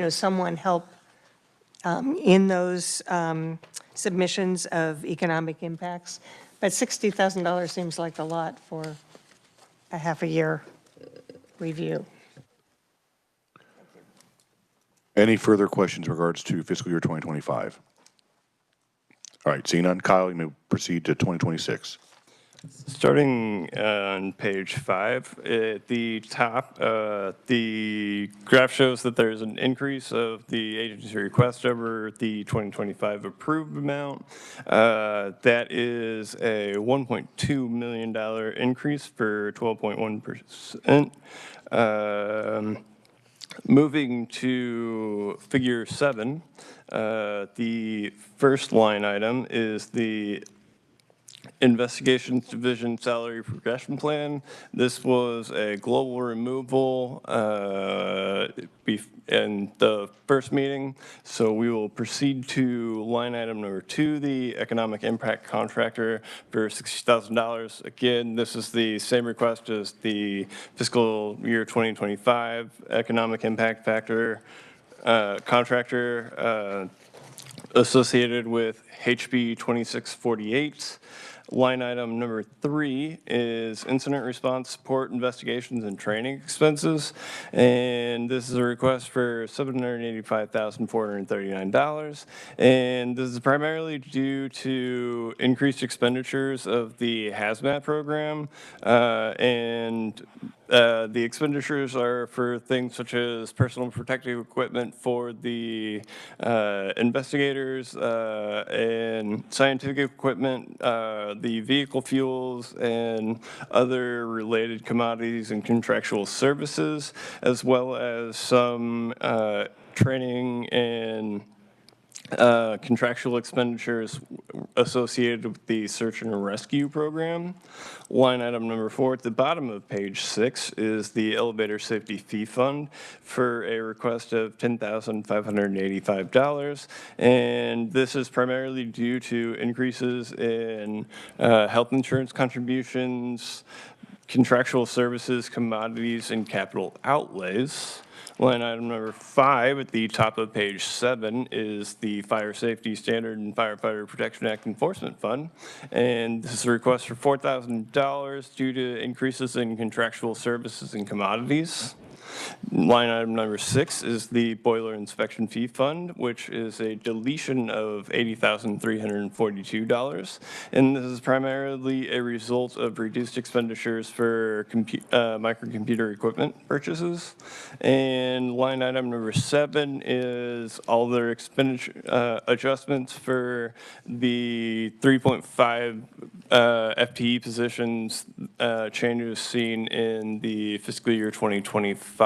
someone help in those submissions of economic impacts. But $60,000 seems like a lot for a half a year review. Any further questions in regards to fiscal year 2025? All right, seeing none, Kyle, you may proceed to 2026. Starting on page 5, at the top, the graph shows that there's an increase of the agency request over the 2025 approved amount. That is a $1.2 million increase for 12.1%. Moving to figure 7, the first line item is the Investigations Division Salary Progression Plan. This was a global removal in the first meeting, so we will proceed to line item number 2, the Economic Impact Contractor for $60,000. Again, this is the same request as the fiscal year 2025 Economic Impact Factor contractor associated with HB 2648. Line item number 3 is incident response support, investigations, and training expenses. And this is a request for $785,439. And this is primarily due to increased expenditures of the hazmat program. The expenditures are for things such as personal protective equipment for the investigators and scientific equipment, the vehicle fuels, and other related commodities and contractual services, as well as some training and contractual expenditures associated with the search and rescue program. Line item number 4 at the bottom of page 6 is the elevator safety fee fund for a request of $10,585. And this is primarily due to increases in health insurance contributions, contractual services, commodities, and capital outlays. Line item number 5 at the top of page 7 is the Fire Safety Standard and Firefighter Protection Act Enforcement Fund. And this is a request for $4,000 due to increases in contractual services and commodities. Line item number 6 is the Boiler Inspection Fee Fund, which is a deletion of $80,342. And this is primarily a result of reduced expenditures for microcomputer equipment purchases. And line item number 7 is all their expenditure adjustments for the 3.5 FTE positions changes seen in the fiscal year 2025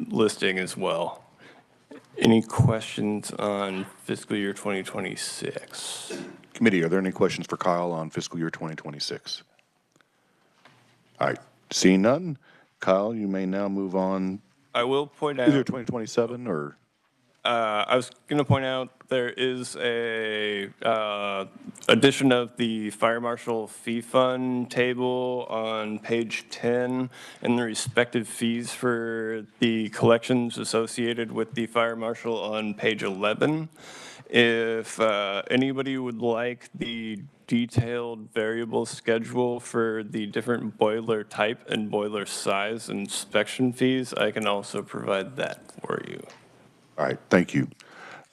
listing as well. Any questions on fiscal year 2026? Committee, are there any questions for Kyle on fiscal year 2026? All right, seeing none, Kyle, you may now move on. I will point out. Either 2027 or? I was going to point out there is a addition of the Fire Marshal Fee Fund table on page 10 and the respective fees for the collections associated with the Fire Marshal on page 11. If anybody would like the detailed variable schedule for the different boiler type and boiler size inspection fees, I can also provide that for you. All right, thank you.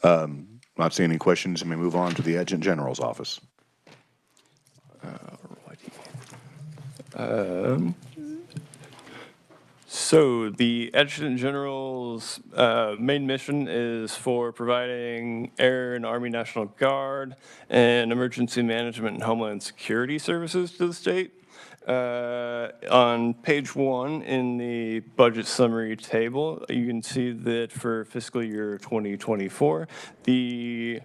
Not seeing any questions, we may move on to the Adjutant General's office. So the Adjutant General's main mission is for providing Air and Army National Guard and emergency management and homeland security services to the state. On page 1 in the budget summary table, you can see that for fiscal year 2024, the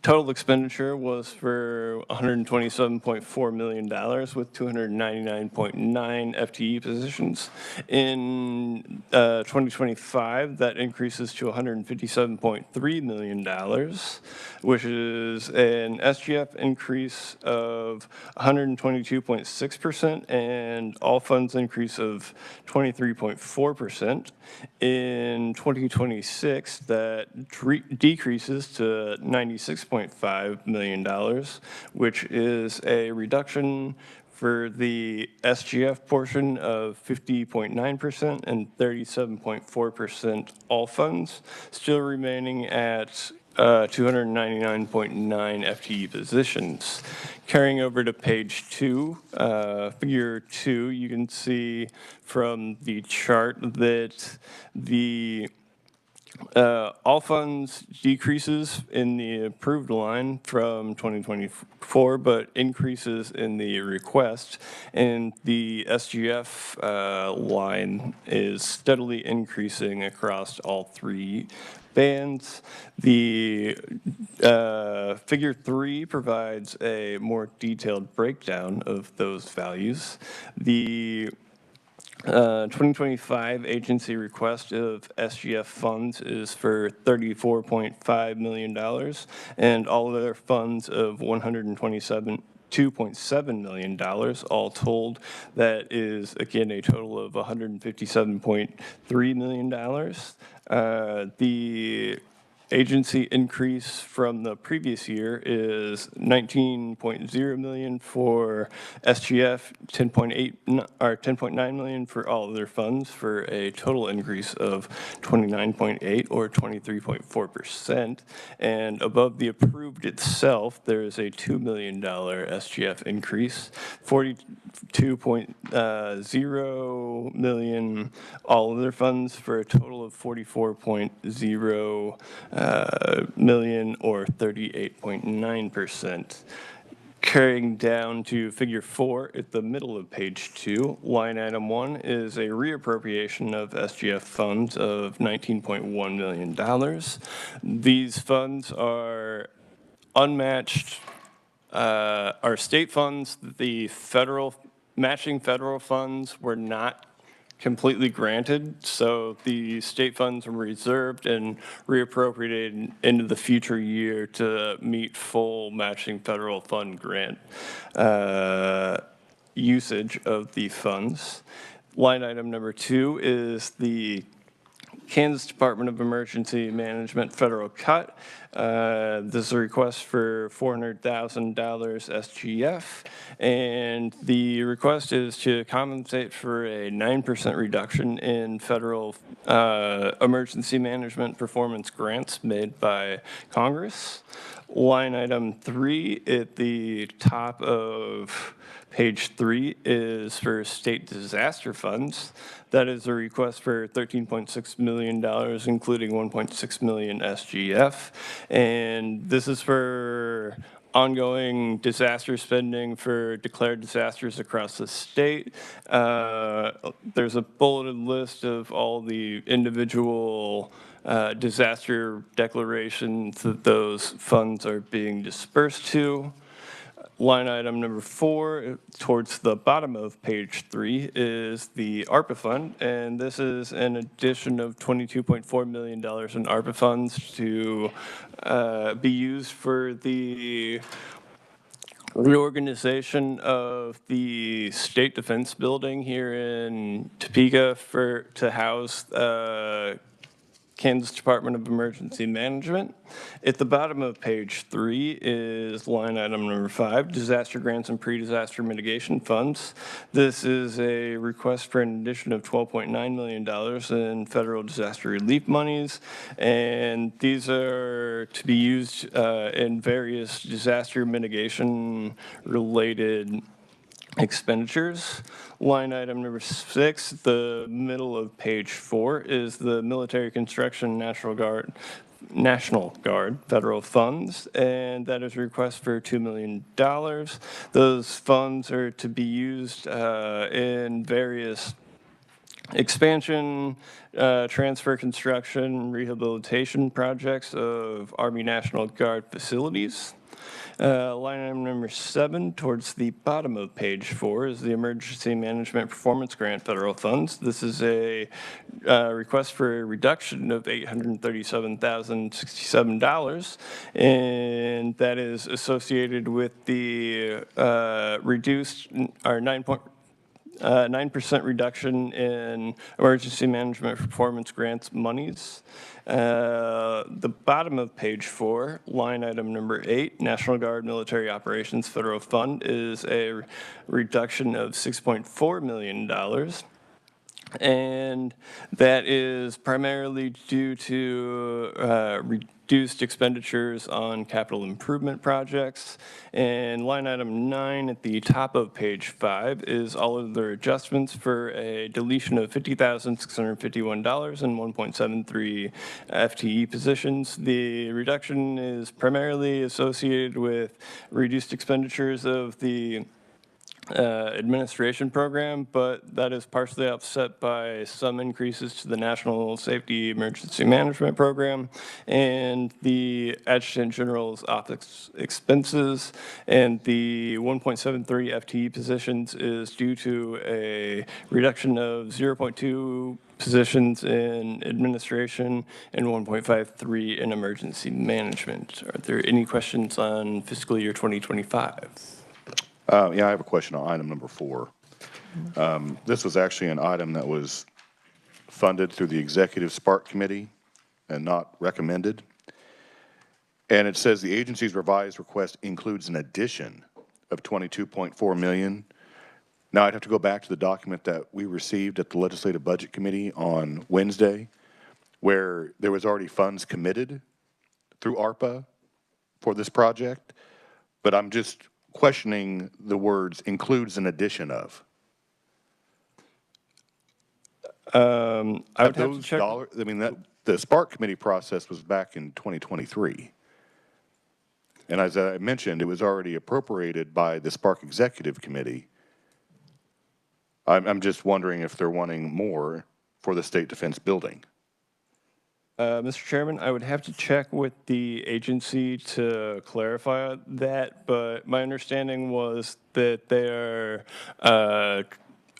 total expenditure was for $127.4 million with 299.9 FTE positions. In 2025, that increases to $157.3 million, which is an SGF increase of 122.6% and all funds increase of 23.4%. In 2026, that decreases to $96.5 million, which is a reduction for the SGF portion of 50.9% and 37.4% all funds, still remaining at 299.9 FTE positions. Carrying over to page 2, figure 2, you can see from the chart that the All funds decreases in the approved line from 2024, but increases in the request. And the SGF line is steadily increasing across all three bands. The figure 3 provides a more detailed breakdown of those values. The 2025 agency request of SGF funds is for $34.5 million, and all other funds of $2.7 million. All told, that is, again, a total of $157.3 million. The agency increase from the previous year is 19.0 million for SGF, 10.9 million for all other funds, for a total increase of 29.8 or 23.4%. And above the approved itself, there is a $2 million SGF increase, 42.0 million all other funds, for a total of 44.0 million, or 38.9%. Carrying down to figure 4 at the middle of page 2, line item 1 is a reappropriation of SGF funds of $19.1 million. These funds are unmatched, are state funds. The matching federal funds were not completely granted, so the state funds were reserved and reappropriated into the future year to meet full matching federal fund grant usage of the funds. Line item number 2 is the Kansas Department of Emergency Management federal cut. This is a request for $400,000 SGF, and the request is to compensate for a 9% reduction in federal emergency management performance grants made by Congress. Line item 3 at the top of page 3 is for state disaster funds. That is a request for $13.6 million, including $1.6 million SGF. And this is for ongoing disaster spending for declared disasters across the state. There's a bulleted list of all the individual disaster declarations that those funds are being dispersed to. Line item number 4, towards the bottom of page 3, is the ARPA fund, and this is an addition of $22.4 million in ARPA funds to be used for the reorganization of the State Defense Building here in Topeka to house Kansas Department of Emergency Management. At the bottom of page 3 is line item number 5, disaster grants and pre-disaster mitigation funds. This is a request for an addition of $12.9 million in federal disaster relief monies, and these are to be used in various disaster mitigation related expenditures. Line item number 6, the middle of page 4, is the Military Construction National Guard federal funds, and that is a request for $2 million. Those funds are to be used in various expansion, transfer, construction, rehabilitation projects of Army National Guard facilities. Line item number 7, towards the bottom of page 4, is the Emergency Management Performance Grant federal funds. This is a request for a reduction of $837,067, and that is associated with the reduced, or 9% reduction in emergency management performance grants monies. The bottom of page 4, line item number 8, National Guard Military Operations Federal Fund, is a reduction of $6.4 million. And that is primarily due to reduced expenditures on capital improvement projects. And line item 9 at the top of page 5 is all of their adjustments for a deletion of $50,651 and 1.73 FTE positions. The reduction is primarily associated with reduced expenditures of the administration program, but that is partially offset by some increases to the National Safety Emergency Management Program and the Adjutant General's office expenses. And the 1.73 FTE positions is due to a reduction of 0.2 positions in administration and 1.53 in emergency management. Are there any questions on fiscal year 2025? Yeah, I have a question on item number 4. This was actually an item that was funded through the Executive Spark Committee and not recommended. And it says the agency's revised request includes an addition of $22.4 million. Now, I'd have to go back to the document that we received at the Legislative Budget Committee on Wednesday, where there was already funds committed through ARPA for this project. But I'm just questioning the words includes an addition of. I would have to check. I mean, the Spark Committee process was back in 2023. And as I mentioned, it was already appropriated by the Spark Executive Committee. I'm just wondering if they're wanting more for the State Defense Building. Mr. Chairman, I would have to check with the agency to clarify that, but my understanding was that they are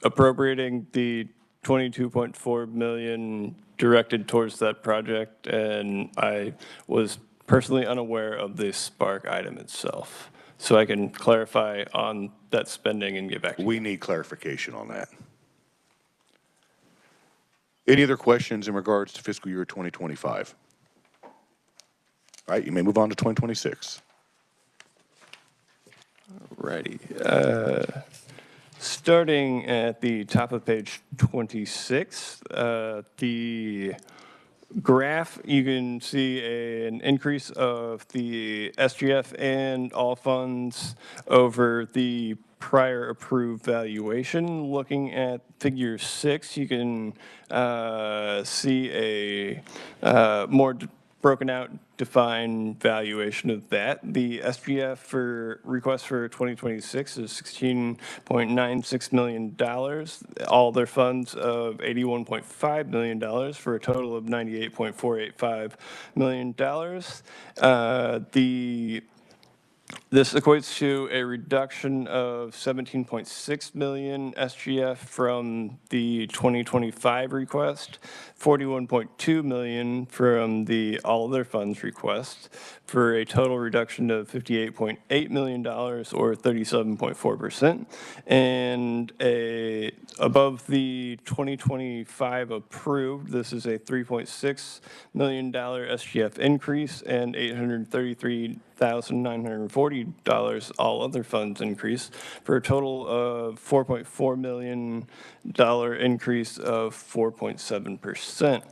appropriating the $22.4 million directed towards that project, and I was personally unaware of the Spark item itself. So I can clarify on that spending and get back to you. We need clarification on that. Any other questions in regards to fiscal year 2025? All right, you may move on to 2026. Righty. Starting at the top of page 26, the graph, you can see an increase of the SGF and all funds over the prior approved valuation. Looking at figure 6, you can see a more broken out, defined valuation of that. The SGF for request for 2026 is $16.96 million. All their funds of $81.5 million for a total of $98.485 million. This equates to a reduction of 17.6 million SGF from the 2025 request, 41.2 million from the all other funds request, for a total reduction of $58.8 million or 37.4%. And above the 2025 approved, this is a $3.6 million SGF increase and $833,940 all other funds increase, for a total of $4.4 million increase of 4.7%.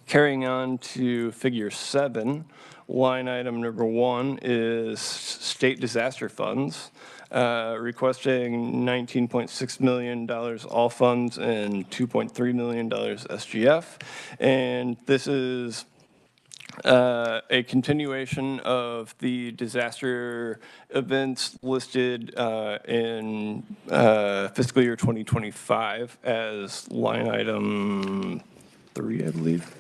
Carrying on to figure 7, line item number 1 is state disaster funds, requesting $19.6 million all funds and $2.3 million SGF. And this is a continuation of the disaster events listed in fiscal year 2025 as line item 3, I believe.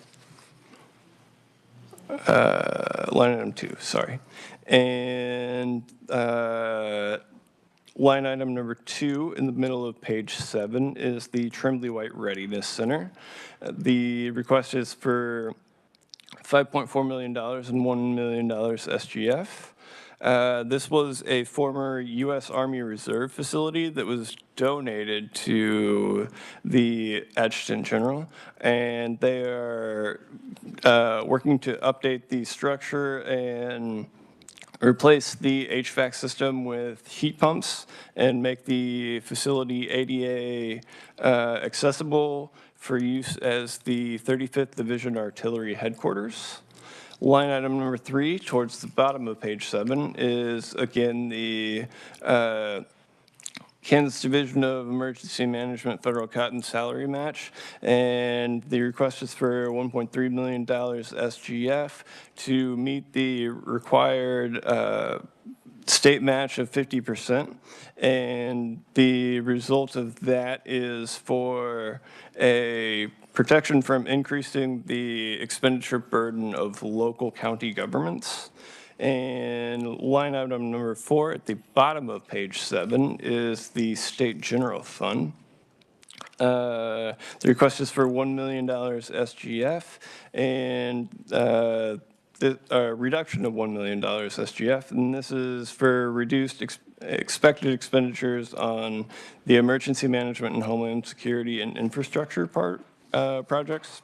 Line item 2, sorry. And line item number 2 in the middle of page 7 is the Tremblay White Readiness Center. The request is for $5.4 million and $1 million SGF. This was a former U.S. Army Reserve facility that was donated to the Adjutant General, and they are working to update the structure and replace the HVAC system with heat pumps and make the facility ADA accessible for use as the 35th Division Artillery Headquarters. Line item number 3, towards the bottom of page 7, is again the Kansas Division of Emergency Management Federal Cotton Salary Match, and the request is for $1.3 million SGF to meet the required state match of 50%, and the result of that is for a protection from increasing the expenditure burden of local county governments. And line item number 4 at the bottom of page 7 is the State General Fund. The request is for $1 million SGF and a reduction of $1 million SGF, and this is for reduced expected expenditures on the emergency management and homeland security and infrastructure projects.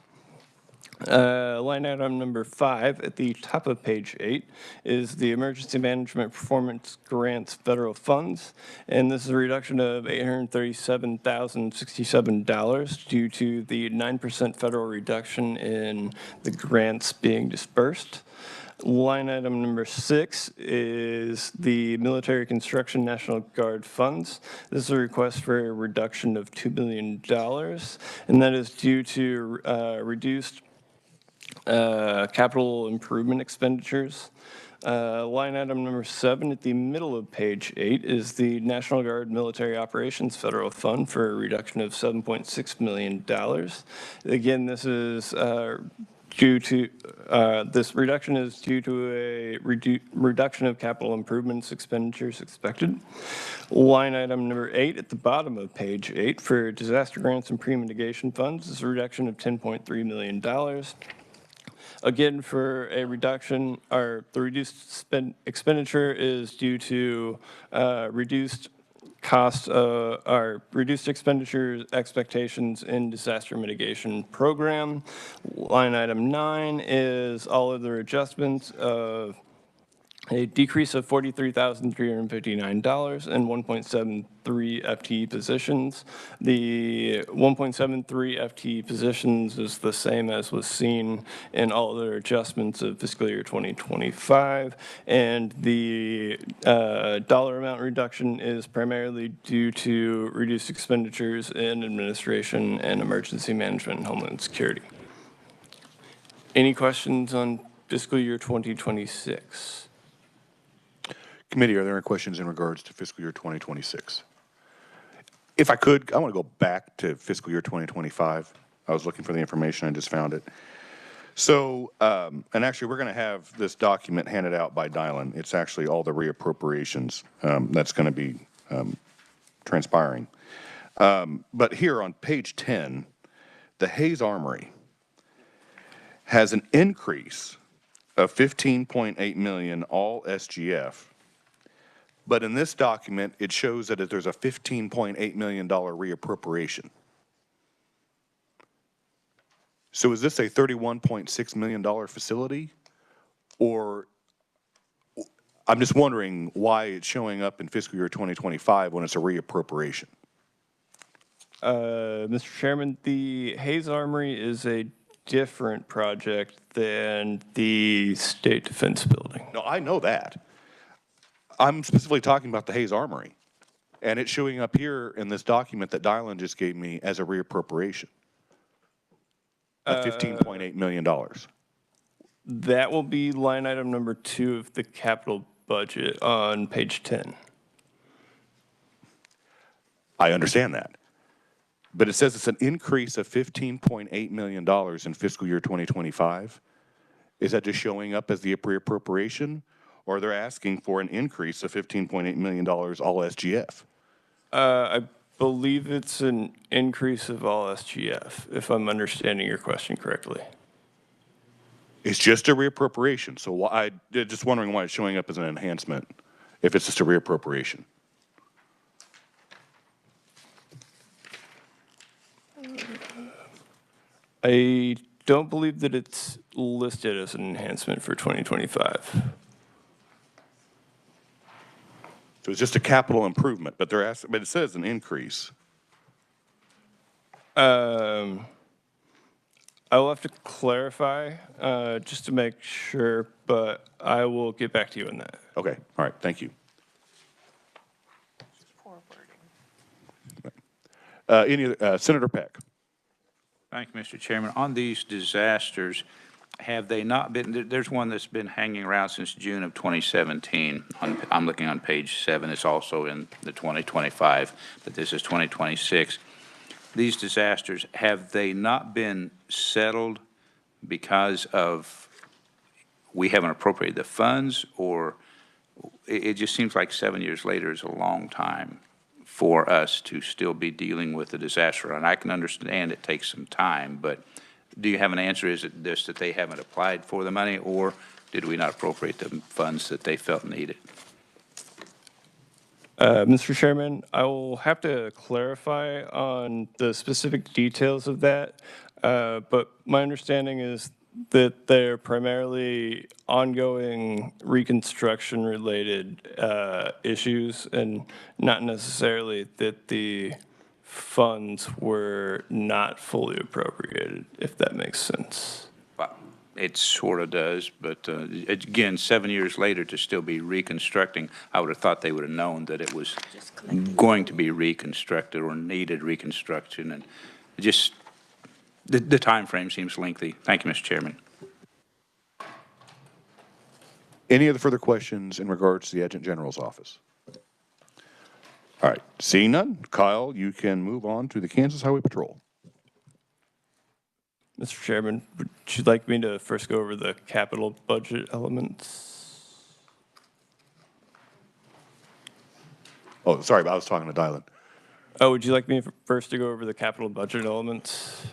Line item number 5 at the top of page 8 is the Emergency Management Performance Grants Federal Funds, and this is a reduction of $837,067 due to the 9% federal reduction in the grants being dispersed. Line item number 6 is the Military Construction National Guard funds. This is a request for a reduction of $2 billion, and that is due to reduced capital improvement expenditures. Line item number 7 at the middle of page 8 is the National Guard Military Operations Federal Fund for a reduction of $7.6 million. Again, this is this reduction is due to a reduction of capital improvements expenditures expected. Line item number 8 at the bottom of page 8 for disaster grants and pre-mitigation funds is a reduction of $10.3 million. Again, for a reduction, the reduced expenditure is due to reduced costs, reduced expenditures expectations in disaster mitigation program. Line item 9 is all other adjustments of a decrease of $43,359 and 1.73 FTE positions. The 1.73 FTE positions is the same as was seen in all other adjustments of fiscal year 2025, and the dollar amount reduction is primarily due to reduced expenditures in administration and emergency management and homeland security. Any questions on fiscal year 2026? Committee, are there any questions in regards to fiscal year 2026? If I could, I want to go back to fiscal year 2025. I was looking for the information, I just found it. So, and actually, we're going to have this document handed out by Dylan. It's actually all the reappropriations that's going to be transpiring. But here on page 10, the Hayes Armory has an increase of $15.8 million, all SGF. But in this document, it shows that there's a $15.8 million reappropriation. So is this a $31.6 million facility? Or I'm just wondering why it's showing up in fiscal year 2025 when it's a reappropriation. Mr. Chairman, the Hayes Armory is a different project than the State Defense Building. No, I know that. I'm specifically talking about the Hayes Armory. And it's showing up here in this document that Dylan just gave me as a reappropriation. At $15.8 million. That will be line item number 2 of the capital budget on page 10. I understand that. But it says it's an increase of $15.8 million in fiscal year 2025. Is that just showing up as the reappropriation? Or they're asking for an increase of $15.8 million all SGF? I believe it's an increase of all SGF, if I'm understanding your question correctly. It's just a reappropriation. So I'm just wondering why it's showing up as an enhancement if it's just a reappropriation. I don't believe that it's listed as an enhancement for 2025. So it's just a capital improvement, but they're asking, but it says an increase. I will have to clarify just to make sure, but I will get back to you on that. Okay, all right, thank you. Senator Peck. Thank you, Mr. Chairman. On these disasters, have they not been, there's one that's been hanging around since June of 2017. I'm looking on page 7. It's also in the 2025, but this is 2026. These disasters, have they not been settled because of we haven't appropriated the funds, or it just seems like 7 years later is a long time for us to still be dealing with the disaster? And I can understand it takes some time, but do you have an answer? Is it this, that they haven't applied for the money, or did we not appropriate the funds that they felt needed? Mr. Chairman, I will have to clarify on the specific details of that, but my understanding is that they're primarily ongoing reconstruction-related issues, and not necessarily that the funds were not fully appropriated, if that makes sense. Well, it sort of does, but again, 7 years later to still be reconstructing, I would have thought they would have known that it was going to be reconstructed or needed reconstruction, and just the time frame seems lengthy. Thank you, Mr. Chairman. Any other further questions in regards to the Adjutant General's office? All right, seeing none, Kyle, you can move on to the Kansas Highway Patrol. Mr. Chairman, would you like me to first go over the capital budget elements? Oh, sorry, I was talking to Dylan. Oh, would you like me first to go over the capital budget elements?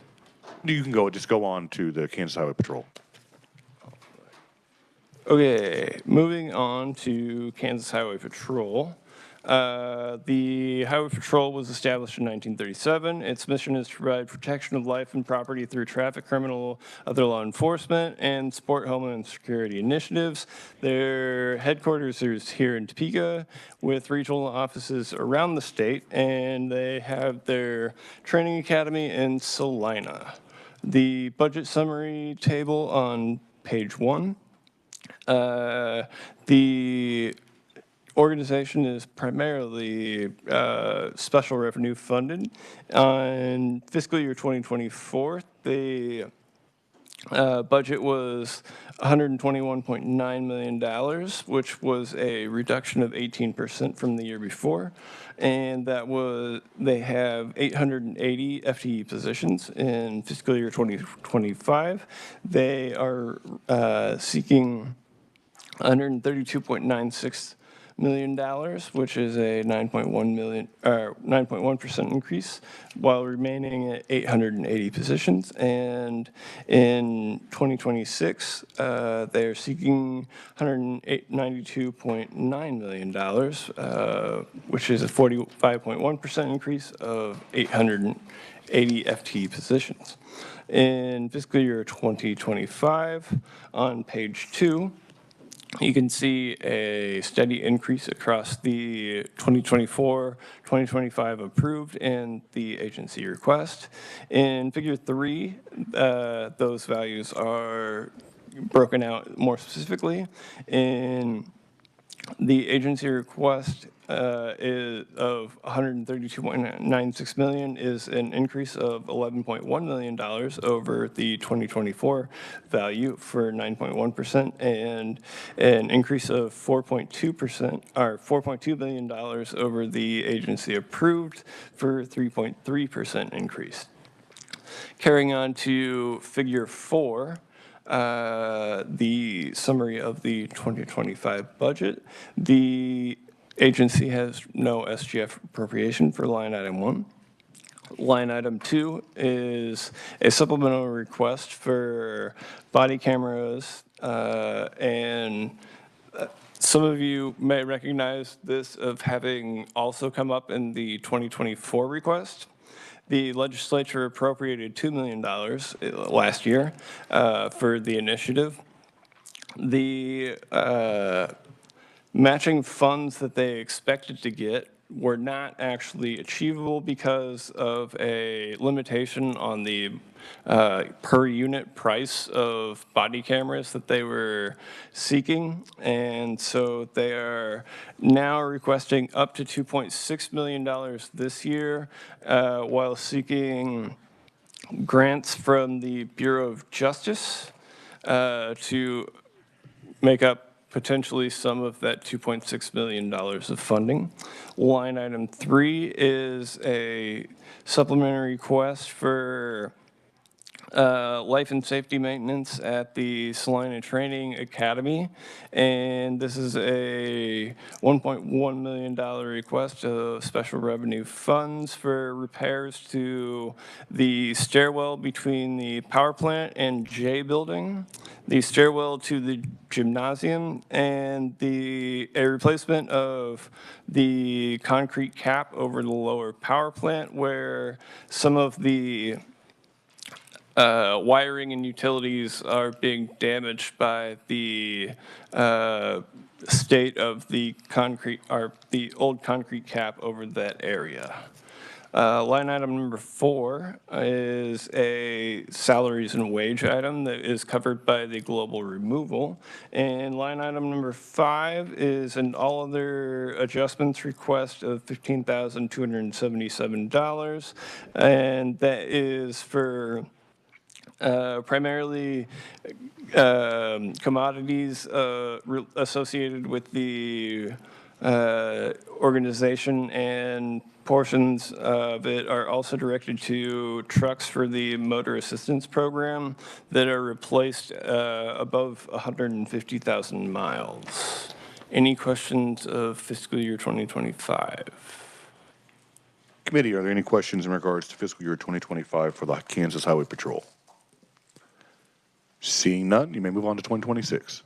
You can just go on to the Kansas Highway Patrol. Okay, moving on to Kansas Highway Patrol. The Highway Patrol was established in 1937. Its mission is to provide protection of life and property through traffic, criminal, other law enforcement, and support homeland security initiatives. Their headquarters is here in Topeka, with regional offices around the state, and they have their training academy in Salina. The budget summary table on page 1. The organization is primarily special revenue funded. On fiscal year 2024, the budget was $121.9 million, which was a reduction of 18% from the year before. And that was, they have 880 FTE positions in fiscal year 2025. They are seeking $132.96 million, which is a 9.1% increase, while remaining at 880 positions. And in 2026, they are seeking $192.9 million, which is a 45.1% increase of 880 FTE positions. In fiscal year 2025, on page 2, you can see a steady increase across the 2024, 2025 approved and the agency request. In figure 3, those values are broken out more specifically. In the agency request is of $132.96 million is an increase of $11.1 million over the 2024 value for 9.1%, and an increase of 4.2% or $4.2 million over the agency approved for 3.3% increase. Carrying on to figure 4. The summary of the 2025 budget. The agency has no SGF appropriation for line item 1. Line item 2 is a supplemental request for body cameras, and some of you may recognize this of having also come up in the 2024 request. The legislature appropriated $2 million last year for the initiative. The matching funds that they expected to get were not actually achievable because of a limitation on the per unit price of body cameras that they were seeking. And so they are now requesting up to $2.6 million this year while seeking grants from the Bureau of Justice to make up potentially some of that $2.6 million of funding. Line item 3 is a supplementary request for life and safety maintenance at the Salina Training Academy. And this is a $1.1 million request of special revenue funds for repairs to the stairwell between the power plant and J building, the stairwell to the gymnasium, and a replacement of the concrete cap over the lower power plant where some of the wiring and utilities are being damaged by the state of the concrete, or the old concrete cap over that area. Line item number 4 is a salaries and wage item that is covered by the global removal. And line item number 5 is an all other adjustments request of $15,277. And that is for primarily commodities associated with the organization, and portions of it are also directed to trucks for the motor assistance program that are replaced above 150,000 miles. Any questions of fiscal year 2025? Committee, are there any questions in regards to fiscal year 2025 for the Kansas Highway Patrol? Seeing none, you may move on to 2026.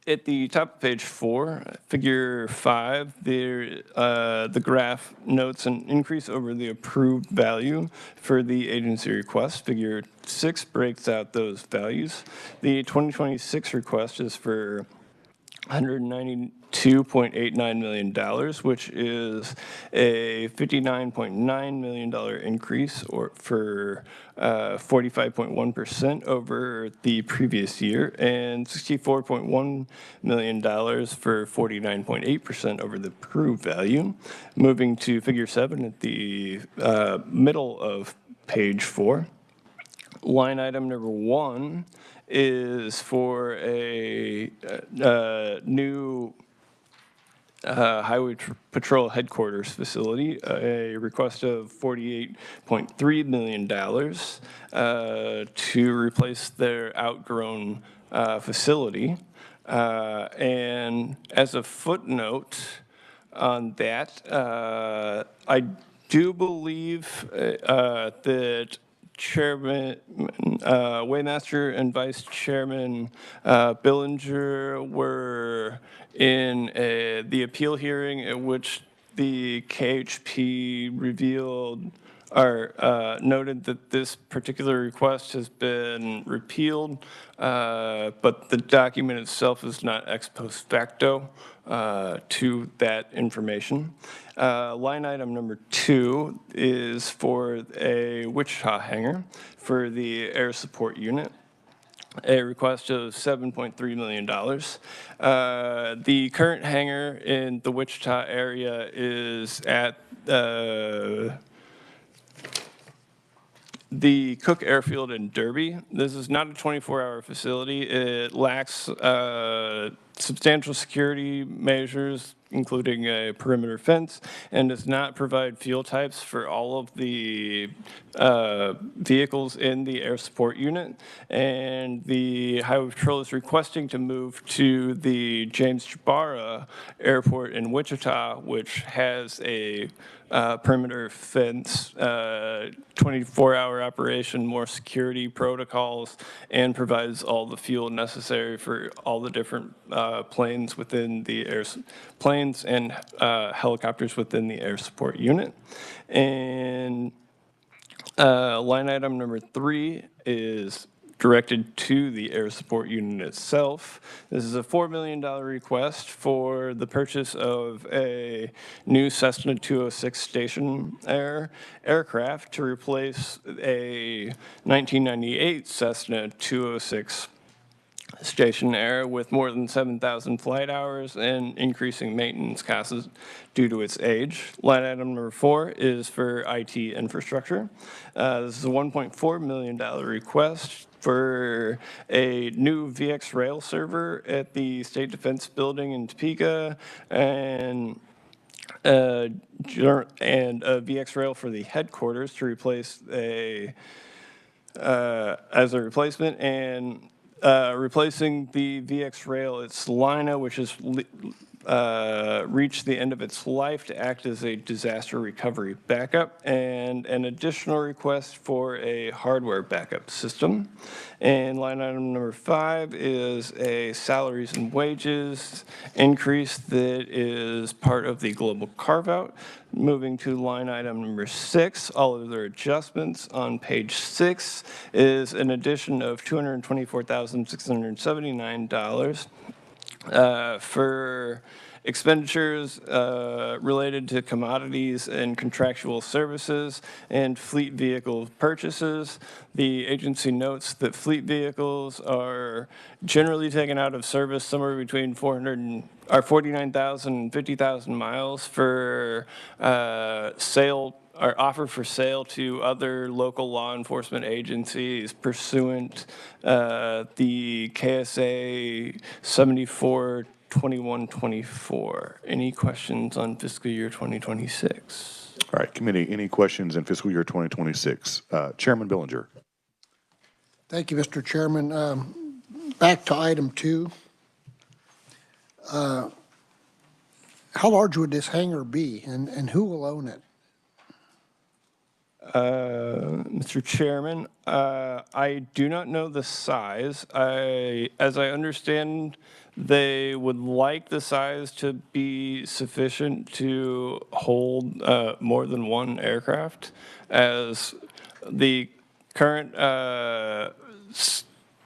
At the top of page 4, figure 5, the graph notes an increase over the approved value for the agency request. Figure 6 breaks out those values. The 2026 request is for $192.89 million, which is a $59.9 million increase for 45.1% over the previous year, and $64.1 million for 49.8% over the approved value. Moving to figure 7 at the middle of page 4. Line item number 1 is for a new Highway Patrol headquarters facility, a request of $48.3 million to replace their outgrown facility. And as a footnote on that, I do believe that Chairman, Waymaster and Vice Chairman Billinger were in the appeal hearing at which the KHP revealed or noted that this particular request has been repealed, but the document itself is not ex post facto to that information. Line item number 2 is for a Wichita hangar for the air support unit, a request of $7.3 million. The current hangar in the Wichita area is at the Cook Airfield in Derby. This is not a 24-hour facility. It lacks substantial security measures, including a perimeter fence, and does not provide fuel types for all of the vehicles in the air support unit. And the Highway Patrol is requesting to move to the James Jabara Airport in Wichita, which has a perimeter fence, 24-hour operation, more security protocols, and provides all the fuel necessary for all the different planes within the planes and helicopters within the air support unit. And line item number 3 is directed to the air support unit itself. This is a $4 million request for the purchase of a new Cessna 206 station aircraft to replace a 1998 Cessna 206 Station Air with more than 7,000 flight hours and increasing maintenance costs due to its age. Line item number 4 is for IT infrastructure. This is a $1.4 million request for a new VX Rail server at the State Defense Building in Topeka and a VX Rail for the headquarters to replace as a replacement, and replacing the VX Rail, its Lina, which has reached the end of its life, to act as a disaster recovery backup, and an additional request for a hardware backup system. And line item number 5 is a salaries and wages increase that is part of the global carve-out. Moving to line item number 6, all other adjustments on page 6 is an addition of $224,679 for expenditures related to commodities and contractual services and fleet vehicle purchases. The agency notes that fleet vehicles are generally taken out of service somewhere between 49,000 and 50,000 miles for sale or offered for sale to other local law enforcement agencies pursuant the KSA 74/2124. Any questions on fiscal year 2026? All right, committee, any questions in fiscal year 2026? Chairman Billinger. Thank you, Mr. Chairman. Back to item 2. How large would this hangar be, and who will own it? Mr. Chairman, I do not know the size. As I understand, they would like the size to be sufficient to hold more than one aircraft, as the current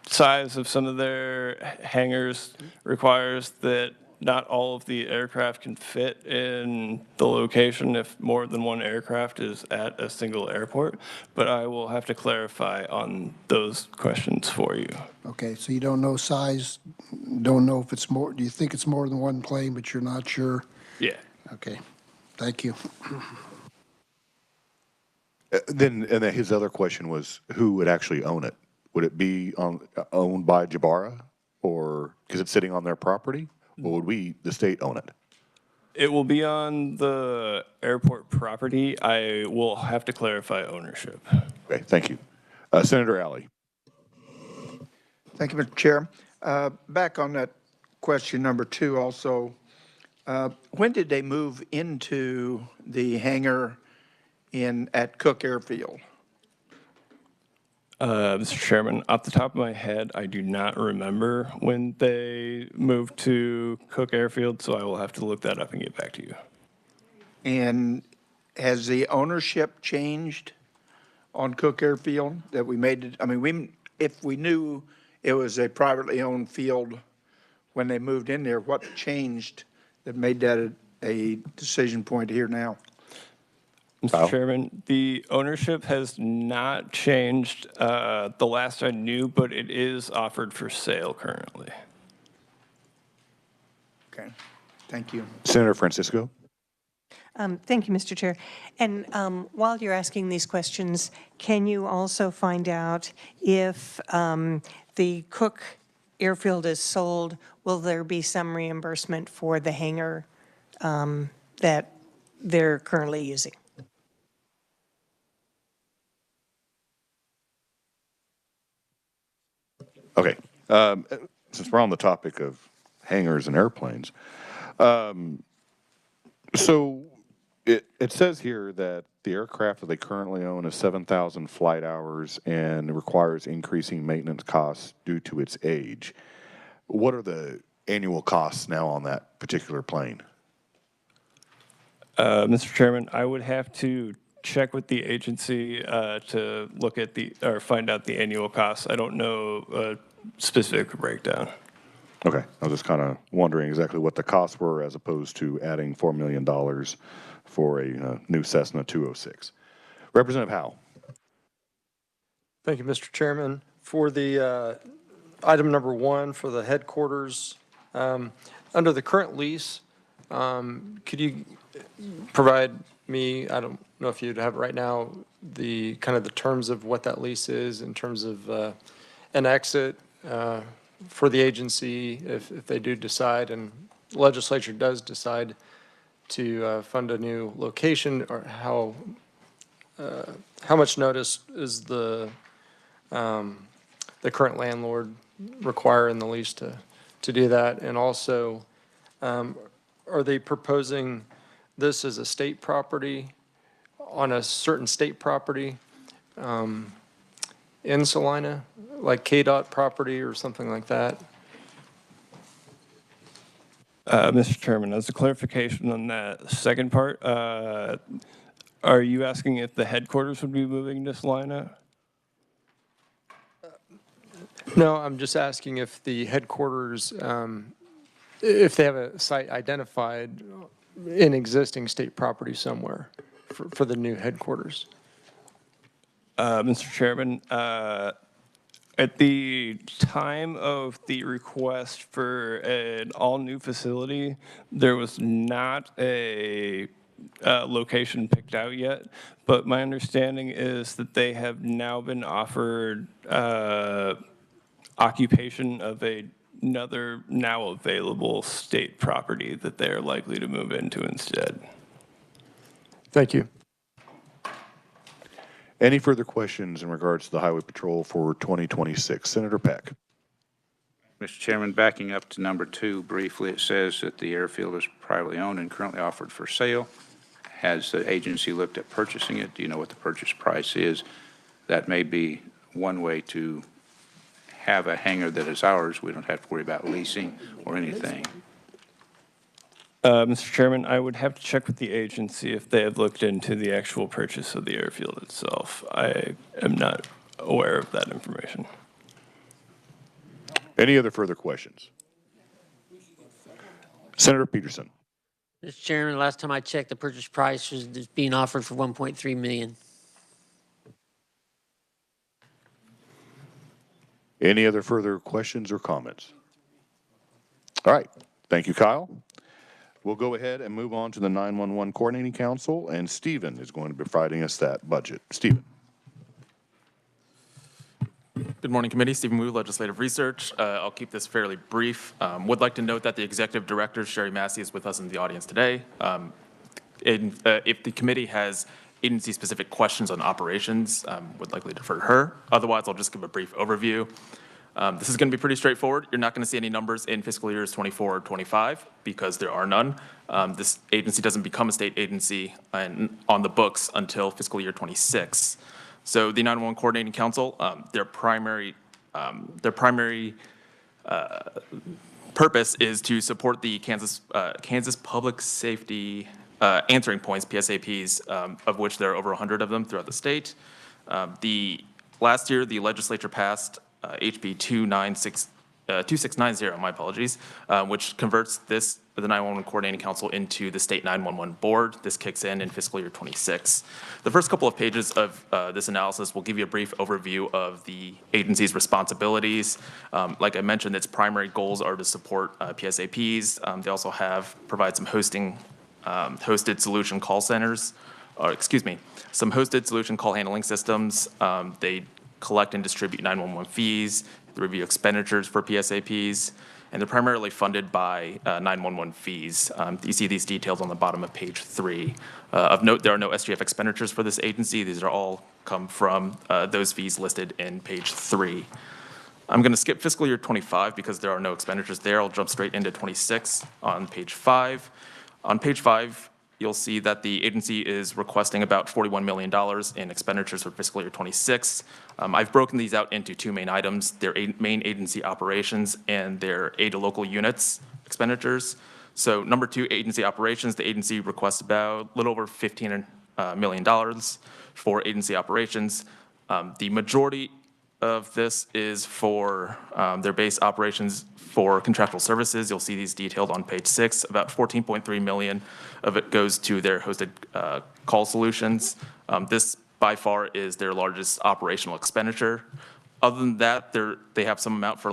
size of some of their hangars requires that not all of the aircraft can fit in the location if more than one aircraft is at a single airport, but I will have to clarify on those questions for you. Okay, so you don't know size, don't know if it's more, do you think it's more than one plane, but you're not sure? Yeah. Okay, thank you. Then his other question was, who would actually own it? Would it be owned by Jabara, or because it's sitting on their property? Or would we, the state, own it? It will be on the airport property. I will have to clarify ownership. Okay, thank you. Senator Alley. Thank you, Mr. Chair. Back on that question number 2 also, when did they move into the hangar at Cook Airfield? Mr. Chairman, off the top of my head, I do not remember when they moved to Cook Airfield, so I will have to look that up and get back to you. And has the ownership changed on Cook Airfield that we made it? I mean, if we knew it was a privately owned field when they moved in there, what changed that made that a decision point here now? Mr. Chairman, the ownership has not changed the last I knew, but it is offered for sale currently. Okay, thank you. Senator Francisco. Thank you, Mr. Chair. And while you're asking these questions, can you also find out if the Cook Airfield is sold, will there be some reimbursement for the hangar that they're currently using? Okay. Since we're on the topic of hangars and airplanes, so it says here that the aircraft that they currently own is 7,000 flight hours and requires increasing maintenance costs due to its age. What are the annual costs now on that particular plane? Mr. Chairman, I would have to check with the agency to look at or find out the annual costs. I don't know a specific breakdown. Okay, I was just kind of wondering exactly what the costs were as opposed to adding $4 million for a new Cessna 206. Representative Howell. Thank you, Mr. Chairman. For the item number 1 for the headquarters, under the current lease, could you provide me, I don't know if you'd have it right now, the kind of the terms of what that lease is in terms of an exit for the agency if they do decide, and the legislature does decide to fund a new location, or how much notice is the current landlord require in the lease to do that? And also, are they proposing this as a state property, on a certain state property in Salina, like KDOT property or something like that? Mr. Chairman, as a clarification on that second part, are you asking if the headquarters would be moving to Salina? No, I'm just asking if the headquarters, if they have a site identified in existing state property somewhere for the new headquarters. Mr. Chairman, at the time of the request for an all-new facility, there was not a location picked out yet, but my understanding is that they have now been offered occupation of another now available state property that they're likely to move into instead. Thank you. Any further questions in regards to the Highway Patrol for 2026? Senator Peck. Mr. Chairman, backing up to number 2 briefly, it says that the airfield is privately owned and currently offered for sale. Has the agency looked at purchasing it? Do you know what the purchase price is? That may be one way to have a hangar that is ours. We don't have to worry about leasing or anything. Mr. Chairman, I would have to check with the agency if they have looked into the actual purchase of the airfield itself. I am not aware of that information. Any other further questions? Senator Peterson. Mr. Chairman, last time I checked, the purchase price was being offered for $1.3 million. Any other further questions or comments? All right. Thank you, Kyle. We'll go ahead and move on to the 911 Coordinating Council, and Stephen is going to be providing us that budget. Stephen. Good morning, committee. Stephen Wu, Legislative Research. I'll keep this fairly brief. Would like to note that the Executive Director, Sherry Massey, is with us in the audience today. If the committee has agency-specific questions on operations, would likely defer to her. Otherwise, I'll just give a brief overview. This is going to be pretty straightforward. You're not going to see any numbers in fiscal years 24 or 25 because there are none. This agency doesn't become a state agency on the books until fiscal year 26. So the 911 Coordinating Council, their primary purpose is to support the Kansas Public Safety answering points, PSAPs, of which there are over 100 of them throughout the state. Last year, the legislature passed HB 2690, my apologies, which converts the 911 Coordinating Council into the State 911 Board. This kicks in fiscal year 26. The first couple of pages of this analysis will give you a brief overview of the agency's responsibilities. Like I mentioned, its primary goals are to support PSAPs. They also provide some hosted solution call centers, some hosted solution call handling systems. They collect and distribute 911 fees, they review expenditures for PSAPs, and they're primarily funded by 911 fees. You see these details on the bottom of page 3. Of note, there are no SGF expenditures for this agency. These are all come from those fees listed in page 3. I'm going to skip fiscal year 25 because there are no expenditures there. I'll jump straight into 26 on page 5. On page 5, you'll see that the agency is requesting about $41 million in expenditures for fiscal year 26. I've broken these out into 2 main items, their main agency operations and their aid to local units expenditures. So number 2, agency operations, the agency requests about a little over $15 million for agency operations. The majority of this is for their base operations for contractual services. You'll see these detailed on page 6. About 14.3 million of it goes to their hosted call solutions. This by far is their largest operational expenditure. Other than that, they have some amount for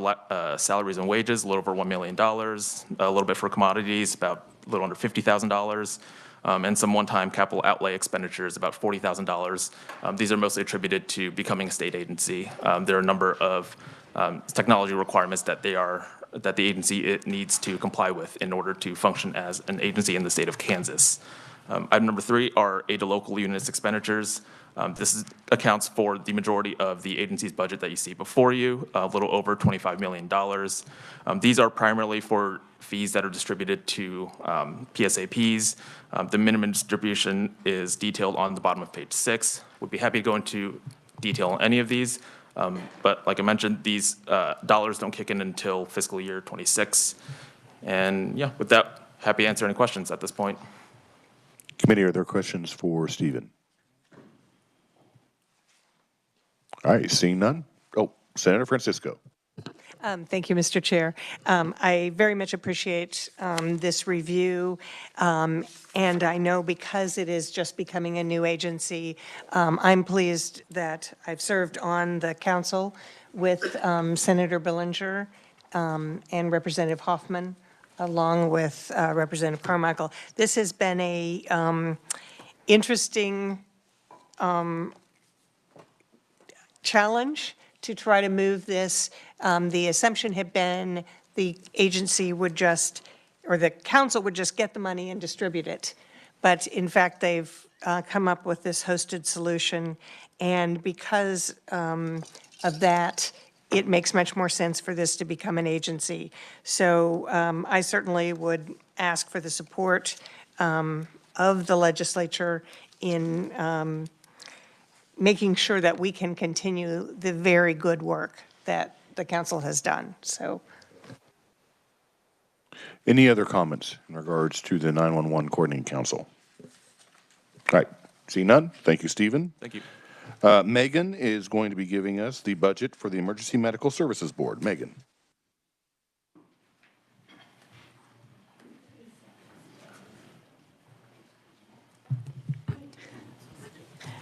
salaries and wages, a little over $1 million, a little bit for commodities, about a little under $50,000, and some one-time capital outlay expenditures, about $40,000. These are mostly attributed to becoming a state agency. There are a number of technology requirements that the agency needs to comply with in order to function as an agency in the state of Kansas. Item number 3 are aid to local units expenditures. This accounts for the majority of the agency's budget that you see before you, a little over $25 million. These are primarily for fees that are distributed to PSAPs. The minimum distribution is detailed on the bottom of page 6. Would be happy to go into detail on any of these, but like I mentioned, these dollars don't kick in until fiscal year 26. And yeah, with that, happy to answer any questions at this point. Committee, are there questions for Stephen? All right, seeing none. Oh, Senator Francisco. Thank you, Mr. Chair. I very much appreciate this review, and I know because it is just becoming a new agency, I'm pleased that I've served on the council with Senator Billinger and Representative Hoffman, along with Representative Carmichael. This has been a interesting challenge to try to move this. The assumption had been the agency would just, or the council would just get the money and distribute it. But in fact, they've come up with this hosted solution. And because of that, it makes much more sense for this to become an agency. So I certainly would ask for the support of the legislature in making sure that we can continue the very good work that the council has done. So, any other comments in regards to the 911 Coordinating Council? All right, see none. Thank you, Stephen. Thank you. Megan is going to be giving us the budget for the Emergency Medical Services Board. Megan.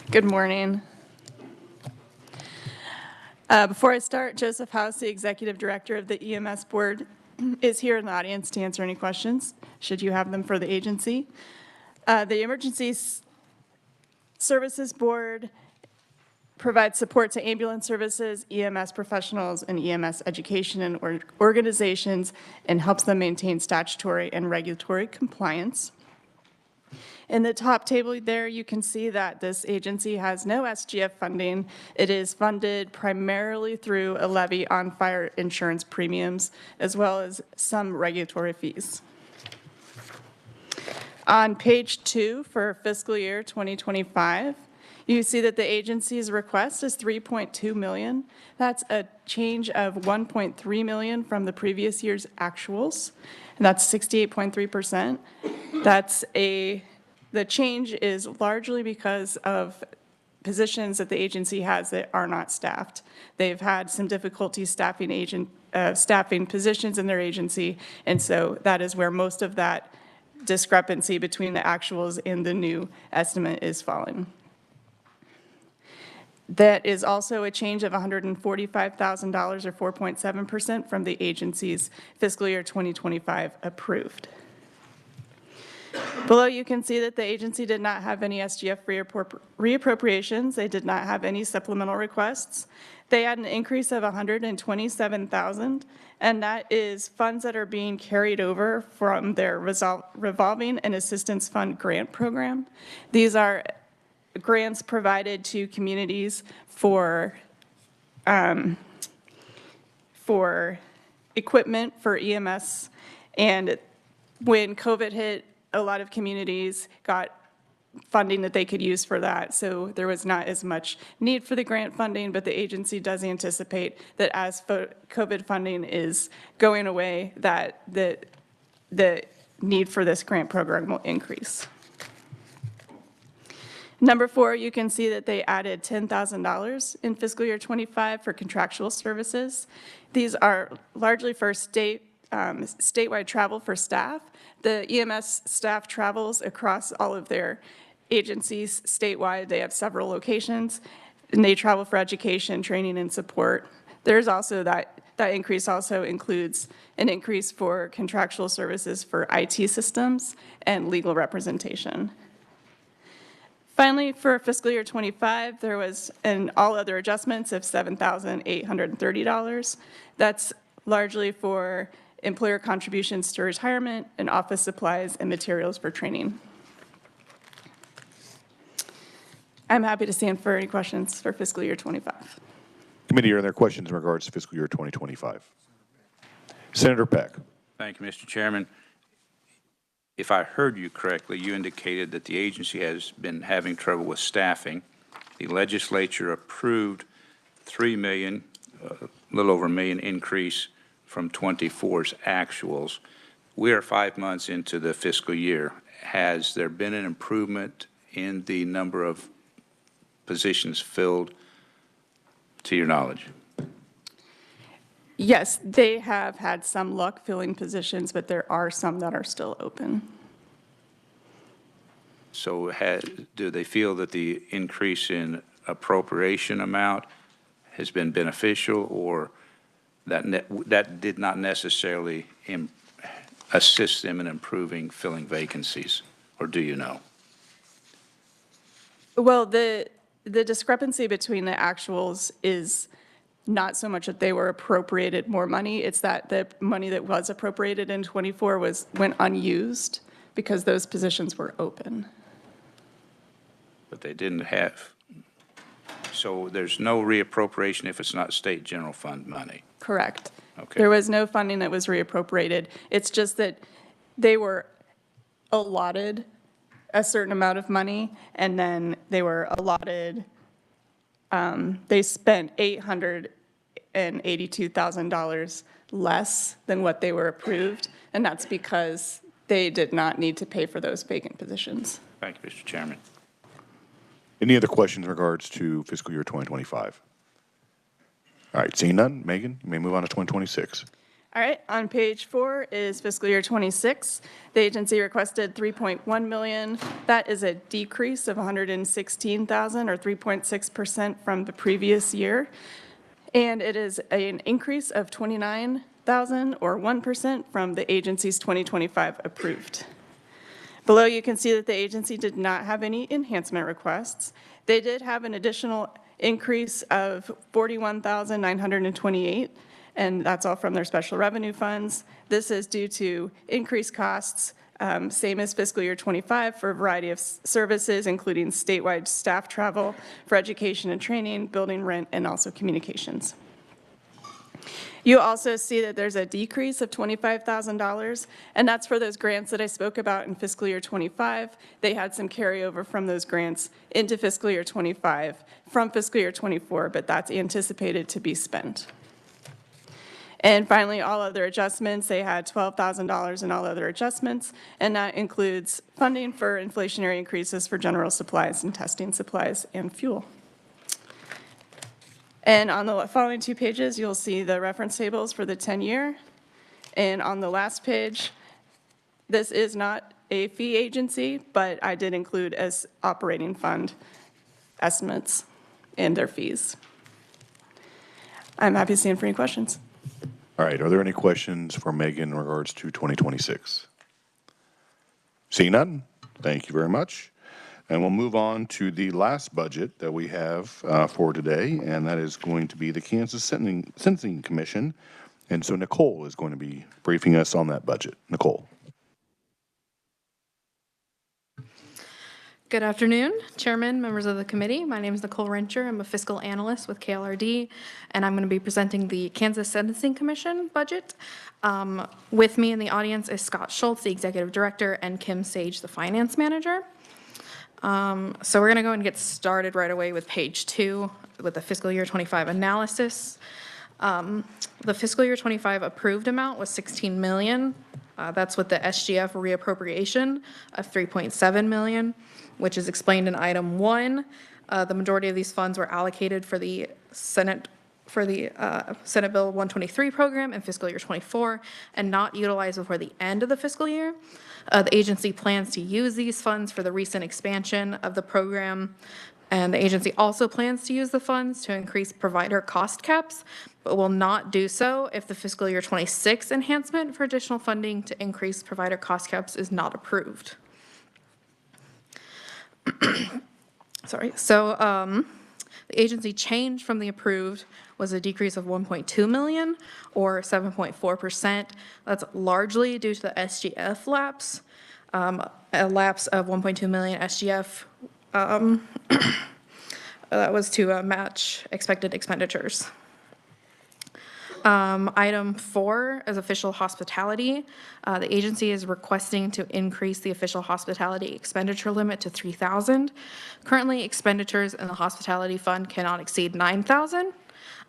Good morning. Before I start, Joseph House, the Executive Director of the EMS Board, is here in the audience to answer any questions, should you have them for the agency. The Emergency Services Board provides support to ambulance services, EMS professionals, and EMS education and organizations, and helps them maintain statutory and regulatory compliance. In the top table there, you can see that this agency has no SGF funding. It is funded primarily through a levy on fire insurance premiums, as well as some regulatory fees. On page 2 for fiscal year 2025, you see that the agency's request is $3.2 million. That's a change of $1.3 million from the previous year's actuals, and that's 68.3%. The change is largely because of positions that the agency has that are not staffed. They've had some difficulty staffing positions in their agency, and so that is where most of that discrepancy between the actuals and the new estimate is falling. That is also a change of $145,000 or 4.7% from the agency's fiscal year 2025 approved. Below, you can see that the agency did not have any SGF reappropriations. They did not have any supplemental requests. They had an increase of $127,000, and that is funds that are being carried over from their revolving and assistance fund grant program. These are grants provided to communities for equipment for EMS, and when COVID hit, a lot of communities got funding that they could use for that, so there was not as much need for the grant funding, but the agency does anticipate that as COVID funding is going away, that the need for this grant program will increase. Number 4, you can see that they added $10,000 in fiscal year '25 for contractual services. These are largely for statewide travel for staff. The EMS staff travels across all of their agencies statewide. They have several locations, and they travel for education, training, and support. There's also that increase also includes an increase for contractual services for IT systems and legal representation. Finally, for fiscal year '25, there was an all other adjustments of $7,830. That's largely for employer contributions to retirement and office supplies and materials for training. I'm happy to stand for any questions for fiscal year '25. Committee, are there questions in regards to fiscal year 2025? Senator Peck. Thank you, Mr. Chairman. If I heard you correctly, you indicated that the agency has been having trouble with staffing. The legislature approved $3 million, a little over $1 million increase from 24's actuals. We are 5 months into the fiscal year. Has there been an improvement in the number of positions filled, to your knowledge? Yes, they have had some luck filling positions, but there are some that are still open. So do they feel that the increase in appropriation amount has been beneficial, or that did not necessarily assist them in improving filling vacancies, or do you know? Well, the discrepancy between the actuals is not so much that they were appropriated more money, it's that the money that was appropriated in '24 went unused because those positions were open. But they didn't have, so there's no reappropriation if it's not state general fund money? Correct. Okay. There was no funding that was reappropriated. It's just that they were allotted a certain amount of money, and then they were allotted, they spent $882,000 less than what they were approved, and that's because they did not need to pay for those vacant positions. Thank you, Mr. Chairman. Any other questions in regards to fiscal year 2025? All right, seeing none, Megan, you may move on to 2026. All right, on page 4 is fiscal year '26. The agency requested $3.1 million. That is a decrease of $116,000 or 3.6% from the previous year. And it is an increase of $29,000 or 1% from the agency's 2025 approved. Below, you can see that the agency did not have any enhancement requests. They did have an additional increase of $41,928, and that's all from their special revenue funds. This is due to increased costs, same as fiscal year '25, for a variety of services, including statewide staff travel, for education and training, building rent, and also communications. You also see that there's a decrease of $25,000, and that's for those grants that I spoke about in fiscal year '25. They had some carryover from those grants into fiscal year '25 from fiscal year '24, but that's anticipated to be spent. And finally, all other adjustments, they had $12,000 in all other adjustments, and that includes funding for inflationary increases for general supplies and testing supplies and fuel. And on the following 2 pages, you'll see the reference tables for the 10-year. And on the last page, this is not a fee agency, but I did include as operating fund estimates and their fees. I'm happy to stand for any questions. All right, are there any questions for Megan in regards to 2026? Seeing none, thank you very much. And we'll move on to the last budget that we have for today, and that is going to be the Kansas Sentencing Commission. And so Nicole is going to be briefing us on that budget. Nicole. Good afternoon, Chairman, members of the committee. My name is Nicole Rencher. I'm a fiscal analyst with KLRD, and I'm going to be presenting the Kansas Sentencing Commission budget. With me in the audience is Scott Schultz, the executive director, and Kim Sage, the finance manager. So we're going to go and get started right away with page 2 with the fiscal year '25 analysis. The fiscal year '25 approved amount was $16 million. That's with the SGF reappropriation of $3.7 million. which is explained in item 1. The majority of these funds were allocated for the Senate Bill 123 program in fiscal year '24 and not utilized before the end of the fiscal year. The agency plans to use these funds for the recent expansion of the program, and the agency also plans to use the funds to increase provider cost caps, but will not do so if the fiscal year '26 enhancement for additional funding to increase provider cost caps is not approved. Sorry, so the agency change from the approved was a decrease of 1.2 million or 7.4%. That's largely due to the SGF lapse, a lapse of 1.2 million SGF. That was to match expected expenditures. Item 4 is official hospitality. The agency is requesting to increase the official hospitality expenditure limit to $3,000. Currently, expenditures in the hospitality fund cannot exceed $9,000.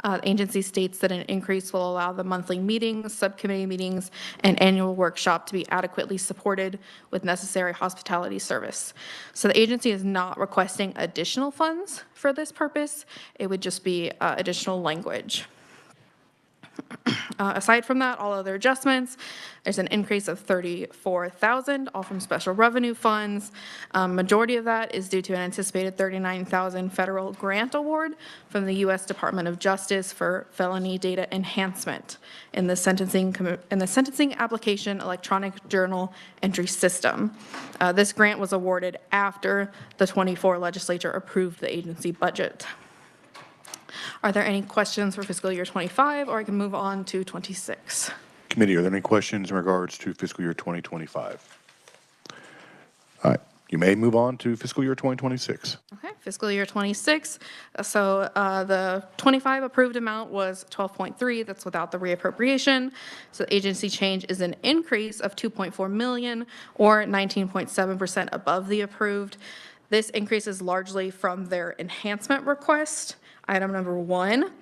The agency states that an increase will allow the monthly meetings, subcommittee meetings, and annual workshop to be adequately supported with necessary hospitality service. So the agency is not requesting additional funds for this purpose. It would just be additional language. Aside from that, all other adjustments, there's an increase of $34,000, all from special revenue funds. Majority of that is due to an anticipated $39,000 federal grant award from the U.S. Department of Justice for felony data enhancement in the sentencing application electronic journal entry system. This grant was awarded after the '24 legislature approved the agency budget. Are there any questions for fiscal year '25, or I can move on to '26? Committee, are there any questions in regards to fiscal year 2025? All right, you may move on to fiscal year 2026. Okay, fiscal year '26. So the '25 approved amount was 12.3. That's without the reappropriation. So the agency change is an increase of 2.4 million, or 19.7% above the approved. This increase is largely from their enhancement request. Item number 1,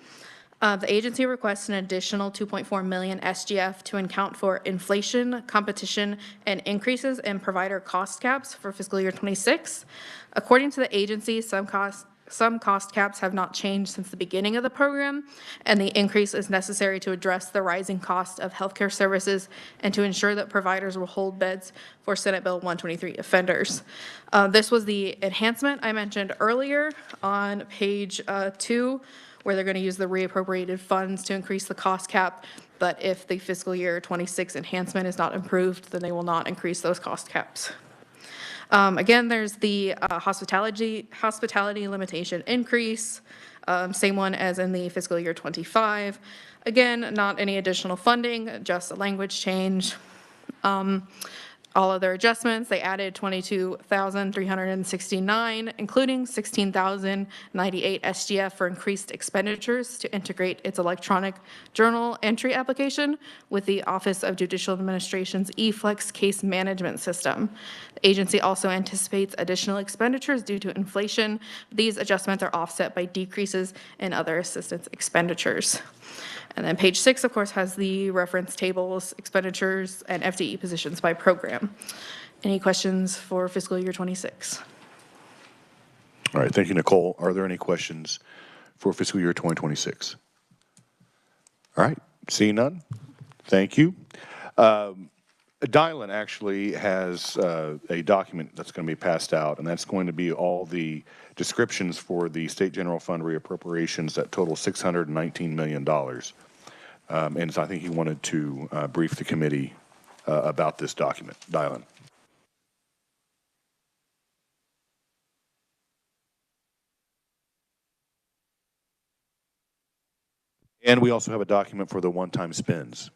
the agency requests an additional 2.4 million SGF to account for inflation, competition, and increases in provider cost caps for fiscal year '26. According to the agency, some cost caps have not changed since the beginning of the program, and the increase is necessary to address the rising cost of healthcare services and to ensure that providers will hold beds for Senate Bill 123 offenders. This was the enhancement I mentioned earlier on page 2, where they're going to use the reappropriated funds to increase the cost cap, but if the fiscal year '26 enhancement is not approved, then they will not increase those cost caps. Again, there's the hospitality limitation increase, same one as in the fiscal year '25. Again, not any additional funding, just a language change. All other adjustments, they added 22,369, including 16,098 SGF for increased expenditures to integrate its electronic journal entry application with the Office of Judicial Administration's eFlex case management system. The agency also anticipates additional expenditures due to inflation. These adjustments are offset by decreases in other assistance expenditures. And then page 6, of course, has the reference tables, expenditures, and FTE positions by program. Any questions for fiscal year '26? All right, thank you, Nicole. Are there any questions for fiscal year 2026? All right, seeing none, thank you. Dylan actually has a document that's going to be passed out, and that's going to be all the descriptions for the State General Fund reappropriations that total $619 million. And so I think he wanted to brief the committee about this document. Dylan. And we also have a document for the one-time spends.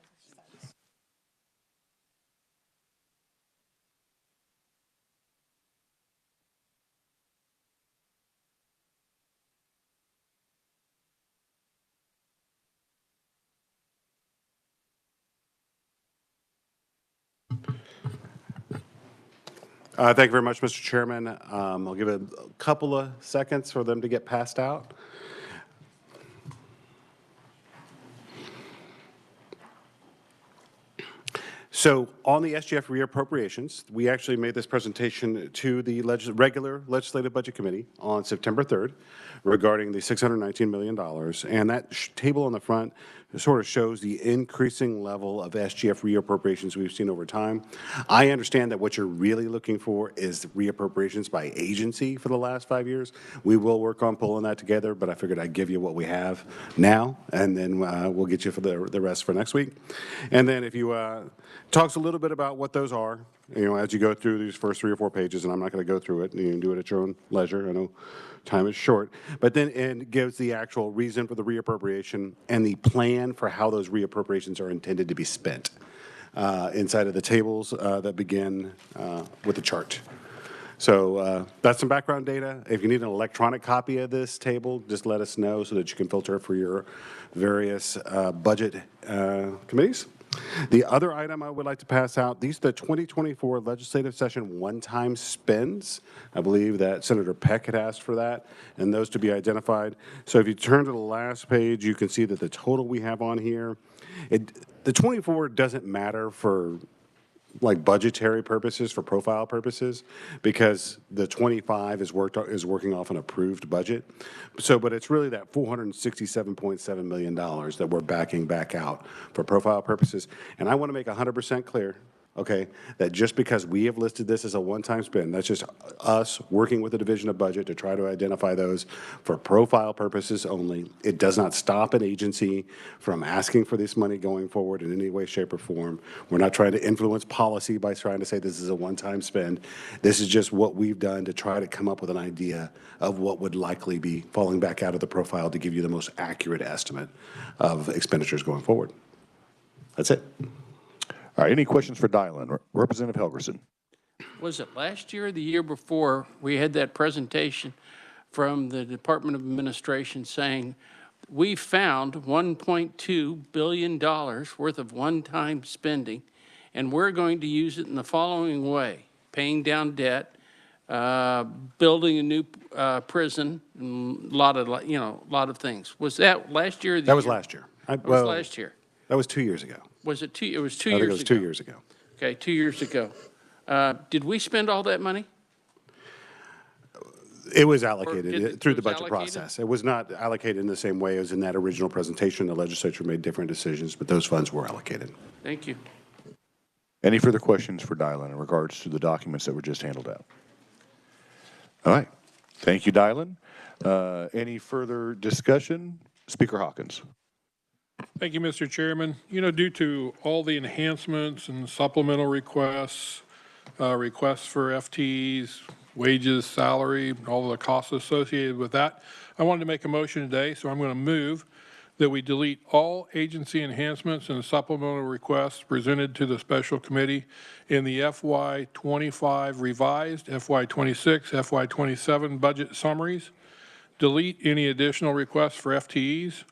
Thank you very much, Mr. Chairman. I'll give it a couple of seconds for them to get passed out. So on the SGF reappropriations, we actually made this presentation to the regular Legislative Budget Committee on September 3rd regarding the $619 million. And that table on the front sort of shows the increasing level of SGF reappropriations we've seen over time. I understand that what you're really looking for is reappropriations by agency for the last 5 years. We will work on pulling that together, but I figured I'd give you what we have now, and then we'll get you for the rest for next week. And then if you talks a little bit about what those are, as you go through these first 3 or 4 pages, and I'm not going to go through it. You can do it at your own leisure. I know time is short. But then it gives the actual reason for the reappropriation and the plan for how those reappropriations are intended to be spent inside of the tables that begin with the chart. So that's some background data. If you need an electronic copy of this table, just let us know so that you can filter it for your various budget committees. The other item I would like to pass out, these are the 2024 legislative session one-time spends. I believe that Senator Peck had asked for that, and those to be identified. So if you turn to the last page, you can see that the total we have on here, the 24 doesn't matter for like budgetary purposes, for profile purposes, because the 25 is working off an approved budget. So, but it's really that $467.7 million that we're backing back out for profile purposes. And I want to make 100% clear, okay, that just because we have listed this as a one-time spend, that's just us working with the Division of Budget to try to identify those for profile purposes only. It does not stop an agency from asking for this money going forward in any way, shape, or form. We're not trying to influence policy by trying to say this is a one-time spend. This is just what we've done to try to come up with an idea of what would likely be falling back out of the profile to give you the most accurate estimate of expenditures going forward. That's it. All right, any questions for Dylan? Representative Helgerson. Was it last year or the year before, we had that presentation from the Department of Administration saying, we found $1.2 billion worth of one-time spending, and we're going to use it in the following way: paying down debt, building a new prison, and a lot of things. Was that last year or the year? That was last year. That was last year. That was 2 years ago. Was it 2? It was 2 I years ago. think it was 2 years ago. Okay, 2 years ago. Did we spend all that money? It was allocated through the budget allocated? process. It was not allocated in the same way as in that original presentation. The legislature made different decisions, but those funds were allocated. Thank you. Any further questions for Dylan in regards to the documents that were just handled out? All right. Thank you, Dylan. Any further discussion? Speaker Hawkins. Thank you, Mr. Chairman. Due to all the enhancements and supplemental requests, requests for FTEs, wages, salary, all the costs associated with that, I wanted to make a motion today, so I'm going to move that we delete all agency enhancements and supplemental requests presented to the special committee in the FY25 revised, FY26, FY27 budget summaries, delete any additional requests for FTEs,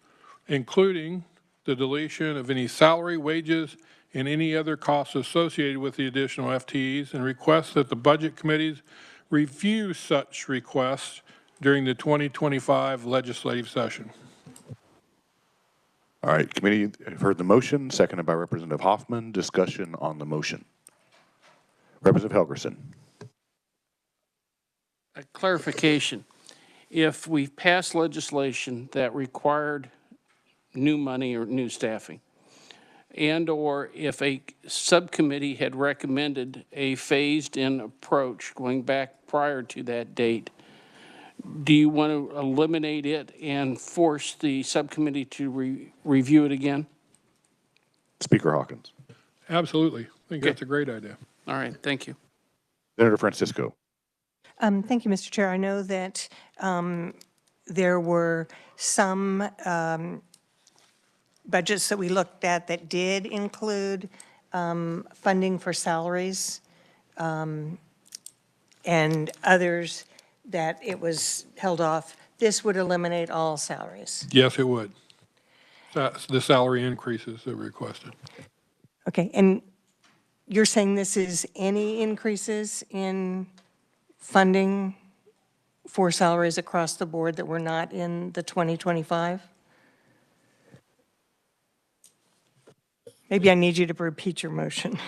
including the deletion of any salary, wages, and any other costs associated with the additional FTEs, and request that the budget committees review such requests during the 2025 legislative session. All right, committee, you've heard the motion, seconded by Representative Hoffman. Discussion on the motion. Representative Helgerson. A clarification. If we passed legislation that required new money or new staffing, and or if a subcommittee had recommended a phased-in approach going back prior to that date, do you want to eliminate it and force the subcommittee to review it again? Speaker Hawkins. Absolutely. I think that's a great idea. All right, thank you. Senator Francisco. Thank you, Mr. Chair. I know that there were some budgets that we looked at that did include funding for salaries, and others that it was held off. This would eliminate all salaries. Yes, it would. That's the salary increases that were requested. Okay, and you're saying this is any increases in funding for salaries across the board that were not in the 2025? Maybe I need you to repeat your motion.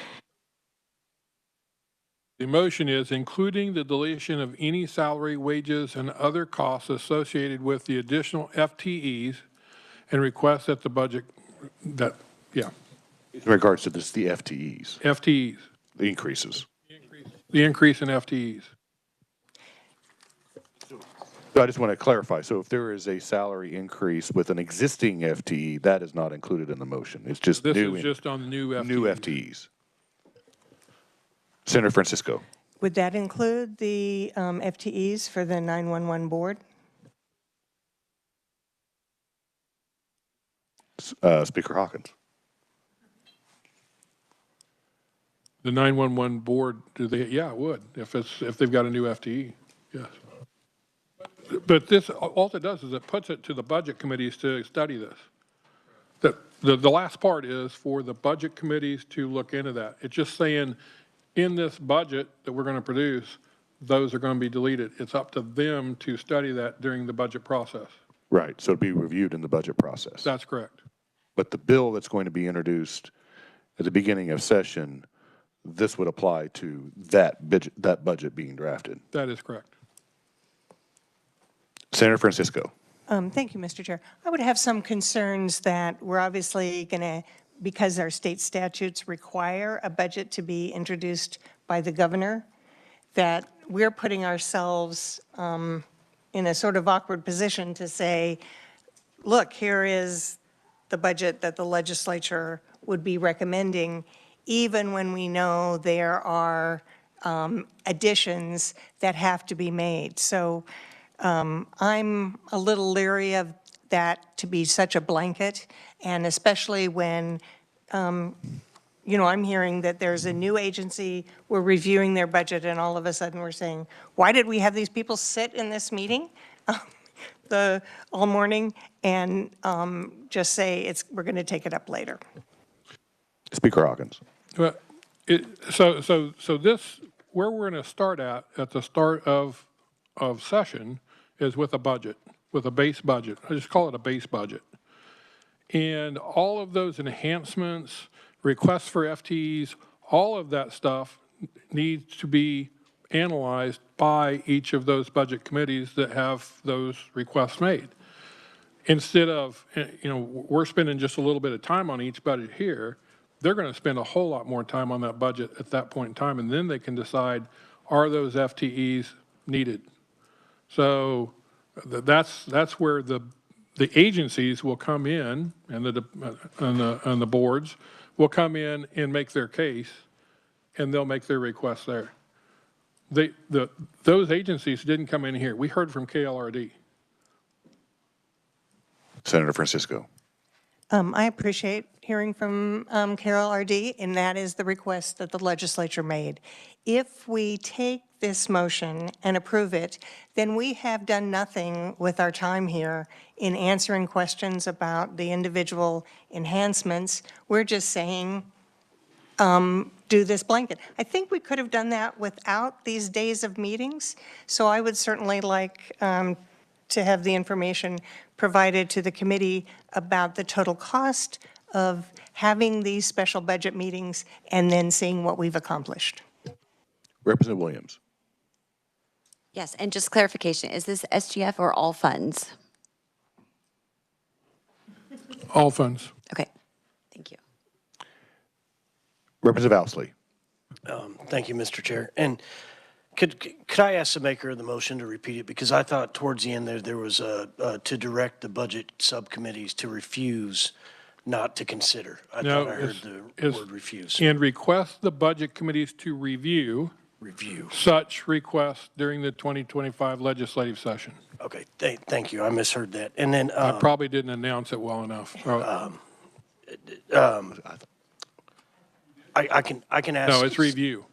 The motion is including the deletion of any salary, wages, and other costs associated with the additional FTEs and request that the budget, that, yeah, In regards to this, the FTEs, FTEs, the increases. the increase in FTEs. So I just want to clarify. So if there is a salary increase with an existing FTE, that is not included in the motion. It's just This new. is just on the new FTEs. New FTEs. Senator Francisco. Would that include the FTEs for the 911 board? Speaker Hawkins. The 911 board, do they, yeah, it would, if they've got a new FTE, yes. But this, all it does is it puts it to the budget committees to study this. The last part is for the budget committees to look into that. It's just saying, in this budget that we're going to produce, those are going to be deleted. It's up to them to study that during the budget process. Right. So it'd be reviewed in the budget process. That's correct. But the bill that's going to be introduced at the beginning of session, this would apply to that budget being drafted. That is correct. Senator Francisco. Thank you, Mr. Chair. I would have some concerns that we're obviously going to, because our state statutes require a budget to be introduced by the governor, that we're putting ourselves in a sort of awkward position to say, look, here is the budget that the legislature would be recommending, even when we know there are additions that have to be made. So I'm a little leery of that to be such a blanket, and especially when, you know, I'm hearing that there's a new agency, we're reviewing their budget, and all of a sudden we're saying, why did we have these people sit in this meeting all morning and just say we're going to take it up later? Speaker Hawkins. Well, so this, where we're going to start at the start of session is with a budget, with a base budget. I just call it a base budget. And all of those enhancements, requests for FTEs, all of that stuff needs to be analyzed by each of those budget committees that have those requests made. Instead of, you know, we're spending just a little bit of time on each budget here, they're going to spend a whole lot more time on that budget at that point in time, and then they can decide, are those FTEs needed? So that's where the agencies will come in, and the boards will come in and make their case, and they'll make their requests there. Those agencies didn't come in here. We heard from KLRD. Senator Francisco. I appreciate hearing from Carol RD, and that is the request that the legislature made. If we take this motion and approve it, then we have done nothing with our time here in answering questions about the individual enhancements. We're just saying, do this blanket. I think we could have done that without these days of meetings, so I would certainly like to have the information provided to the committee about the total cost of having these special budget meetings and then seeing what we've accomplished. Representative Williams. Yes, and just clarification, is this SGF or all funds? All funds. Okay, thank you. Representative Ousley. Thank you, Mr. Chair. And could I ask the maker of the motion to repeat it? Because I thought towards the end there was to direct the budget subcommittees to refuse, not to consider. I thought I heard the word refuse. And request the budget committees to review such requests during the 2025 legislative session. Okay, thank you. I misheard that. And then I probably didn't announce it well enough. I can ask. No, it's review.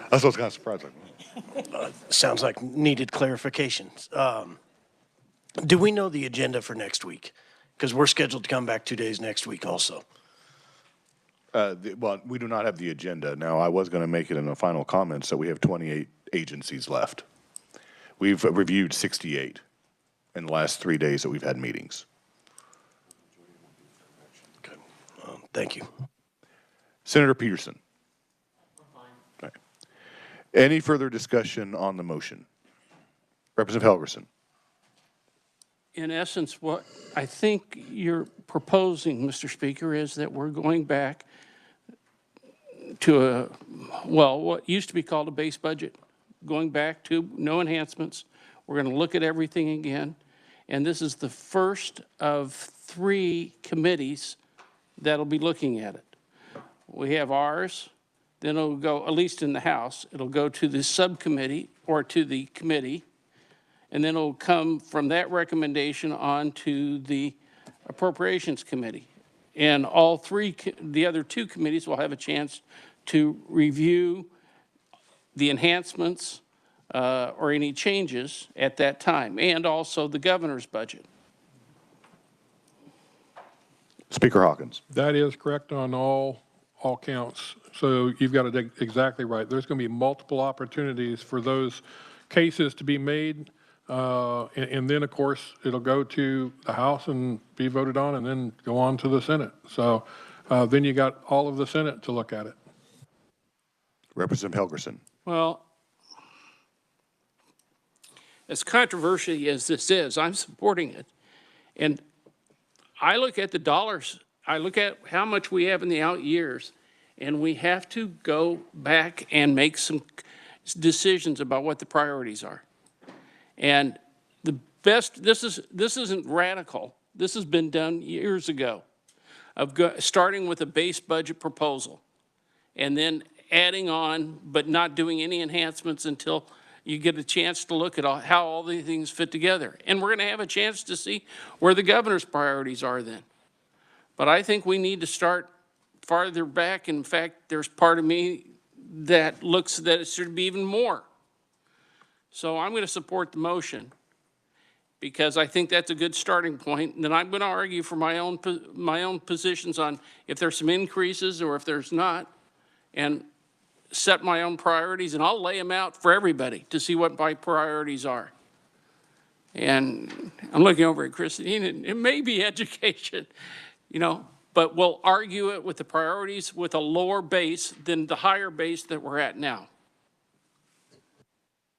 That's what's kind of surprising. Sounds like needed clarifications. Do we know the agenda for next week? Because we're scheduled to come back 2 days next week also. Well, we do not have the agenda. Now, I was going to make it in the final comments, so we have 28 agencies left. We've reviewed 68 in the last 3 days that we've had meetings. Thank you. Senator Peterson. Right. Any further discussion on the motion? Representative Helgerson. In essence, what I think you're proposing, Mr. Speaker, is that we're going back to what used to be called a base budget, going back to no enhancements. We're going to look at everything again. And this is the first of 3 committees that'll be looking at it. We have ours, then it'll go, at least in the House, it'll go to the subcommittee or to the committee, and then it'll come from that recommendation on to the Appropriations Committee. And all 3, the other 2 committees will have a chance to review the enhancements or any changes at that time, and also the governor's budget. Speaker Hawkins. That is correct on all counts. So you've got it exactly right. There's going to be multiple opportunities for those cases to be made. And then, of course, it'll go to the House and be voted on and then go on to the Senate. So then you got all of the Senate to look at it. Representative Helgerson. Well, as controversial as this is, I'm supporting it. And I look at the dollars, I look at how much we have in the out years, and we have to go back and make some decisions about what the priorities are. And the best, this isn't radical. This has been done years ago, of starting with a base budget proposal and then adding on, but not doing any enhancements until you get a chance to look at how all these things fit together. And we're going to have a chance to see where the governor's priorities are then. But I think we need to start farther back. In fact, there's part of me that looks that it should be even more. So I'm going to support the motion because I think that's a good starting point. And then I'm going to argue for my own positions on if there's some increases or if there's not, and set my own priorities, and I'll lay them out for everybody to see what my priorities are. And I'm looking over at Christine, and it may be education, but we'll argue it with the priorities with a lower base than the higher base that we're at now.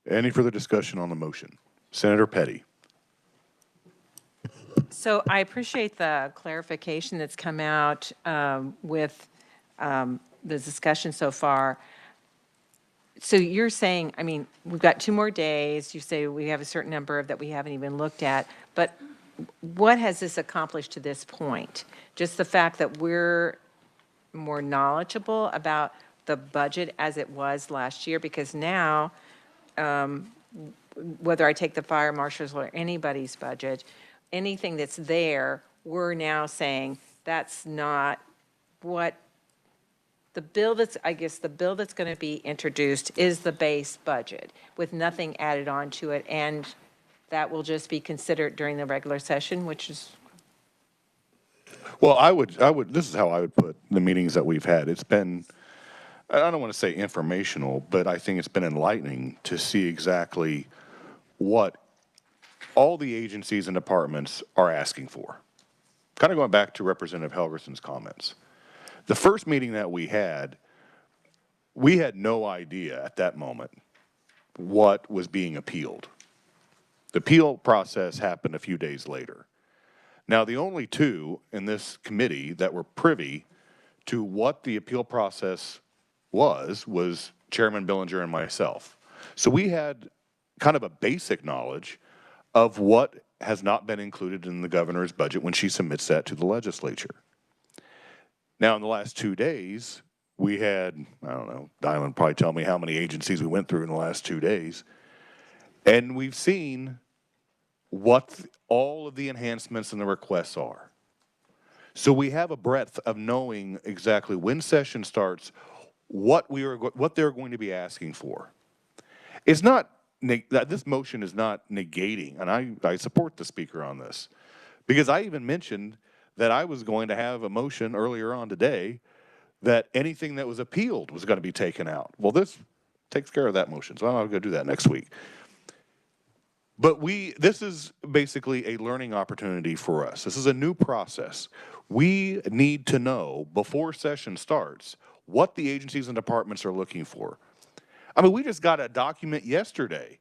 Any further discussion on the motion? Senator Petty. So I appreciate the clarification that's come out with the discussion so far. So you're saying, I mean, we've got 2 more days. You say we have a certain number that we haven't even looked at. But what has this accomplished to this point? Just the fact that we're more knowledgeable about the budget as it was last year? Because now, whether I take the fire marshal's or anybody's budget, anything that's there, we're now saying that's not what the bill that's, I guess, the bill that's going to be introduced is the base budget with nothing added on to it. And that will just be considered during the regular session, which is. Well, this is how I would put the meetings that we've had. It's been, I don't want to say informational, but I think it's been enlightening to see exactly what all the agencies and departments are asking for. Kind of going back to Representative Helgerson's comments. The first meeting that we had no idea at that moment what was being appealed. The appeal process happened a few days later. Now, the only 2 in this committee that were privy to what the appeal process was Chairman Billinger and myself. So we had kind of a basic knowledge of what has not been included in the governor's budget when she submits that to the legislature. Now, in the last 2 days, we had, I don't know, Dylan probably tell me how many agencies we went through in the last 2 days. And we've seen what all of the enhancements and the requests are. So we have a breadth of knowing exactly when session starts, what they're going to be asking for. It's not, this motion is not negating, and I support the speaker on this, because I even mentioned that I was going to have a motion earlier on today that anything that was appealed was going to be taken out. Well, this takes care of that motion, so I'm going to do that next week. But this is basically a learning opportunity for us. This is a new process. We need to know before session starts what the agencies and departments are looking for. I mean, we just got a document yesterday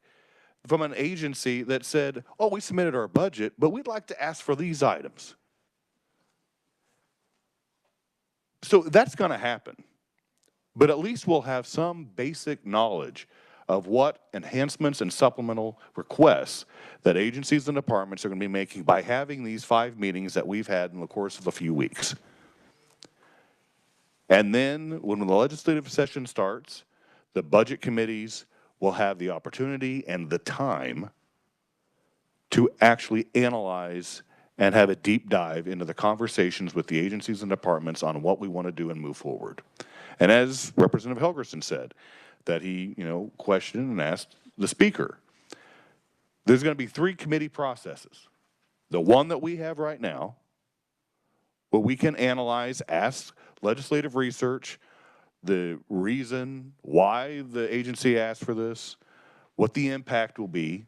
from an agency that said, oh, we submitted our budget, but we'd like to ask for these items. So that's going to happen. But at least we'll have some basic knowledge of what enhancements and supplemental requests that agencies and departments are going to be making by having these 5 meetings that we've had in the course of a few weeks. And then when the legislative session starts, the budget committees will have the opportunity and the time to actually analyze and have a deep dive into the conversations with the agencies and departments on what we want to do and move forward. And as Representative Helgerson said, that he, questioned and asked the speaker, there's going to be 3 committee processes. The one that we have right now, where we can analyze, ask legislative research, the reason why the agency asked for this, what the impact will be.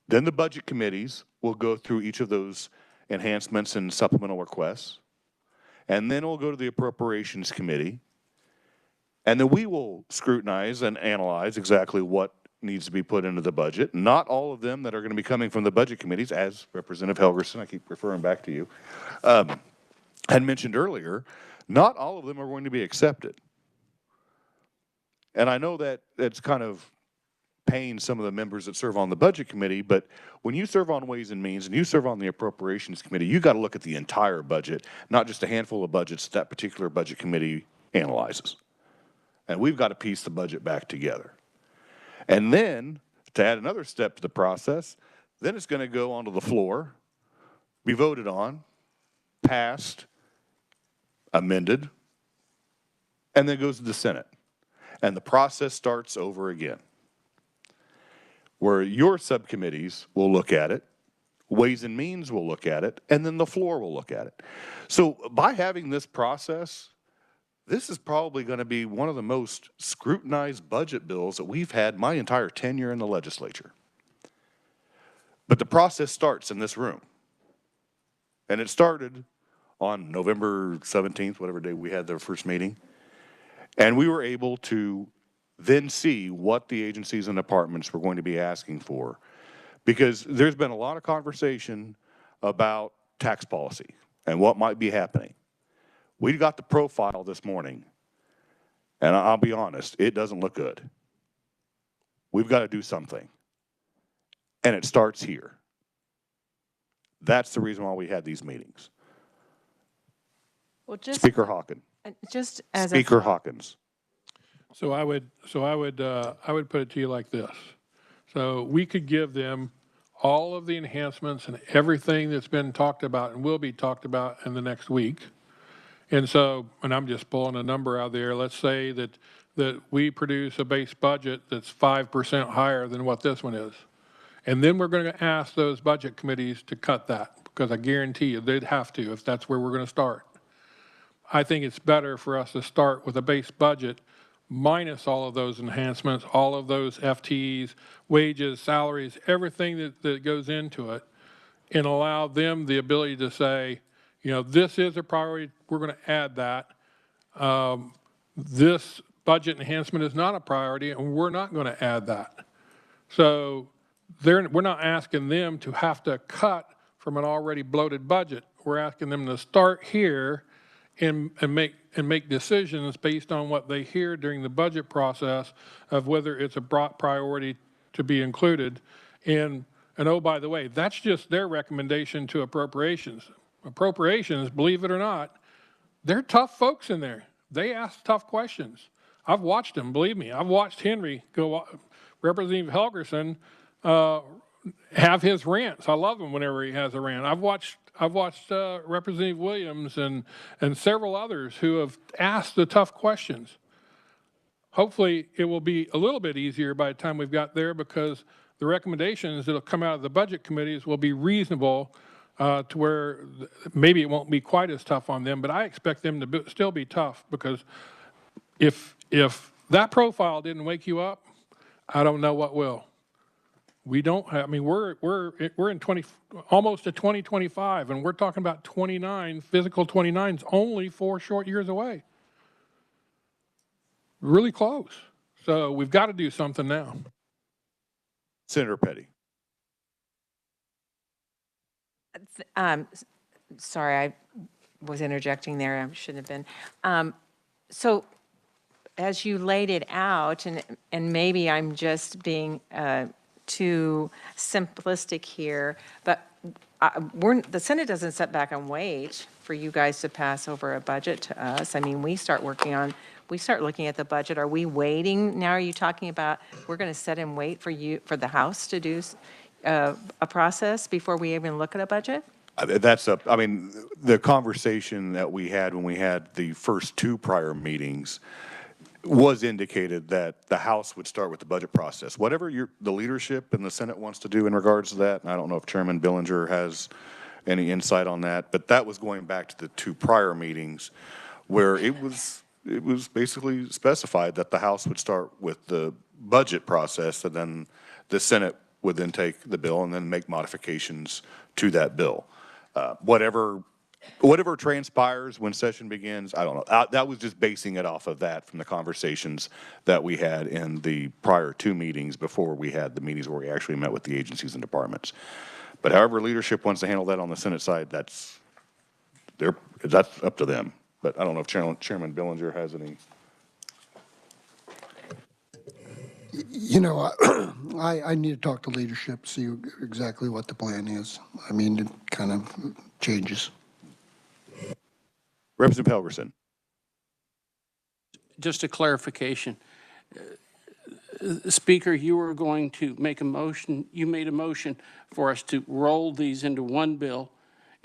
Then the budget committees will go through each of those enhancements and supplemental requests. And then we'll go to the Appropriations Committee. And then we will scrutinize and analyze exactly what needs to be put into the budget. Not all of them that are going to be coming from the budget committees, as Representative Helgerson, I keep referring back to you, had mentioned earlier, not all of them are going to be accepted. And I know that it's kind of paying some of the members that serve on the budget committee, but when you serve on Ways and Means and you serve on the Appropriations Committee, you got to look at the entire budget, not just a handful of budgets that particular budget committee analyzes. And we've got to piece the budget back together. And then, to add another step to the process, then it's going to go onto the floor, be voted on, passed, amended, and then goes to the Senate. And the process starts over again, where your subcommittees will look at it, Ways and Means will look at it, and then the floor will look at it. So by having this process, this is probably going to be one of the most scrutinized budget bills that we've had my entire tenure in the legislature. But the process starts in this room. And it started on November 17th, whatever day we had the first meeting. And we were able to then see what the agencies and departments were going to be asking for. Because there's been a lot of conversation about tax policy and what might be happening. We got the profile this morning, and I'll be honest, it doesn't look good. We've got to do something. And it starts here. That's the reason why we had these meetings. Well, just, Speaker Hawkins. just as Speaker Hawkins. So I would put it to you like this. So we could give them all of the enhancements and everything that's been talked about and will be talked about in the next week. And so, and I'm just pulling a number out there, let's say that we produce a base budget that's 5% higher than what this one is. And then we're going to ask those budget committees to cut that, because I guarantee you they'd have to if that's where we're going to start. I think it's better for us to start with a base budget minus all of those enhancements, all of those FTEs, wages, salaries, everything that goes into it, and allow them the ability to say, this is a priority, we're going to add that. This budget enhancement is not a priority, and we're not going to add that. So we're not asking them to have to cut from an already bloated budget. We're asking them to start here and make decisions based on what they hear during the budget process of whether it's a priority to be included. And oh, by the way, that's just their recommendation to appropriations. Appropriations, believe it or not, they're tough folks in there. They ask tough questions. I've watched them, believe me. I've watched Henry Representative Helgerson, have his rants. I love him whenever he has a rant. I've watched Representative Williams and several others who have asked the tough questions. Hopefully, it will be a little bit easier by the time we've got there, because the recommendations that will come out of the budget committees will be reasonable to where maybe it won't be quite as tough on them, but I expect them to still be tough, because if that profile didn't wake you up, I don't know what will. We don't have, I mean, we're in almost at 2025, and we're talking about 29, physical 29's only 4 short years away. Really close. So we've got to do something now. Senator Petty. Sorry, I was interjecting there. I shouldn't have been. So as you laid it out, and maybe I'm just being too simplistic here, but the Senate doesn't sit back and wait for you guys to pass over a budget to us. I mean, we start looking at the budget. Are we waiting? Now are you talking about we're going to sit and wait for the House to do a process before we even look at a budget? I mean, the conversation that we had when we had the first 2 prior meetings was indicated that the House would start with the budget process. Whatever the leadership in the Senate wants to do in regards to that, and I don't know if Chairman Billinger has any insight on that, but that was going back to the 2 prior meetings where it was basically specified that the House would start with the budget process, and then the Senate would then take the bill and then make modifications to that bill. Whatever transpires when session begins, I don't know. That was just basing it off of that from the conversations that we had in the prior 2 meetings before we had the meetings where we actually met with the agencies and departments. But however leadership wants to handle that on the Senate side, that's up to them. But I don't know if Chairman Billinger has any. You know, I need to talk to leadership, see exactly what the plan is. I mean, it kind of changes. Representative Helgerson. Just a clarification. Speaker, you were going to make a motion, you made a motion for us to roll these into one bill.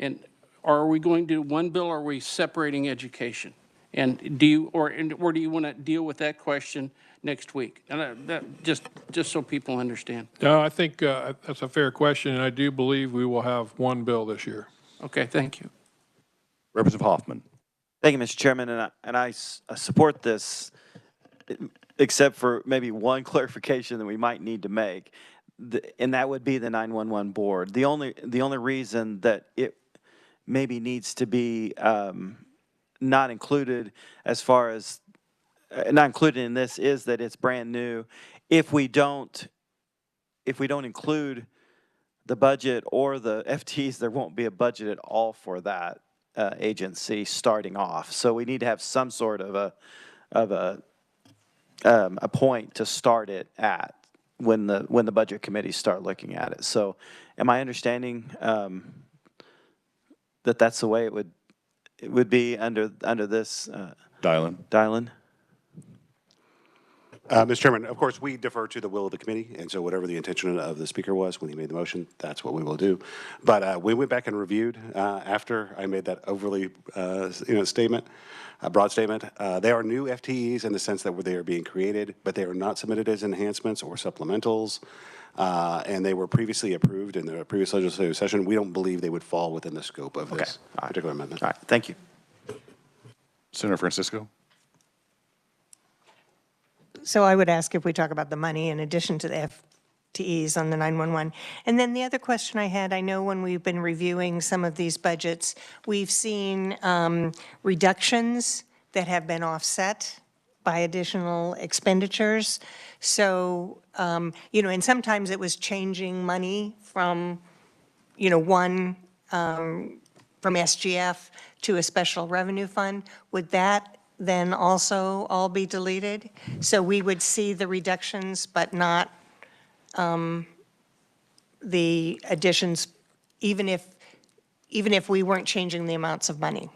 And are we going to do one bill, or are we separating education? And do you, or do you want to deal with that question next week? And just so people understand. No, I think that's a fair question, and I do believe we will have one bill this year. Okay, thank you. Representative Hoffman. Thank you, Mr. Chairman, and I support this, except for maybe one clarification that we might need to make, and that would be the 911 board. The only reason that it maybe needs to be not included as far as not included in this is that it's brand new. If we don't include the budget or the FTEs, there won't be a budget at all for that agency starting off. So we need to have some sort of a point to start it at when the budget committees start looking at it. So am I understanding that that's the way it would be under this Dylan? Mr. Chairman, of course, we defer to the will of the committee, and so whatever the intention of the speaker was when he made the motion, that's what we will do. But we went back and reviewed after I made that overly, statement, a broad statement. They are new FTEs in the sense that they are being created, but they are not submitted as enhancements or supplementals, and they were previously approved in the previous legislative session. We don't believe they would fall within the scope of this particular amendment. All right, thank you. Senator Francisco. So I would ask if we talk about the money in addition to the FTEs on the 911. And then the other question I had, I know when we've been reviewing some of these budgets, we've seen reductions that have been offset by additional expenditures. So, and sometimes it was changing money from, one from SGF to a special revenue fund. Would that then also all be deleted? So we would see the reductions, but not the additions, even if we weren't changing the amounts of money.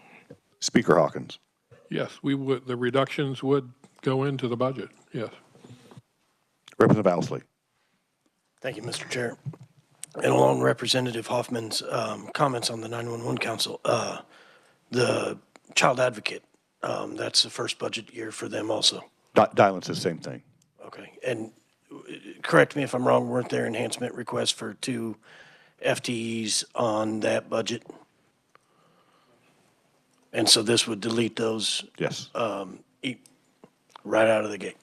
Speaker Hawkins. Yes, we would. The reductions would go into the budget. Yes. Representative Ousley. Thank you, Mr. Chair. And along Representative Hoffman's comments on the 911 Council, the child advocate, that's the first budget year for them also. Dylan's the same thing. Okay. And correct me if I'm wrong, weren't there enhancement requests for 2 FTEs on that budget? And so this would delete those? Yes. Right out of the gate?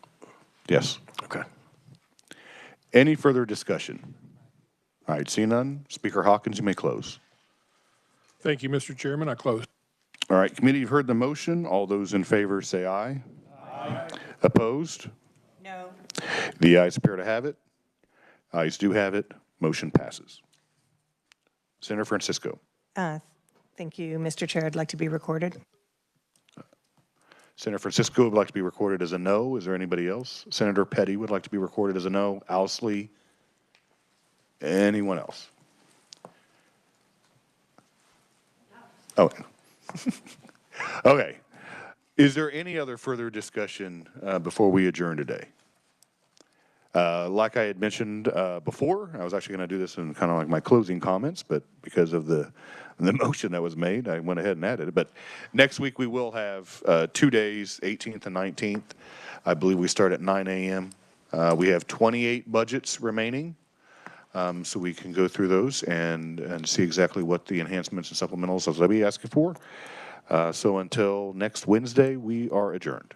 Yes. Okay. Any further discussion? All right, see none. Speaker Hawkins, you may close. Thank you, Mr. Chairman. I close. All right, committee, you've heard the motion. All those in favor say aye. Aye. Opposed? No. The ayes appear to have it. Ayes do have it. Motion passes. Senator Francisco. Thank you, Mr. Chair. I'd like to be recorded. Senator Francisco would like to be recorded as a no. Is there anybody else? Senator Petty would like to be recorded as a no. Owsley? Anyone else? Oh. Okay. Is there any other further discussion before we adjourn today? Like I had mentioned before, I was actually going to do this in kind of like my closing comments, but because of the motion that was made, I went ahead and added it. But next week we will have 2 days, 18th and 19th. I believe we start at 9 a.m. We have 28 budgets remaining, so we can go through those and see exactly what the enhancements and supplementals are that we asking for. So until next Wednesday, we are adjourned.